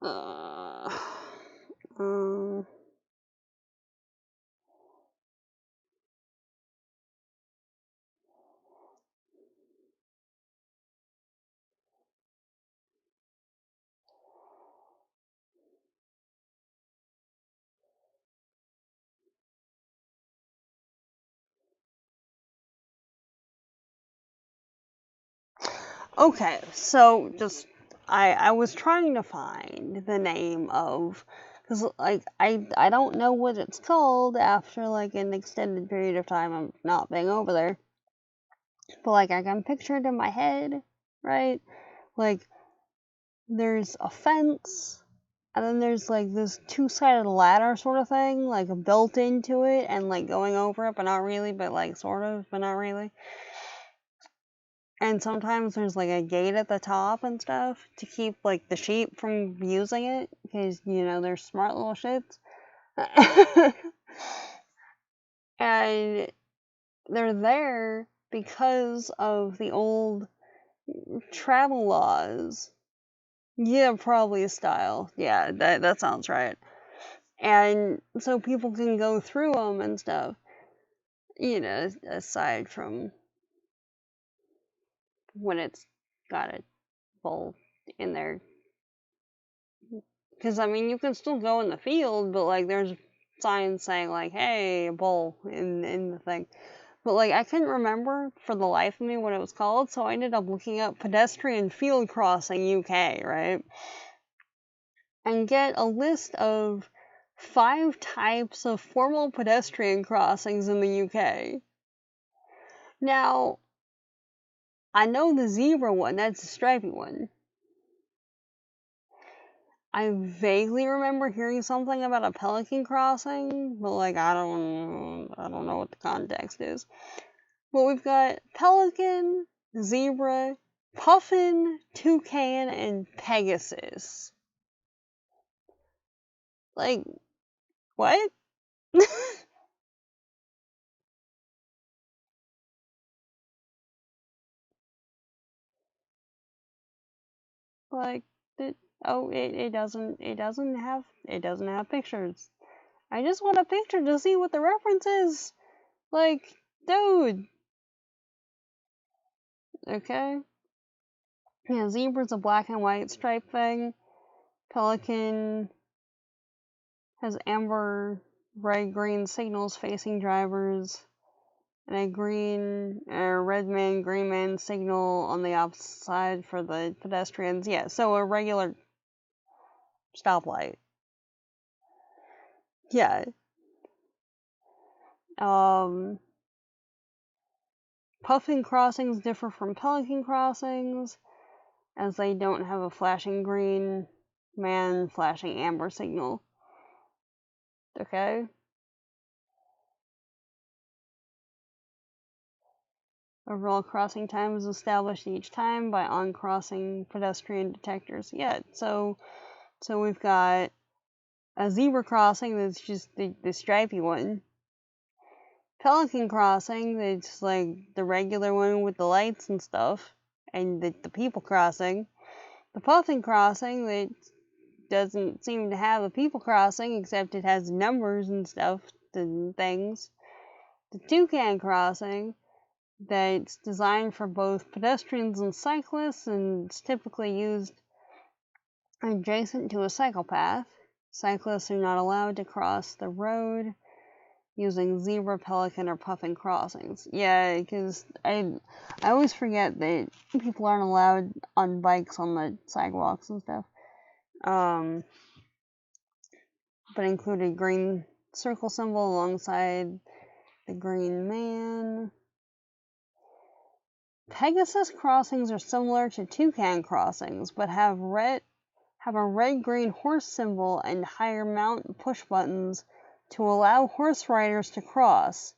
Uh, um, okay, so just I was trying to find the name of, because, like, I don't know what it's called after, like, an extended period of time of not being over there, but, like, I can picture it in my head, right? Like, there's a fence, And then there's like this two-sided ladder sort of thing, like built into it and like going over it, but not really, but like sort of, but not really. And sometimes there's like a gate at the top and stuff to keep like the sheep from using it because they're smart little shits. And they're there because of the old travel laws. Yeah, probably style. Yeah, that sounds right. And so people can go through them and stuff. Aside from when it's got a bowl in there. Because, I mean, you can still go in the field, but, like, there's signs saying, like, hey, a bowl in the thing. But, like, I couldn't remember for the life of me what it was called, so I ended up looking up pedestrian field crossing UK, right? And get a list of 5 types of formal pedestrian crossings in the UK. Now, I know the zebra one, that's the stripy one. I vaguely remember hearing something about a pelican crossing, but like I don't know what the context is. But we've got pelican, zebra, puffin, toucan, and pegasus. Like, what? Like, it doesn't have pictures. I just want a picture to see what the reference is. Like, dude. Okay. Yeah, zebra's a black and white stripe thing. Pelican has amber, red, green signals facing drivers, and a red man, green man signal on the opposite side for the pedestrians. Yeah, so a regular stoplight. Yeah. Puffin crossings differ from pelican crossings, as they don't have a flashing green man, flashing amber signal. Okay? Overall crossing time is established each time by on-crossing pedestrian detectors. Yeah, so we've got a zebra crossing that's just the stripy one. Pelican crossing that's like the regular one with the lights and stuff, and the people crossing. The puffin crossing that doesn't seem to have a people crossing except it has numbers and stuff and things. The toucan crossing that's designed for both pedestrians and cyclists and it's typically used adjacent to a cycle path. Cyclists are not allowed to cross the road using zebra, pelican, or puffin crossings. Yeah, because I always forget that people aren't allowed on bikes on the sidewalks and stuff. But included green circle symbol alongside the green man. Pegasus crossings are similar to toucan crossings, but have a red-green horse symbol and higher mount push buttons to allow horse riders to cross.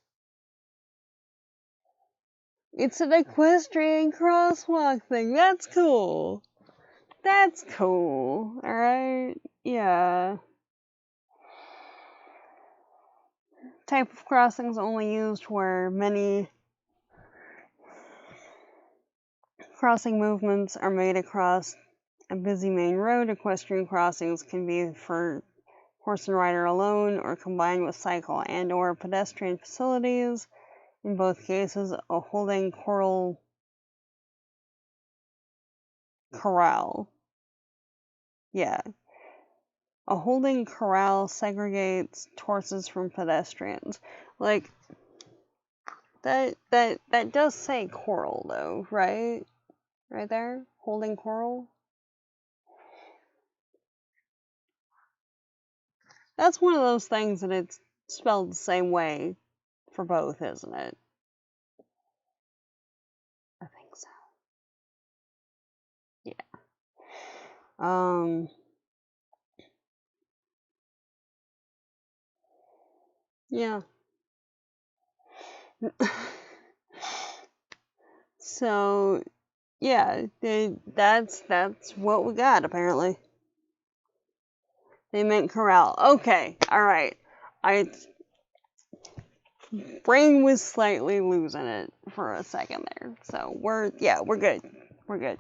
It's an equestrian crosswalk thing. That's cool. That's cool. Alright? Yeah. Type of crossings only used where many crossing movements are made across a busy main road. Equestrian crossings can be for horse and rider alone or combined with cycle and or pedestrian facilities. In both cases, a holding corral Yeah. A holding corral segregates horses from pedestrians. Like that does say corral though, right? Right there? Holding corral? That's one of those things that it's spelled the same way for both, isn't it? I think so. Yeah. Yeah. So, yeah, that's what we got apparently. They meant corral. Okay, all right. I brain was slightly losing it for a second there. So we're good. We're good.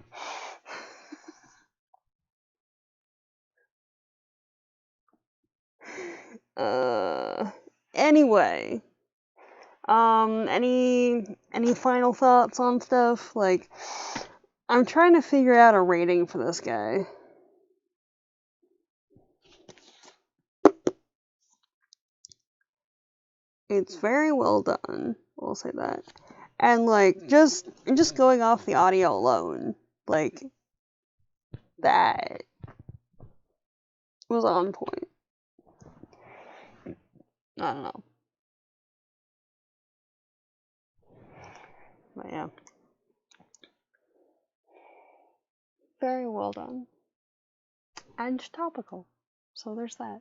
Uh, anyway, any final thoughts on stuff? Like, I'm trying to figure out a rating for this guy. It's very well done. We'll say that. And like just going off the audio alone, like that was on point. I don't know. But yeah. Very well done. And topical. So there's that.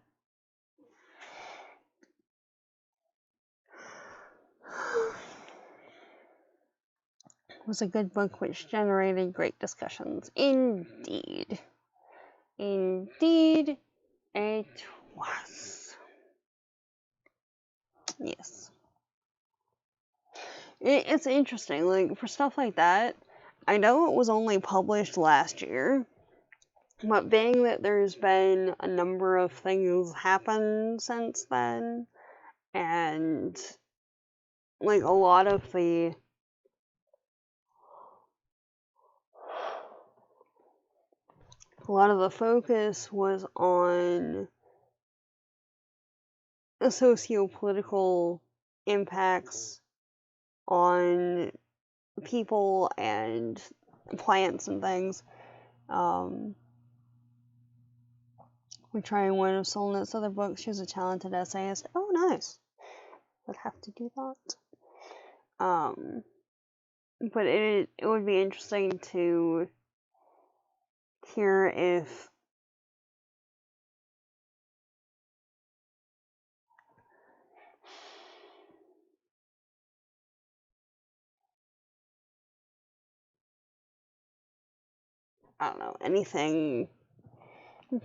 It was a good book which generated great discussions. Indeed. Indeed, it was. Yes. It's interesting, like, for stuff like that, I know it was only published last year, but being that there's been a number of things happen since then, and, like, a lot of the focus was on the socio-political impacts on people and plants and things. We're trying one of Solnit's other books. She's a talented essayist. Oh, nice. Would have to do that. But it would be interesting to hear if I don't know anything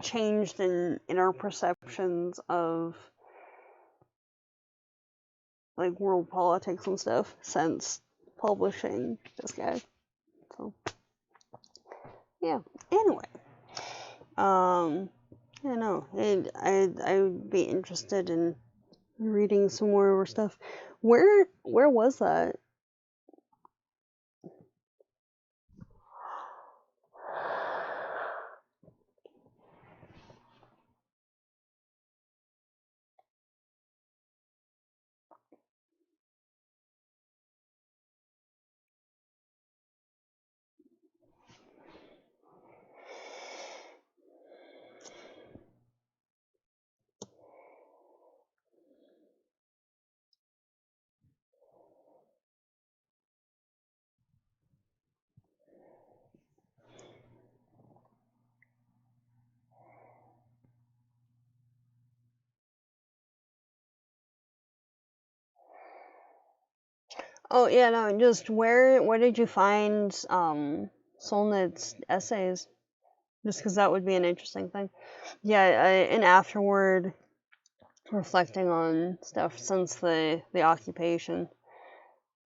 changed in our perceptions of like world politics and stuff since publishing this guy. So yeah. Anyway, yeah, no, I would be interested in reading some more of her stuff. Where was that? Oh yeah, no, just where did you find Solnit's essays? Just because that would be an interesting thing. Yeah, and afterward, reflecting on stuff since the occupation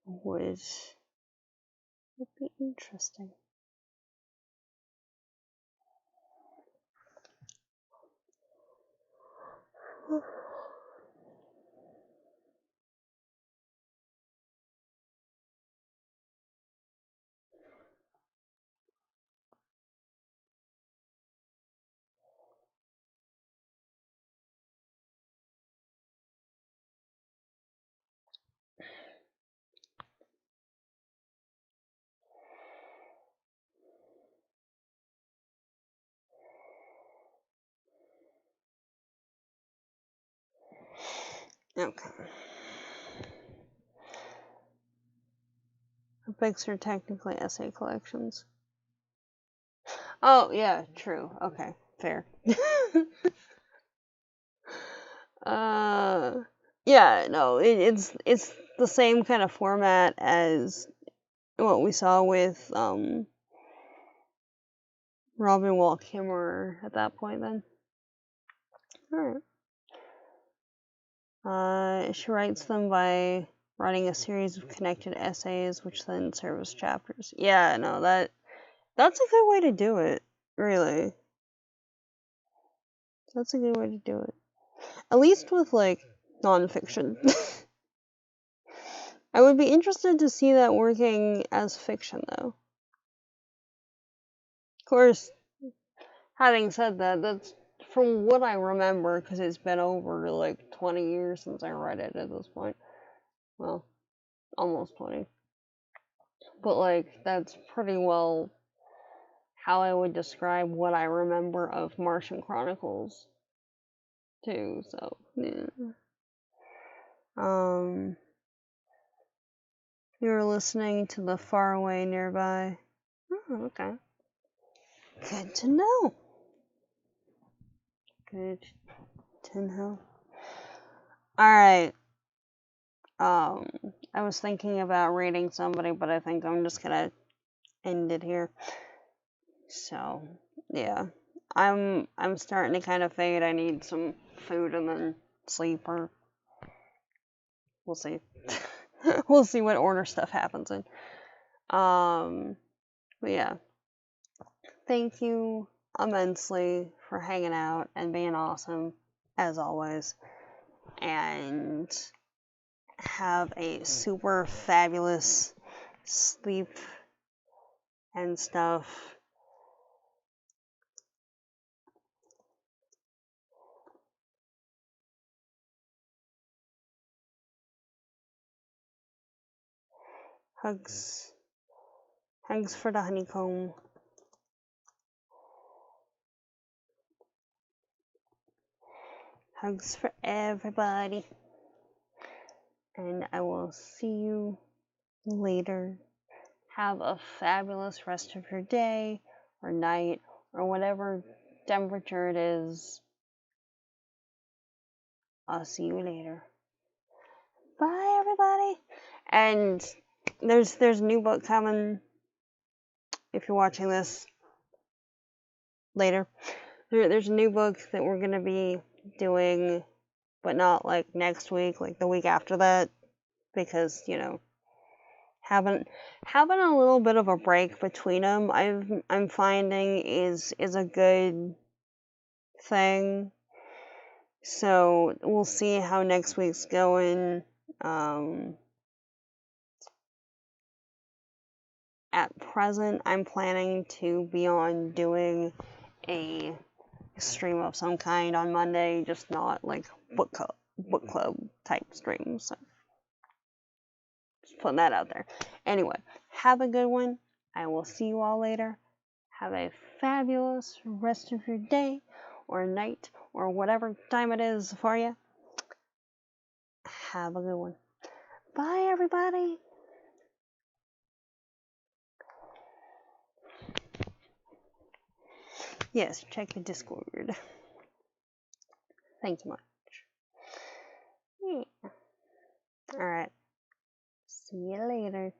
would be interesting. Okay. Her books are technically essay collections. Oh yeah, true. Okay, fair. uh, Yeah, no, it's the same kind of format as what we saw with Robin Wall Kimmerer at that point. Then, all right. She writes them by writing a series of connected essays, which then serve as chapters. Yeah, no, that's a good way to do it. Really, that's a good way to do it. At least with like nonfiction. I would be interested to see that working as fiction, though. Of course, having said that, that's from what I remember, because it's been over like 20 years since I read it at this point. Well, almost 20. But like, that's pretty well how I would describe what I remember of Martian Chronicles, too, so, yeah. You're listening to The Faraway Nearby. Oh, okay. Good to know. Good to know. Alright. I was thinking about rating somebody, but I think I'm just gonna end it here. So, yeah. I'm starting to kind of fade. I need some food and then sleep, or we'll see. We'll see what order stuff happens in. But yeah. Thank you immensely for hanging out and being awesome, as always. And have a super fabulous sleep and stuff. Hugs. Hugs for the honeycomb. Hugs for everybody. And I will see you later. Have a fabulous rest of your day or night or whatever temperature it is. I'll see you later. Bye, everybody. And there's a new book coming. If you're watching this later, there's a new book that we're gonna be doing, but not like next week, like the week after that, because having a little bit of a break between them, I'm finding is a good thing. So we'll see how next week's going. At present, I'm planning to be on doing a stream of some kind on Monday, just not like book club type stream. So just putting that out there. Anyway, have a good one. I will see you all later. Have a fabulous rest of your day or night or whatever time it is for you. Have a good one. Bye, everybody. Yes, check the Discord. Thank you much. Yeah. Alright. See you later.